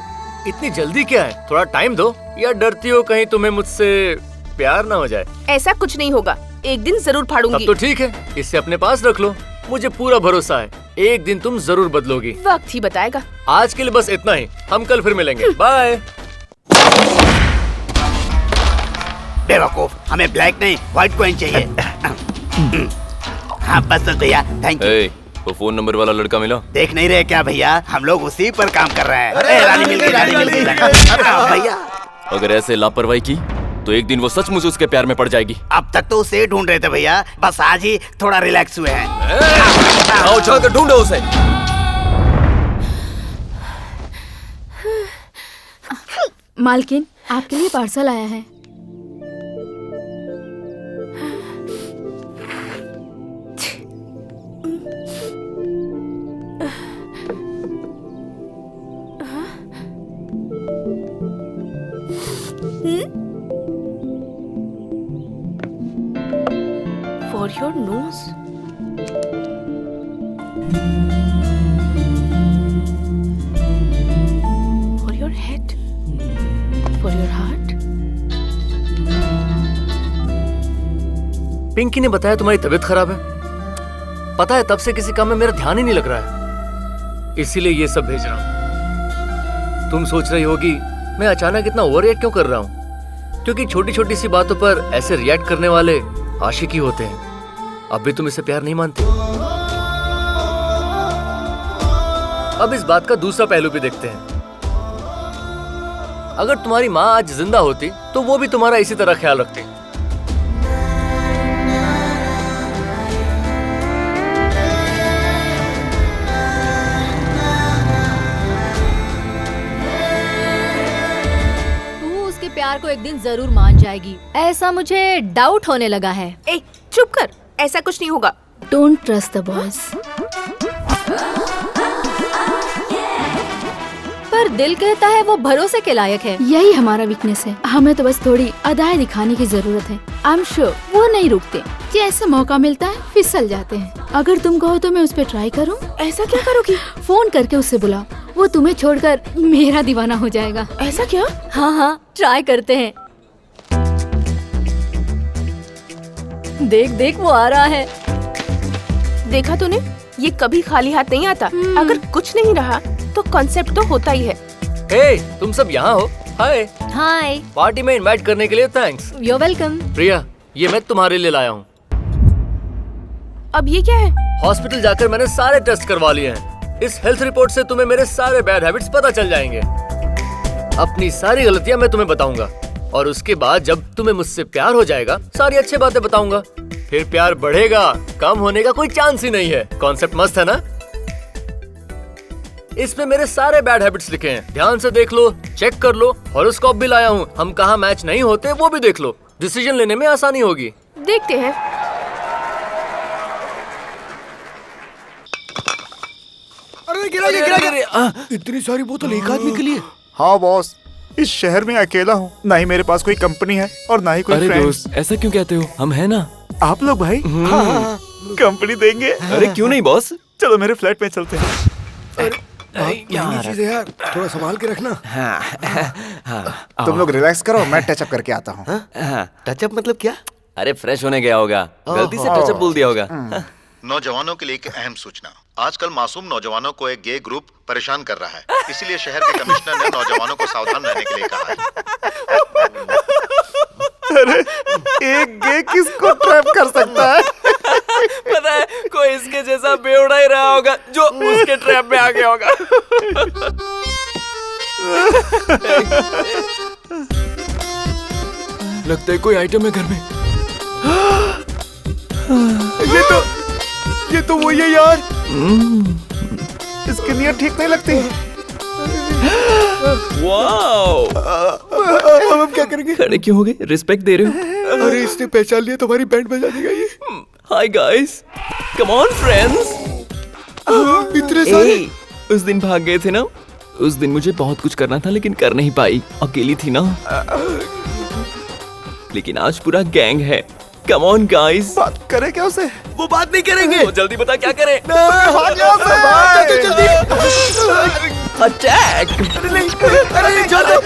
इतनी जल्दी क्या है, थोड़ा टाइम दो। या डरती हो कहीं तुम्हें मुझसे प्यार ना हो जाए? ऐसा कुछ नहीं होगा, एक दिन जरूर तब फाड़ूंगी। तो ठीक है, इसे अपने पास रख लो। मुझे पूरा भरोसा है, एक दिन तुम जरूर बदलोगी। वक्त ही बताएगा। आज के लिए बस इतना ही, हम कल फिर मिलेंगे। बाय। बेवकूफ, हमें ब्लैक नहीं व्हाइट कॉइन चाहिए। हाँ बस भैया, थैंक यू। वो फोन नंबर वाला लड़का मिला? देख नहीं रहे क्या भैया, हम लोग उसी पर काम कर रहे हैं। रानी मिल गई, रानी मिल गई। भैया अगर ऐसे लापरवाही की तो एक दिन वो सचमुच उसके प्यार में पड़ जाएगी। अब तक तो उसे ढूंढ रहे थे भैया, बस आज ही थोड़ा रिलैक्स हुए हैं। आओ चलकर ढूंढो उसे। मालकिन, आपके लिए पार्सल आया है। For your nose. For your head. For your heart. Pinky ने बताया तुम्हारी तबीयत खराब है। पता है तब से किसी काम में मेरा ध्यान ही नहीं लग रहा है, इसीलिए ये सब भेज रहा हूँ। तुम सोच रही होगी मैं अचानक इतना ओवर रिएक्ट क्यों कर रहा हूँ, क्योंकि छोटी छोटी सी बातों पर ऐसे रिएक्ट करने वाले आशिक ही होते हैं। अब भी तुम इसे प्यार नहीं मानती। अब इस बात का दूसरा पहलू भी देखते हैं। अगर तुम्हारी माँ आज जिंदा होती तो वो भी तुम्हारा इसी तरह ख्याल रखती। प्यार को एक दिन जरूर मान जाएगी, ऐसा मुझे डाउट होने लगा है। ए, चुप कर, ऐसा कुछ नहीं होगा। Don't trust the boys. पर दिल कहता है वो भरोसे के लायक है। यही हमारा वीकनेस है, हमें तो बस थोड़ी अदाएं दिखाने की जरूरत है। आई एम श्योर वो नहीं रुकते, जैसे मौका मिलता है फिसल जाते हैं। अगर तुम कहो तो मैं उस पर ट्राई करूं। ऐसा क्या करोगी? फोन करके उससे बुलाओ, वो तुम्हें छोड़कर मेरा दीवाना हो जाएगा। ऐसा क्या? हाँ हाँ, ट्राई करते हैं। देख देख वो आ रहा है। देखा तूने, ये कभी खाली हाथ नहीं आता। अगर कुछ नहीं रहा तो कॉन्सेप्ट तो होता ही है। हे, तुम सब यहाँ हो? हाय। हाय। पार्टी में इनवाइट करने के लिए थैंक्स। You welcome. प्रिया, ये मैं तुम्हारे लिए लाया हूँ। अब ये क्या है? हॉस्पिटल जाकर मैंने सारे टेस्ट करवा लिए हैं। इस हेल्थ रिपोर्ट से तुम्हें मेरे सारे बैड हैबिट्स पता चल जाएंगे। अपनी सारी गलतियाँ मैं तुम्हें बताऊंगा और उसके बाद जब तुम्हें मुझसे प्यार हो जाएगा सारी अच्छी बातें बताऊंगा। फिर प्यार बढ़ेगा, कम होने का कोई चांस ही नहीं है। कॉन्सेप्ट मस्त है ना? इसमें मेरे सारे बैड हैबिट्स लिखे हैं, ध्यान से देख लो, चेक कर लो। हॉरोस्कोप भी लाया हूँ, हम कहाँ मैच नहीं होते वो भी देख लो। डिसीजन लेने में आसानी होगी। देखते हैं। अरे गिरा। इतनी सारी बोतल एक आदमी के लिए? हाँ बॉस, इस शहर में अकेला हूँ, ना ही मेरे पास कोई कंपनी है और ना ही कोई फ्रेंड। दोस्त, ऐसा क्यों कहते हो? हम है ना। आप लोग भाई कंपनी देंगे? अरे क्यों नहीं बॉस, चलो मेरे फ्लैट में चलते हैं। यार थोड़ा संभाल के रखना। तुम लोग रिलैक्स करो, मैं टचअप करके आता हूँ। टचअप मतलब क्या? अरे फ्रेश होने गया होगा, गलती से टचअप बोल दिया होगा। नौजवानों के लिए एक अहम सूचना। आजकल मासूम नौजवानों को एक गे ग्रुप परेशान कर रहा है, इसीलिए शहर के कमिश्नर ने नौजवानों को सावधान रहने के लिए कहा है। अरे एक गे किसको ट्रैप कर सकता है? पता है, कोई इसके जैसा बेवड़ा ही रहा होगा जो उसके ट्रैप में आ गया होगा। लगता है कोई आइटम है घर में। ये तो वही है यार। इसकी नीयत ठीक नहीं लगती। वाओ, अब हम क्या करेंगे? खड़े क्यों हो गए? रिस्पेक्ट दे रहे हो? अरे इसने पहचान लिया, तुम्हारी बैंड बजा देगा ये। Hi guys, come on friends. इतने सारे। उस दिन भाग गए थे ना, उस दिन मुझे बहुत कुछ करना था लेकिन कर नहीं पाई, अकेली थी ना। लेकिन आज पूरा गैंग है। Come on guys. बात करें क्या उसे? वो बात नहीं करेंगे। वो जल्दी बता क्या करें? भाग यहाँ से, जल्दी। अटैक। अरे छोड़ दो,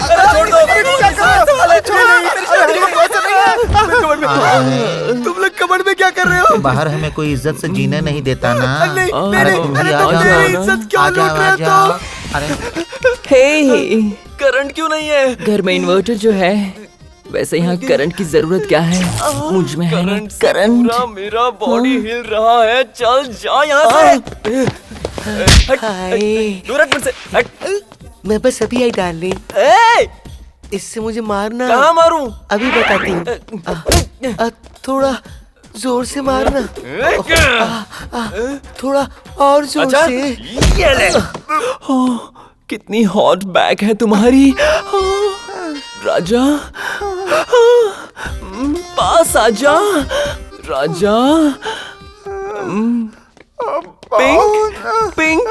तुम लोग कमर में क्या कर रहे हो? बाहर हमें कोई इज्जत से जीने नहीं देता ना। अरे मेरी इज्जत क्यों लूट रहे हो तुम? हे, करंट क्यों नहीं है? घर में इन्वर्टर जो है, वैसे यहाँ करंट की जरूरत क्या है? मुझ में है करंट। मेरा बॉडी हिल रहा है, चल जा यहाँ से। दूर हट मुझसे, हट। मैं बस अभी आई डार्लिंग, इससे मुझे मारना। कहाँ मारूं? अभी बताती हूँ। थोड़ा जोर से मारना। थोड़ा और जोर से। ये ले। कितनी हॉट बैक है तुम्हारी राजा। पास आजा राजा। पिंक पिंक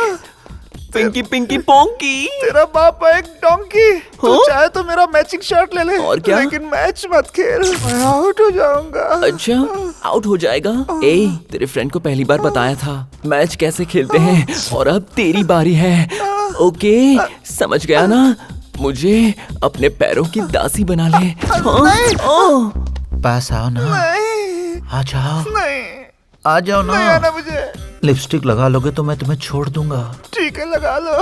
पिंकी पिंकी पोंकी। तेरा बाप है एक डोंकी। तू चाहे तो मेरा मैचिंग शर्ट ले ले। और क्या? लेकिन मैच मत खेल, मैं आउट हो जाऊंगा। अच्छा, आउट हो जाएगा? ए, तेरे फ्रेंड को पहली बार बताया था मैच कैसे खेलते हैं, और अब तेरी बारी है। ओके, समझ गया ना? मुझे अपने पैरों की दासी बना ले। पास आओ ना। आ जाओ। आ जाओ ना। नहीं आना मुझे। लिपस्टिक लगा लोगे तो मैं तुम्हें छोड़ दूंगा। ठीक है, लगा लो।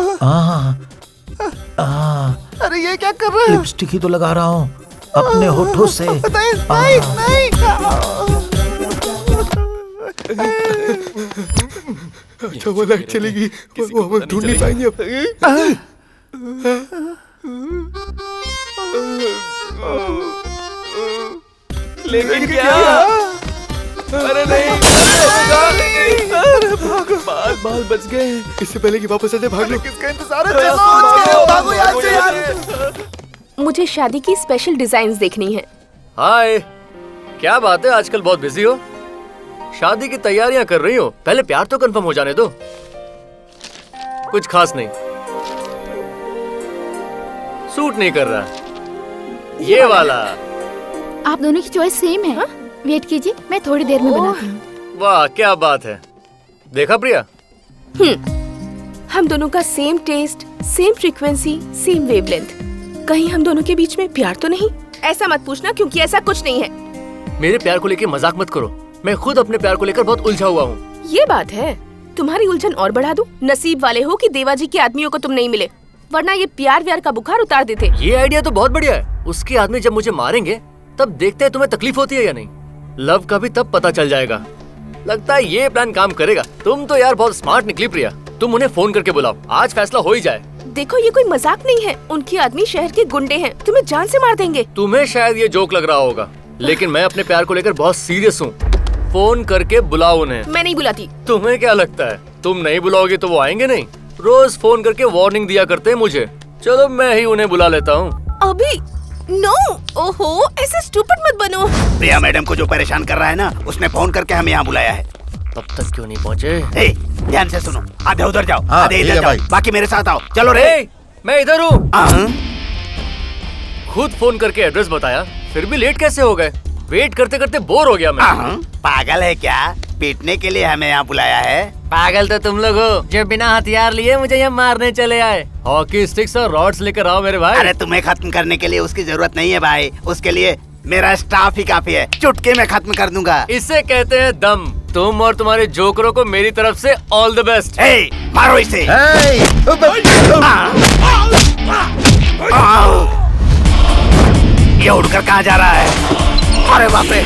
अरे ये क्या कर रहा है? लिपस्टिक ही तो लगा रहा हूँ अपने होठों से। नहीं। अच्छा, वो लाइट चलेगी, वो हम ढूंढ नहीं पाएंगे अब। लेकिन क्या? अरे नहीं, बाल बच गए। इससे पहले कि वापस आ जाए, भाग लो। किसका इंतजार है? चलो भागो यहाँ से यार। मुझे शादी की स्पेशल डिजाइन्स देखनी है। हाय, क्या बात है, आजकल बहुत बिजी हो? शादी की तैयारियां कर रही हो? पहले प्यार तो कंफर्म हो जाने दो। कुछ खास नहीं, सूट नहीं कर रहा ये वाला। आप दोनों की चॉइस सेम है। वेट कीजिए, मैं थोड़ी देर में बनाती हूँ। वाह, क्या बात है। देखा प्रिया, हम दोनों का same taste, same frequency, same wavelength. कहीं हम दोनों के बीच में प्यार तो नहीं? ऐसा मत पूछना, क्योंकि ऐसा कुछ नहीं है। मेरे प्यार को लेकर मजाक मत करो। मैं खुद अपने प्यार को लेकर बहुत उलझा हुआ हूँ। ये बात है, तुम्हारी उलझन और बढ़ा दूं? नसीब वाले हो कि देवाजी के आदमियों को तुम नहीं मिले, वरना ये प्यार व्यार का बुखार उतार देते। ये आइडिया तो बहुत बढ़िया है। उसके आदमी जब मुझे मारेंगे तब देखते हैं तुम्हें तकलीफ होती है या नहीं। लव का भी तब पता चल जाएगा। लगता है ये प्लान काम करेगा। तुम तो यार बहुत स्मार्ट निकली प्रिया। तुम उन्हें फोन करके बुलाओ, आज फैसला हो ही जाए। देखो, ये कोई मजाक नहीं है। उनके आदमी शहर के गुंडे हैं, तुम्हें जान से मार देंगे। तुम्हें शायद ये जोक लग रहा होगा, लेकिन मैं अपने प्यार को लेकर बहुत सीरियस हूँ। फोन करके बुलाओ उन्हें। मैं नहीं बुलाती। तुम्हें क्या लगता है तुम नहीं बुलाओगे तो वो आएंगे नहीं? रोज फोन करके वार्निंग दिया करते हैं मुझे। चलो मैं ही उन्हें बुला लेता हूँ। अभी नो। ओहो, ऐसे स्टूपिड मत बनो। प्रिया मैडम को जो परेशान कर रहा है ना, उसने फोन करके हमें यहाँ बुलाया है। अब तक क्यों नहीं पहुँचे? ध्यान से सुनो, आधे उधर जाओ, हाँ, आधे इधर जाओ, बाकी मेरे साथ आओ। चलो रे। मैं इधर हूँ। खुद फोन करके एड्रेस बताया, फिर भी लेट कैसे हो गए? वेट करते करते बोर हो गया मैं। पागल है क्या? पीटने के लिए हमें यहाँ बुलाया है? पागल तो तुम लोग हो जो बिना हथियार लिए मुझे यहाँ मारने चले आए। हॉकी स्टिक्स और रॉड्स लेकर आओ मेरे भाई। अरे तुम्हें खत्म करने के लिए उसकी जरूरत नहीं है भाई, उसके लिए मेरा स्टाफ ही काफी है। चुटकी में खत्म कर दूंगा। इसे कहते हैं दम। तुम और तुम्हारे जोकरों को मेरी तरफ से ऑल द बेस्ट। मारो इसे। ये उड़कर कहाँ जा रहा है? अरे बाप रे।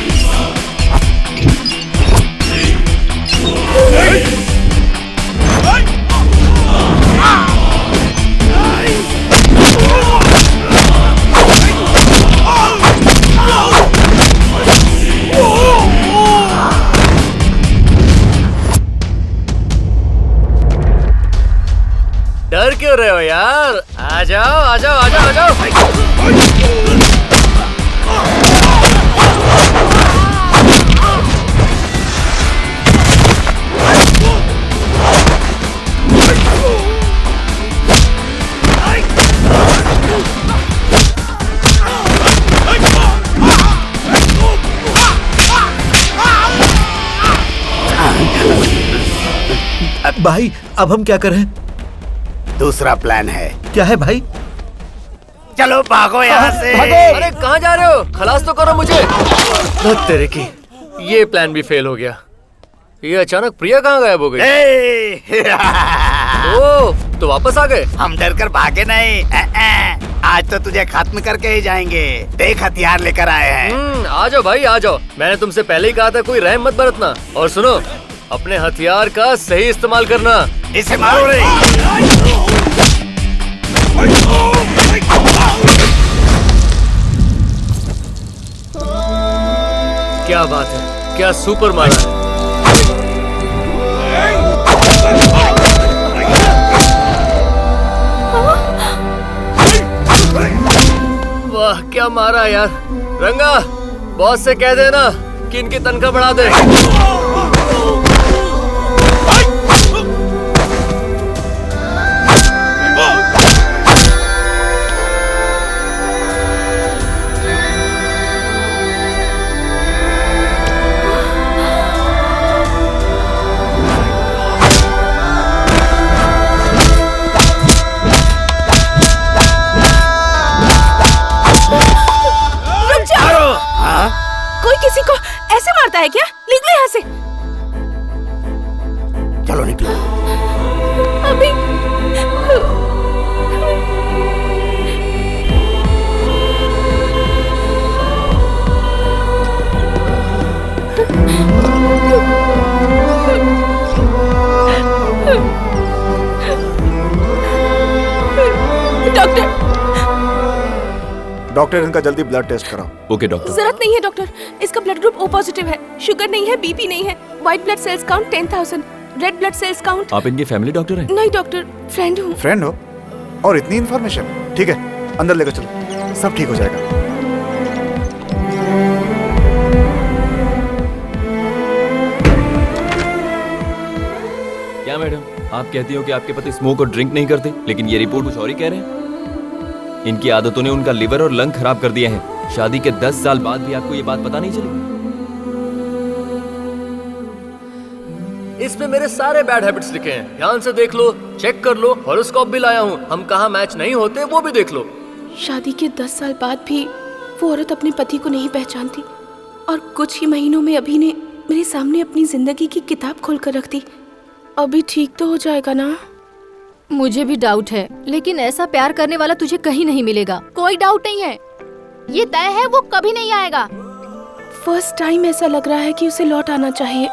डर क्यों रहे हो यार? आ जाओ आ जाओ आ जाओ आ जाओ। भाई, अब हम क्या करें? दूसरा प्लान है। क्या है भाई? चलो भागो यहाँ से। अरे कहाँ जा रहे हो? खलास तो करो मुझे। तेरे की, ये प्लान भी फेल हो गया। ये अचानक प्रिया कहाँ गायब हो गई? ओह, तो वापस आ गए? हम डर कर भागे नहीं। आज तो तुझे खत्म करके ही जाएंगे। देख, हथियार लेकर आए हैं। आ जाओ भाई आ जाओ। मैंने तुमसे पहले ही कहा था कोई रहम मत बरतना। और सुनो, अपने हथियार का सही इस्तेमाल करना। इसे मारो रे। क्या बात है, क्या सुपर मारा है। वाह, क्या मारा यार। रंगा, बॉस से कह देना कि इनकी तनख्वाह बढ़ा दे। डॉक्टर डॉक्टर इनका जल्दी ब्लड टेस्ट कराओ। Okay doctor. जरूरत नहीं है डॉक्टर, इसका ब्लड ग्रुप O पॉजिटिव है, शुगर नहीं है, बीपी नहीं है, white blood cells count 10,000, red blood cells count. आप इनके फैमिली डॉक्टर हैं? नहीं डॉक्टर, फ्रेंड हूँ। फ्रेंड हो और इतनी इन्फॉर्मेशन? ठीक है, अंदर लेकर चलो, सब ठीक हो जाएगा। क्या मैडम, आप कहती हो कि आपके पति स्मोक और ड्रिंक नहीं करते, लेकिन ये रिपोर्ट कुछ और ही कह रहे हैं। इनकी आदतों ने उनका लिवर और लंग खराब कर दिए हैं। शादी के 10 साल बाद भी आपको ये बात पता नहीं चली? इसमें मेरे सारे बैड हैबिट्स लिखे हैं, ध्यान से देख लो, चेक कर लो। हॉरोस्कोप भी लाया हूँ, हम कहाँ मैच नहीं होते वो भी देख लो। शादी के 10 साल बाद भी वो औरत अपने पति को नहीं पहचानती, और कुछ ही महीनों में अभी ने मेरे सामने अपनी जिंदगी की किताब खोल कर रख दी। अभी ठीक तो हो जाएगा ना? मुझे भी डाउट है, लेकिन ऐसा प्यार करने वाला तुझे कहीं नहीं मिलेगा। कोई डाउट नहीं है, ये तय है वो कभी नहीं आएगा। फर्स्ट टाइम ऐसा लग रहा है कि उसे लौट आना चाहिए।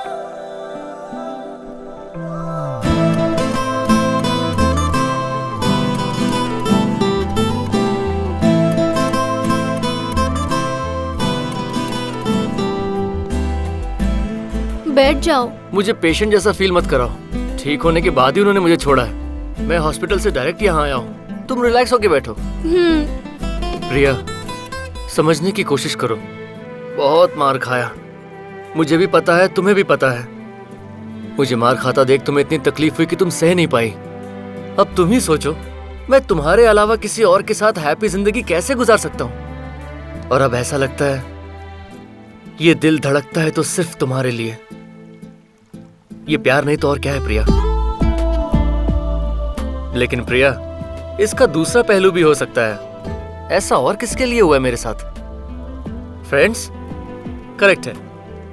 बैठ जाओ। मुझे पेशेंट जैसा फील मत कराओ, ठीक होने के बाद ही उन्होंने मुझे छोड़ा है। मैं हॉस्पिटल से डायरेक्ट यहाँ आया हूँ, तुम रिलैक्स होके बैठो। प्रिया, समझने की कोशिश करो, बहुत मार खाया, मुझे भी पता है, तुम्हें भी पता है। मुझे मार खाता देख तुम्हें इतनी तकलीफ हुई कि तुम सह नहीं पाई। अब तुम ही सोचो, मैं तुम्हारे अलावा किसी और के साथ हैप्पी जिंदगी कैसे गुजार सकता हूँ। और अब ऐसा लगता है ये दिल धड़कता है तो सिर्फ तुम्हारे लिए। ये प्यार नहीं तो और क्या है प्रिया। लेकिन प्रिया, इसका दूसरा पहलू भी हो सकता है। ऐसा और किसके लिए हुआ है मेरे साथ? फ्रेंड्स? करेक्ट है,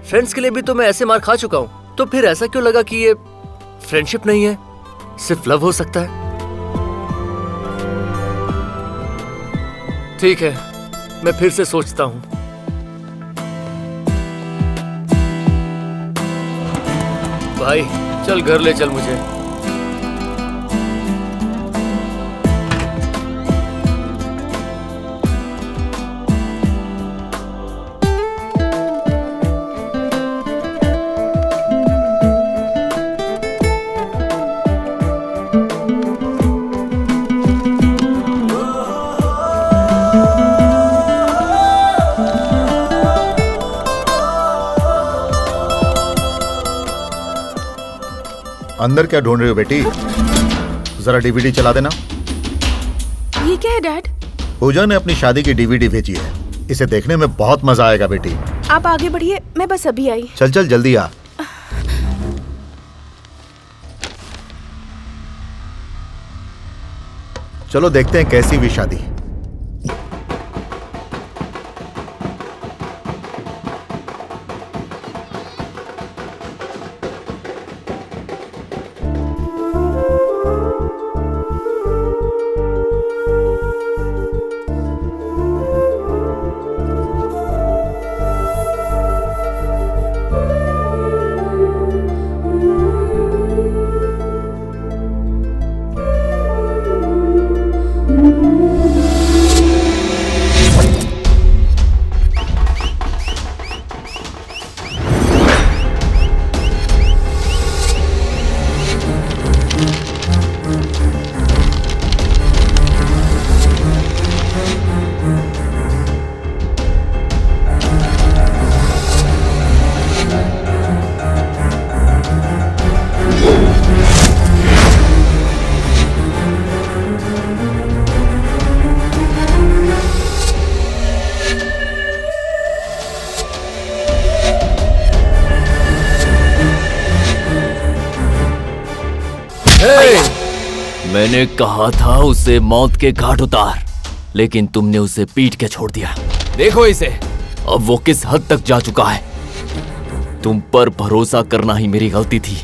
फ्रेंड्स के लिए भी तो मैं ऐसे मार खा चुका हूं। तो फिर ऐसा क्यों लगा कि ये फ्रेंडशिप नहीं है, सिर्फ लव हो सकता है? ठीक है, मैं फिर से सोचता हूं। भाई चल घर ले चल मुझे। अंदर क्या ढूंढ रही हो बेटी? जरा डीवीडी चला देना। ये क्या है डैड? पूजा ने अपनी शादी की डीवीडी भेजी है, इसे देखने में बहुत मजा आएगा बेटी। आप आगे बढ़िए, मैं बस अभी आई। चल चल जल्दी आ। चलो देखते हैं कैसी हुई शादी। मैंने कहा था उसे मौत के घाट उतार, लेकिन तुमने उसे पीट के छोड़ दिया। देखो इसे, अब वो किस हद तक जा चुका है। तुम पर भरोसा करना ही मेरी गलती थी।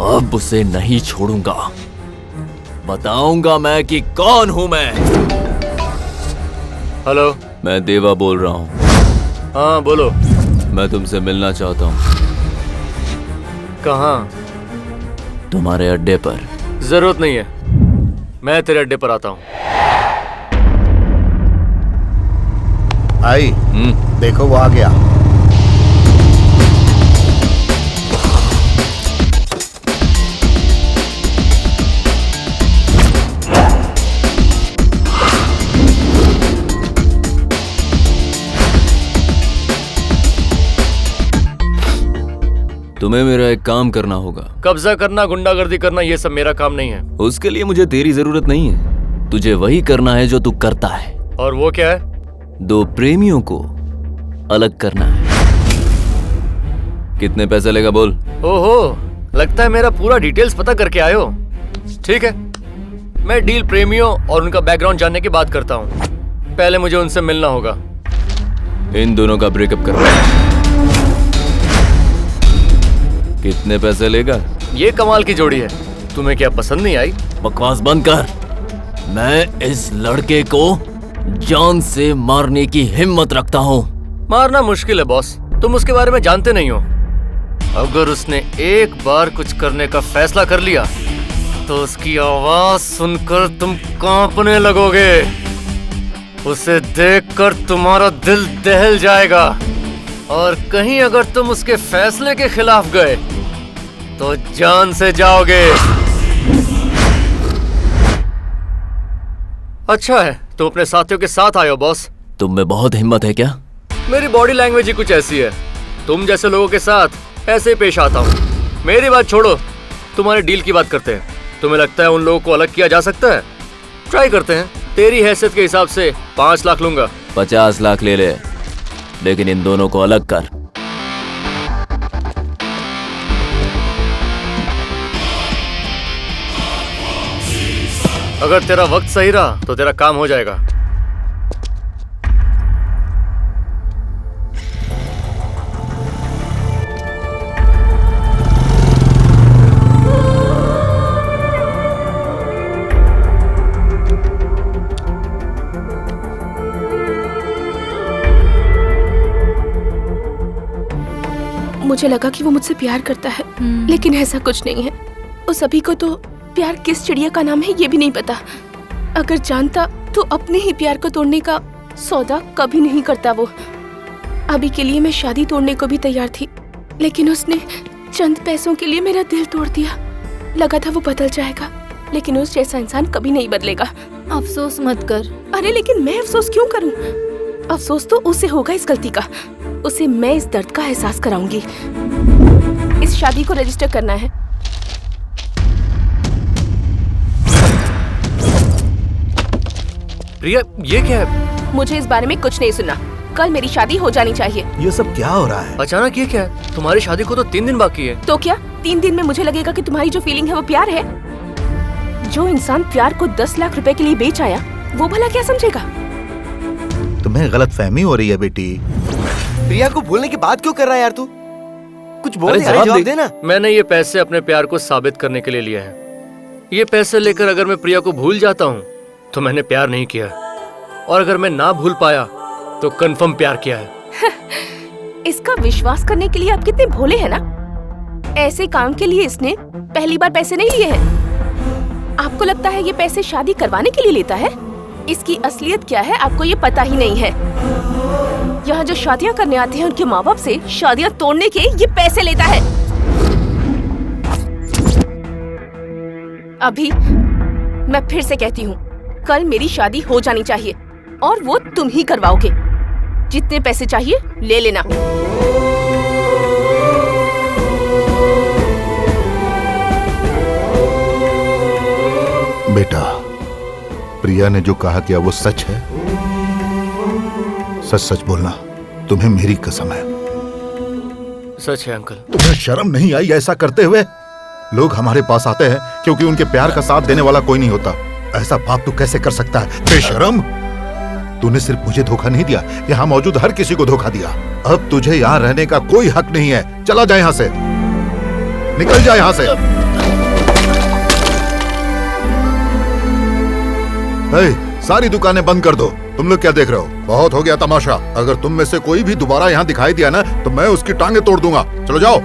अब उसे नहीं छोड़ूंगा। बताऊंगा मैं कि कौन हूं मैं। हेलो, मैं देवा बोल रहा हूं। हाँ बोलो। मैं तुमसे मिलना चाहता हूं। कहाँ? तुम्हारे अड्डे पर। जरूरत नहीं है, मैं तेरे अड्डे पर आता हूँ। आई देखो वो आ गया। तुम्हें मेरा एक काम करना होगा। कब्जा करना, गुंडागर्दी करना, ये सब मेरा काम नहीं है। उसके लिए मुझे तेरी जरूरत नहीं है। तुझे वही करना है जो तू करता है। और वो क्या है? दो प्रेमियों को अलग करना है। कितने पैसे लेगा बोल? ओहो, लगता है मेरा पूरा डिटेल्स पता करके आए हो। ठीक है, मैं डील प्रेमियों और उनका बैकग्राउंड जानने की बात करता हूँ। पहले मुझे उनसे मिलना होगा। इन दोनों का ब्रेकअप करवा। कितने पैसे लेगा? ये कमाल की जोड़ी है। तुम्हें क्या पसंद नहीं आई? बकवास बंद कर। मैं इस लड़के को जान से मारने की हिम्मत रखता हूँ। मारना मुश्किल है बॉस, तुम उसके बारे में जानते नहीं हो। अगर उसने एक बार कुछ करने का फैसला कर लिया तो उसकी आवाज सुनकर तुम कांपने लगोगे। उसे देखकर तुम्हारा दिल दहल जाएगा। और कहीं अगर तुम उसके फैसले के खिलाफ गए तो जान से जाओगे। अच्छा है तुम अपने साथियों के साथ आए हो बॉस। तुम में बहुत हिम्मत है क्या? मेरी बॉडी लैंग्वेज ही कुछ ऐसी है। तुम जैसे लोगों के साथ ऐसे ही पेश आता हूँ। मेरी बात छोड़ो, तुम्हारे डील की बात करते हैं। तुम्हें लगता है उन लोगों को अलग किया जा सकता है? ट्राई करते हैं। तेरी हैसियत के हिसाब से 5 लाख लूंगा। 50 लाख ले ले, लेकिन इन दोनों को अलग कर। अगर तेरा वक्त सही रहा तो तेरा काम हो जाएगा। मुझे लगा कि वो मुझसे प्यार करता है, लेकिन ऐसा कुछ नहीं है। उस अभी को तो प्यार किस चिड़िया का नाम है ये भी नहीं पता। अगर जानता तो अपने ही प्यार को तोड़ने का सौदा कभी नहीं करता वो। अभी के लिए मैं शादी तोड़ने को भी तैयार थी, लेकिन उसने चंद पैसों के लिए मेरा दिल तोड़ दिया। लगा था वो बदल जाएगा, लेकिन उस जैसा इंसान कभी नहीं बदलेगा। अफसोस मत कर। अरे लेकिन मैं अफसोस क्यों करूं? अफसोस तो उसे होगा इस गलती का। उसे मैं इस दर्द का एहसास कराऊंगी। इस शादी को रजिस्टर करना है। प्रिया, ये क्या है? मुझे इस बारे में कुछ नहीं सुनना। कल मेरी शादी हो जानी चाहिए। ये सब क्या हो रहा है? अचानक ये क्या है? तुम्हारी शादी को तो 3 दिन बाकी है। तो क्या 3 दिन में मुझे लगेगा कि तुम्हारी जो फीलिंग है वो प्यार है? जो इंसान प्यार को 10 लाख रुपए के लिए बेच आया, वो भला क्या समझेगा? तुम्हें गलतफहमी हो रही है बेटी। प्रिया को भूलने की बात क्यों कर रहा है यार तू? कुछ बोल दे, जवाब दे ना। मैंने ये पैसे अपने प्यार को साबित करने के लिए लिए हैं। ये पैसे लेकर अगर मैं प्रिया को भूल जाता हूँ तो मैंने प्यार नहीं किया, और अगर मैं ना भूल पाया तो कंफर्म प्यार किया है। इसका विश्वास करने के लिए आप कितने भोले हैं ना। ऐसे काम के लिए इसने पहली बार पैसे नहीं लिए हैं। आपको लगता है ये पैसे शादी करवाने के लिए लेता है? इसकी असलियत क्या है आपको ये पता ही नहीं है। यहाँ जो शादियाँ करने आते हैं उनके माँ बाप से शादियाँ तोड़ने के ये पैसे लेता है। अभी मैं फिर से कहती हूँ, कल मेरी शादी हो जानी चाहिए और वो तुम ही करवाओगे। जितने पैसे चाहिए ले लेना। बेटा, प्रिया ने जो कहा किया वो सच है? सच सच बोलना, तुम्हें मेरी कसम है। सच है अंकल। तुम्हें शर्म नहीं आई ऐसा करते हुए? लोग हमारे पास आते हैं क्योंकि उनके प्यार का साथ देने वाला कोई नहीं होता। ऐसा बाप तू कैसे कर सकता है? बेशर्म! तूने सिर्फ मुझे धोखा नहीं दिया, यहाँ मौजूद हर किसी को धोखा दिया। अब तुझे यहाँ रहने का कोई हक नहीं है। चला जा यहाँ से, निकल जा यहाँ से। सारी दुकानें बंद कर दो। तुम लोग क्या देख रहे हो? बहुत हो गया तमाशा। अगर तुम में से कोई भी दोबारा यहाँ दिखाई दिया ना तो मैं उसकी टांगे तोड़ दूंगा। चलो जाओ,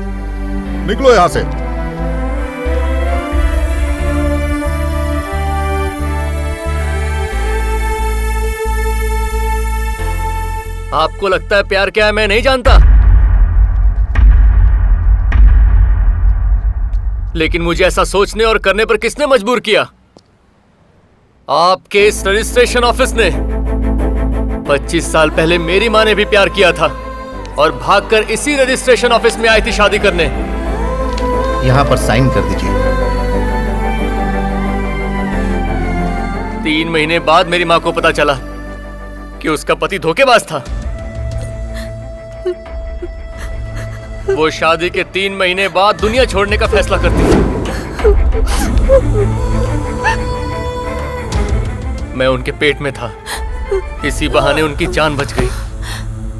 निकलो यहाँ से। आपको लगता है प्यार क्या है मैं नहीं जानता, लेकिन मुझे ऐसा सोचने और करने पर किसने मजबूर किया? आपके इस रजिस्ट्रेशन ऑफिस ने। 25 साल पहले मेरी माँ ने भी प्यार किया था और भागकर इसी रजिस्ट्रेशन ऑफिस में आई थी शादी करने। यहाँ पर साइन कर दीजिए। 3 महीने बाद मेरी माँ को पता चला कि उसका पति धोखेबाज था। वो शादी के 3 महीने बाद दुनिया छोड़ने का फैसला करती थी। मैं उनके पेट में था, इसी बहाने उनकी जान बच गई।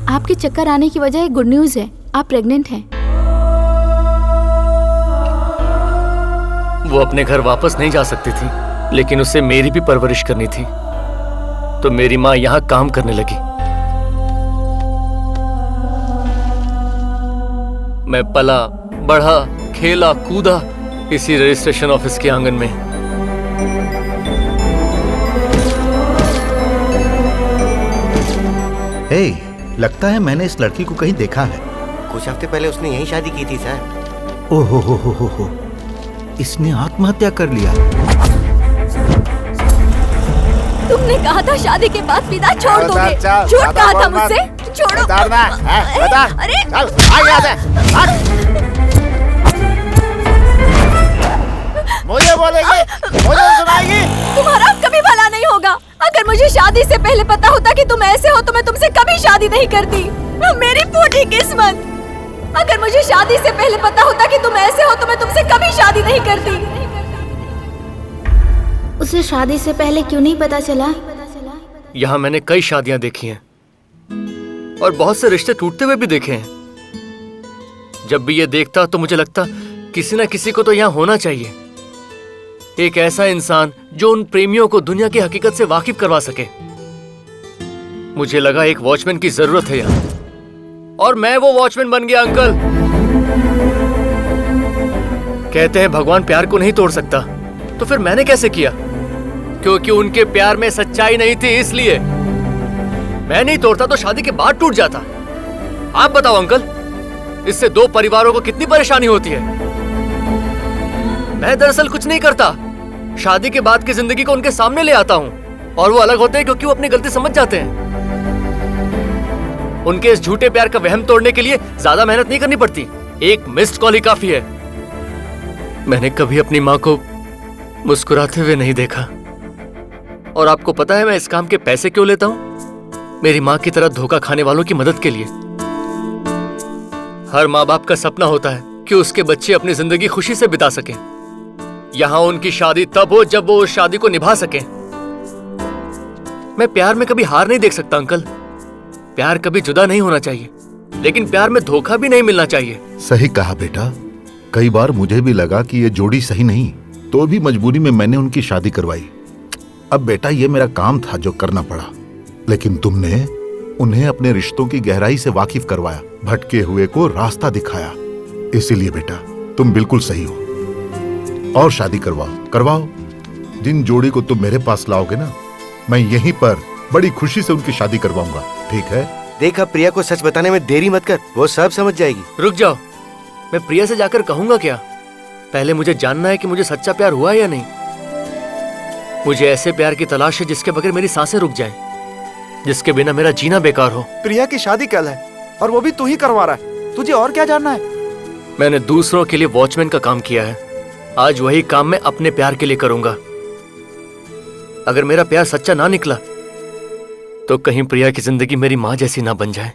आपके चक्कर आने की वजह एक गुड न्यूज है, आप प्रेग्नेंट हैं। वो अपने घर वापस नहीं जा सकती थी, लेकिन उसे मेरी भी परवरिश करनी थी, तो मेरी माँ यहाँ काम करने लगी। मैं पला बढ़ा, खेला कूदा इसी रजिस्ट्रेशन ऑफिस के आंगन में। हे, लगता है मैंने इस लड़की को कहीं देखा है। कुछ हफ्ते पहले उसने यही शादी की थी सर। ओहो हो, इसने आत्महत्या कर लिया। तुमने कहा था शादी के बाद पिता छोड़ दोगे, झूठ कहा था मुझसे। छोड़ो। अरे मुझे बोलेगी, मुझे सुनाएगी। तुम्हारा कभी भला नहीं होगा। अगर मुझे शादी से पहले पता होता कि तुम ऐसे हो तो मैं तुमसे कभी शादी नहीं करती। मेरी फूटी किस्मत। अगर मुझे शादी से पहले पता होता कि तुम ऐसे हो तो मैं तुमसे कभी शादी नहीं करती। उसे शादी से पहले क्यों नहीं पता चला? यहाँ मैंने कई शादियां देखी हैं और बहुत से रिश्ते टूटते हुए भी देखे हैं। जब भी ये देखता तो मुझे लगता किसी ना किसी को तो यहाँ होना चाहिए, एक ऐसा इंसान जो उन प्रेमियों को दुनिया की हकीकत से वाकिफ करवा सके। मुझे लगा एक वॉचमैन की जरूरत है यहाँ, और मैं वो वॉचमैन बन गया। अंकल कहते हैं भगवान प्यार को नहीं तोड़ सकता, तो फिर मैंने कैसे किया? क्योंकि उनके प्यार में सच्चाई नहीं थी, इसलिए। मैं नहीं तोड़ता तो शादी के बाद टूट जाता। आप बताओ अंकल, इससे 2 परिवारों को कितनी परेशानी होती है। मैं दरअसल कुछ नहीं करता, शादी के बाद की जिंदगी को उनके सामने ले आता हूँ और वो अलग होते हैं क्योंकि वो अपनी गलती समझ जाते हैं। उनके इस झूठे प्यार का वहम तोड़ने के लिए ज्यादा मेहनत नहीं करनी पड़ती, एक मिस्ड कॉल ही काफी है। मैंने कभी अपनी माँ को मुस्कुराते हुए नहीं देखा, और आपको पता है मैं इस काम के पैसे क्यों लेता हूँ? मेरी माँ की तरह धोखा खाने वालों की मदद के लिए। हर माँ बाप का सपना होता है कि उसके बच्चे अपनी जिंदगी खुशी से बिता सकें। यहाँ उनकी शादी तब हो जब वो उस शादी को निभा सकें। मैं प्यार में कभी हार नहीं देख सकता अंकल। प्यार कभी जुदा नहीं होना चाहिए, लेकिन प्यार में धोखा भी नहीं मिलना चाहिए। सही कहा बेटा। कई बार मुझे भी लगा कि ये जोड़ी सही नहीं, तो भी मजबूरी में मैंने उनकी शादी करवाई। अब बेटा ये मेरा काम था जो करना पड़ा, लेकिन तुमने उन्हें अपने रिश्तों की गहराई से वाकिफ करवाया, भटके हुए को रास्ता दिखाया। इसीलिए बेटा तुम बिल्कुल सही हो। और शादी करवाओ। जिन जोड़ी को तुम मेरे पास लाओगे ना, मैं यहीं पर बड़ी खुशी से उनकी शादी करवाऊंगा। ठीक है? देखा, प्रिया को सच बताने में देरी मत कर, वो सब समझ जाएगी। रुक जाओ, मैं प्रिया से जाकर कहूंगा क्या? पहले मुझे जानना है कि मुझे सच्चा प्यार हुआ या नहीं। मुझे ऐसे प्यार की तलाश है जिसके बगैर मेरी सांसें रुक जाएं, जिसके बिना मेरा जीना बेकार हो। प्रिया की शादी कल है और वो भी तू ही करवा रहा है। तुझे और क्या जानना है? मैंने दूसरों के लिए वॉचमैन का काम किया है, आज वही काम मैं अपने प्यार के लिए करूंगा। अगर मेरा प्यार सच्चा ना निकला तो कहीं प्रिया की जिंदगी मेरी माँ जैसी ना बन जाए।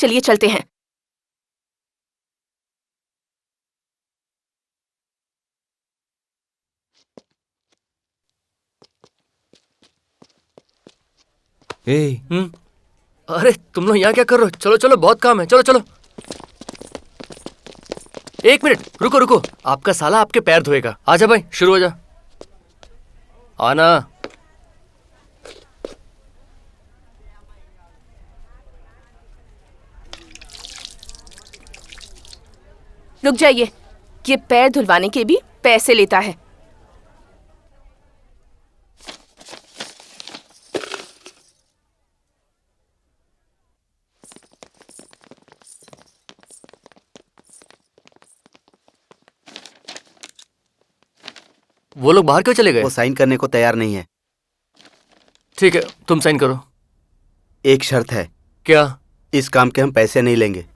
चलिए चलते हैं। अरे तुम लोग यहाँ क्या कर रहे हो? चलो चलो, बहुत काम है, चलो चलो। एक मिनट रुको रुको, आपका साला आपके पैर धोएगा। आजा भाई, शुरू हो जा। आना। रुक जाइए, ये पैर धुलवाने के भी पैसे लेता है। वो लोग बाहर क्यों चले गए? वो साइन करने को तैयार नहीं है। ठीक है, तुम साइन करो। एक शर्त है। क्या? इस काम के हम पैसे नहीं लेंगे।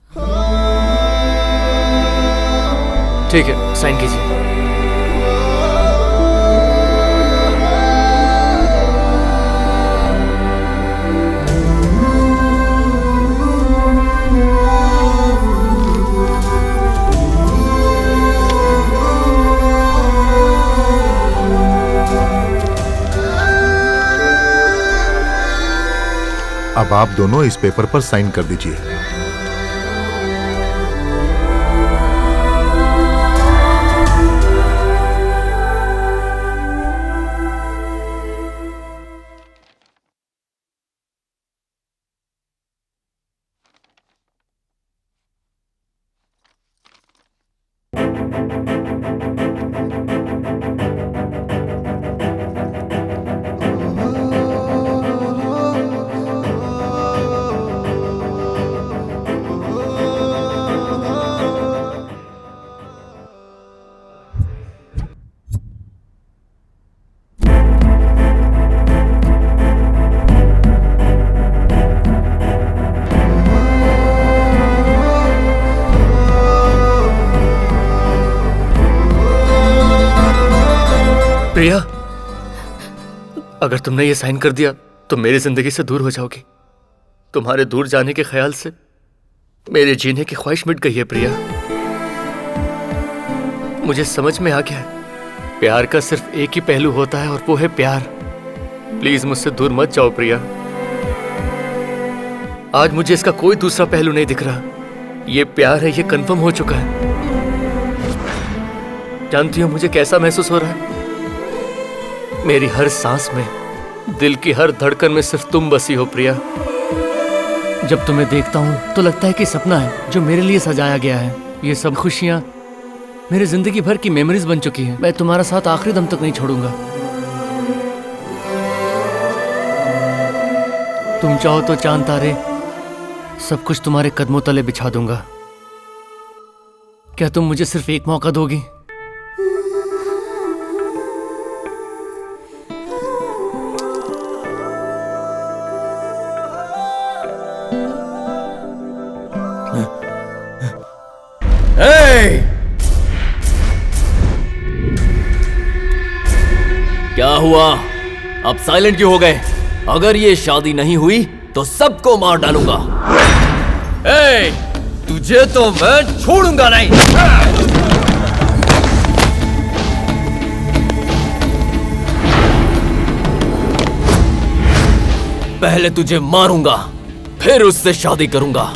ठीक है, साइन कीजिए। अब आप दोनों इस पेपर पर साइन कर दीजिए। प्रिया, अगर तुमने ये साइन कर दिया तो मेरी जिंदगी से दूर हो जाओगी। तुम्हारे दूर जाने के ख्याल से मेरे जीने की ख्वाहिश मिट गई है प्रिया। मुझे समझ में आ गया है, प्यार का सिर्फ एक ही पहलू होता है और वो है प्यार। प्लीज मुझसे दूर मत जाओ प्रिया। आज मुझे इसका कोई दूसरा पहलू नहीं दिख रहा। ये प्यार है, ये कंफर्म हो चुका है। जानती हो मुझे कैसा महसूस हो रहा है? मेरी हर सांस में, दिल की हर धड़कन में सिर्फ तुम बसी हो प्रिया। जब तुम्हें देखता हूँ तो लगता है कि सपना है जो मेरे लिए सजाया गया है। ये सब खुशियाँ मेरे जिंदगी भर की मेमोरीज बन चुकी हैं। मैं तुम्हारा साथ आखिरी दम तक नहीं छोड़ूंगा। तुम चाहो तो चांद तारे सब कुछ तुम्हारे कदमों तले बिछा दूंगा। क्या तुम मुझे सिर्फ एक मौका दोगी? क्या हुआ? अब साइलेंट क्यों हो गए? अगर ये शादी नहीं हुई तो सबको मार डालूंगा। तुझे तो मैं छोड़ूंगा नहीं। पहले तुझे मारूंगा, फिर उससे शादी करूंगा।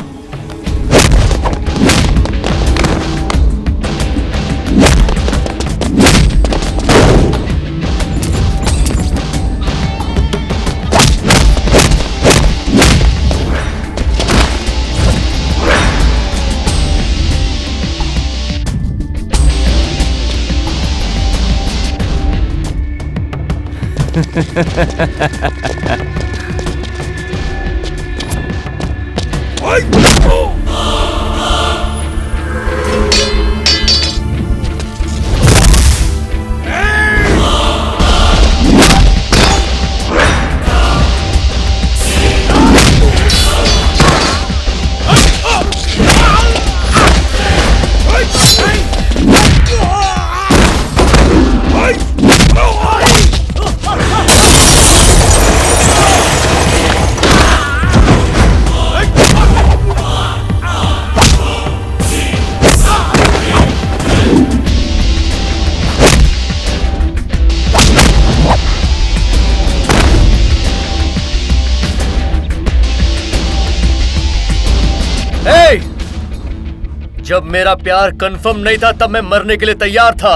जब मेरा प्यार कंफर्म नहीं था तब मैं मरने के लिए तैयार था,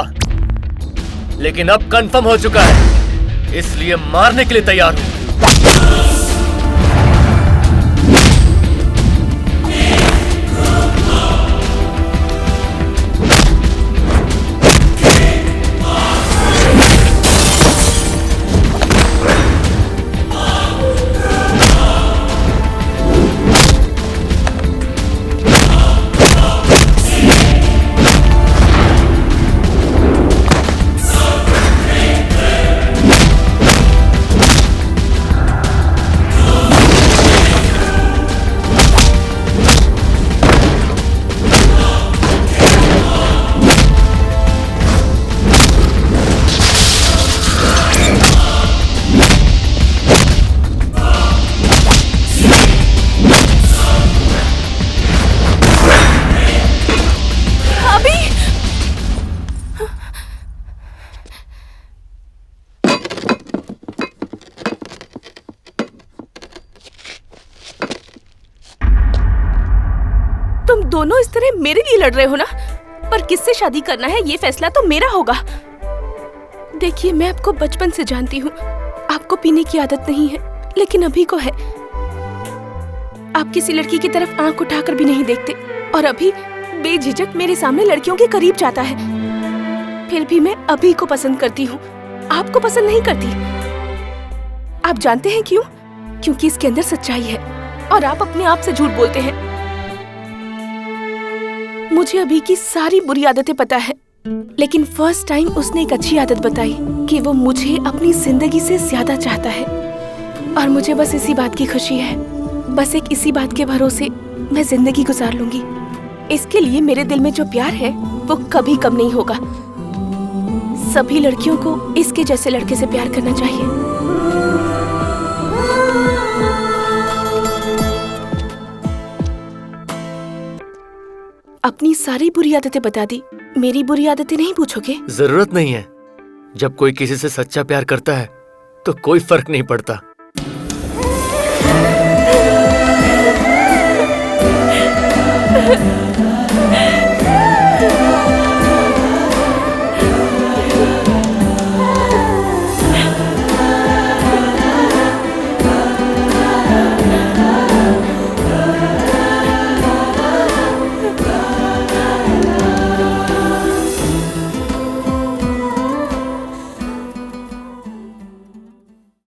लेकिन अब कंफर्म हो चुका है, इसलिए मारने के लिए तैयार हूं। तुम दोनों इस तरह मेरे लिए लड़ रहे हो ना, पर किससे शादी करना है ये फैसला तो मेरा होगा। देखिए, मैं आपको बचपन से जानती हूँ, आपको पीने की आदत नहीं है, लेकिन अभी को है। आप किसी लड़की की तरफ आंख उठाकर भी नहीं देखते, और अभी बेझिझक मेरे सामने लड़कियों के करीब जाता है। फिर भी मैं अभी को पसंद करती हूँ, आपको पसंद नहीं करती। आप जानते हैं क्यों? क्योंकि इसके अंदर सच्चाई है और आप अपने आप से झूठ बोलते हैं। मुझे अभी की सारी बुरी आदतें पता है, लेकिन फर्स्ट टाइम उसने एक अच्छी आदत बताई कि वो मुझे अपनी जिंदगी से ज्यादा चाहता है, और मुझे बस इसी बात की खुशी है। बस एक इसी बात के भरोसे मैं जिंदगी गुजार लूंगी। इसके लिए मेरे दिल में जो प्यार है वो कभी कम नहीं होगा। सभी लड़कियों को इसके जैसे लड़के से प्यार करना चाहिए। अपनी सारी बुरी आदतें बता दी, मेरी बुरी आदतें नहीं पूछोगे? जरूरत नहीं है। जब कोई किसी से सच्चा प्यार करता है तो कोई फर्क नहीं पड़ता। Ha ha ha!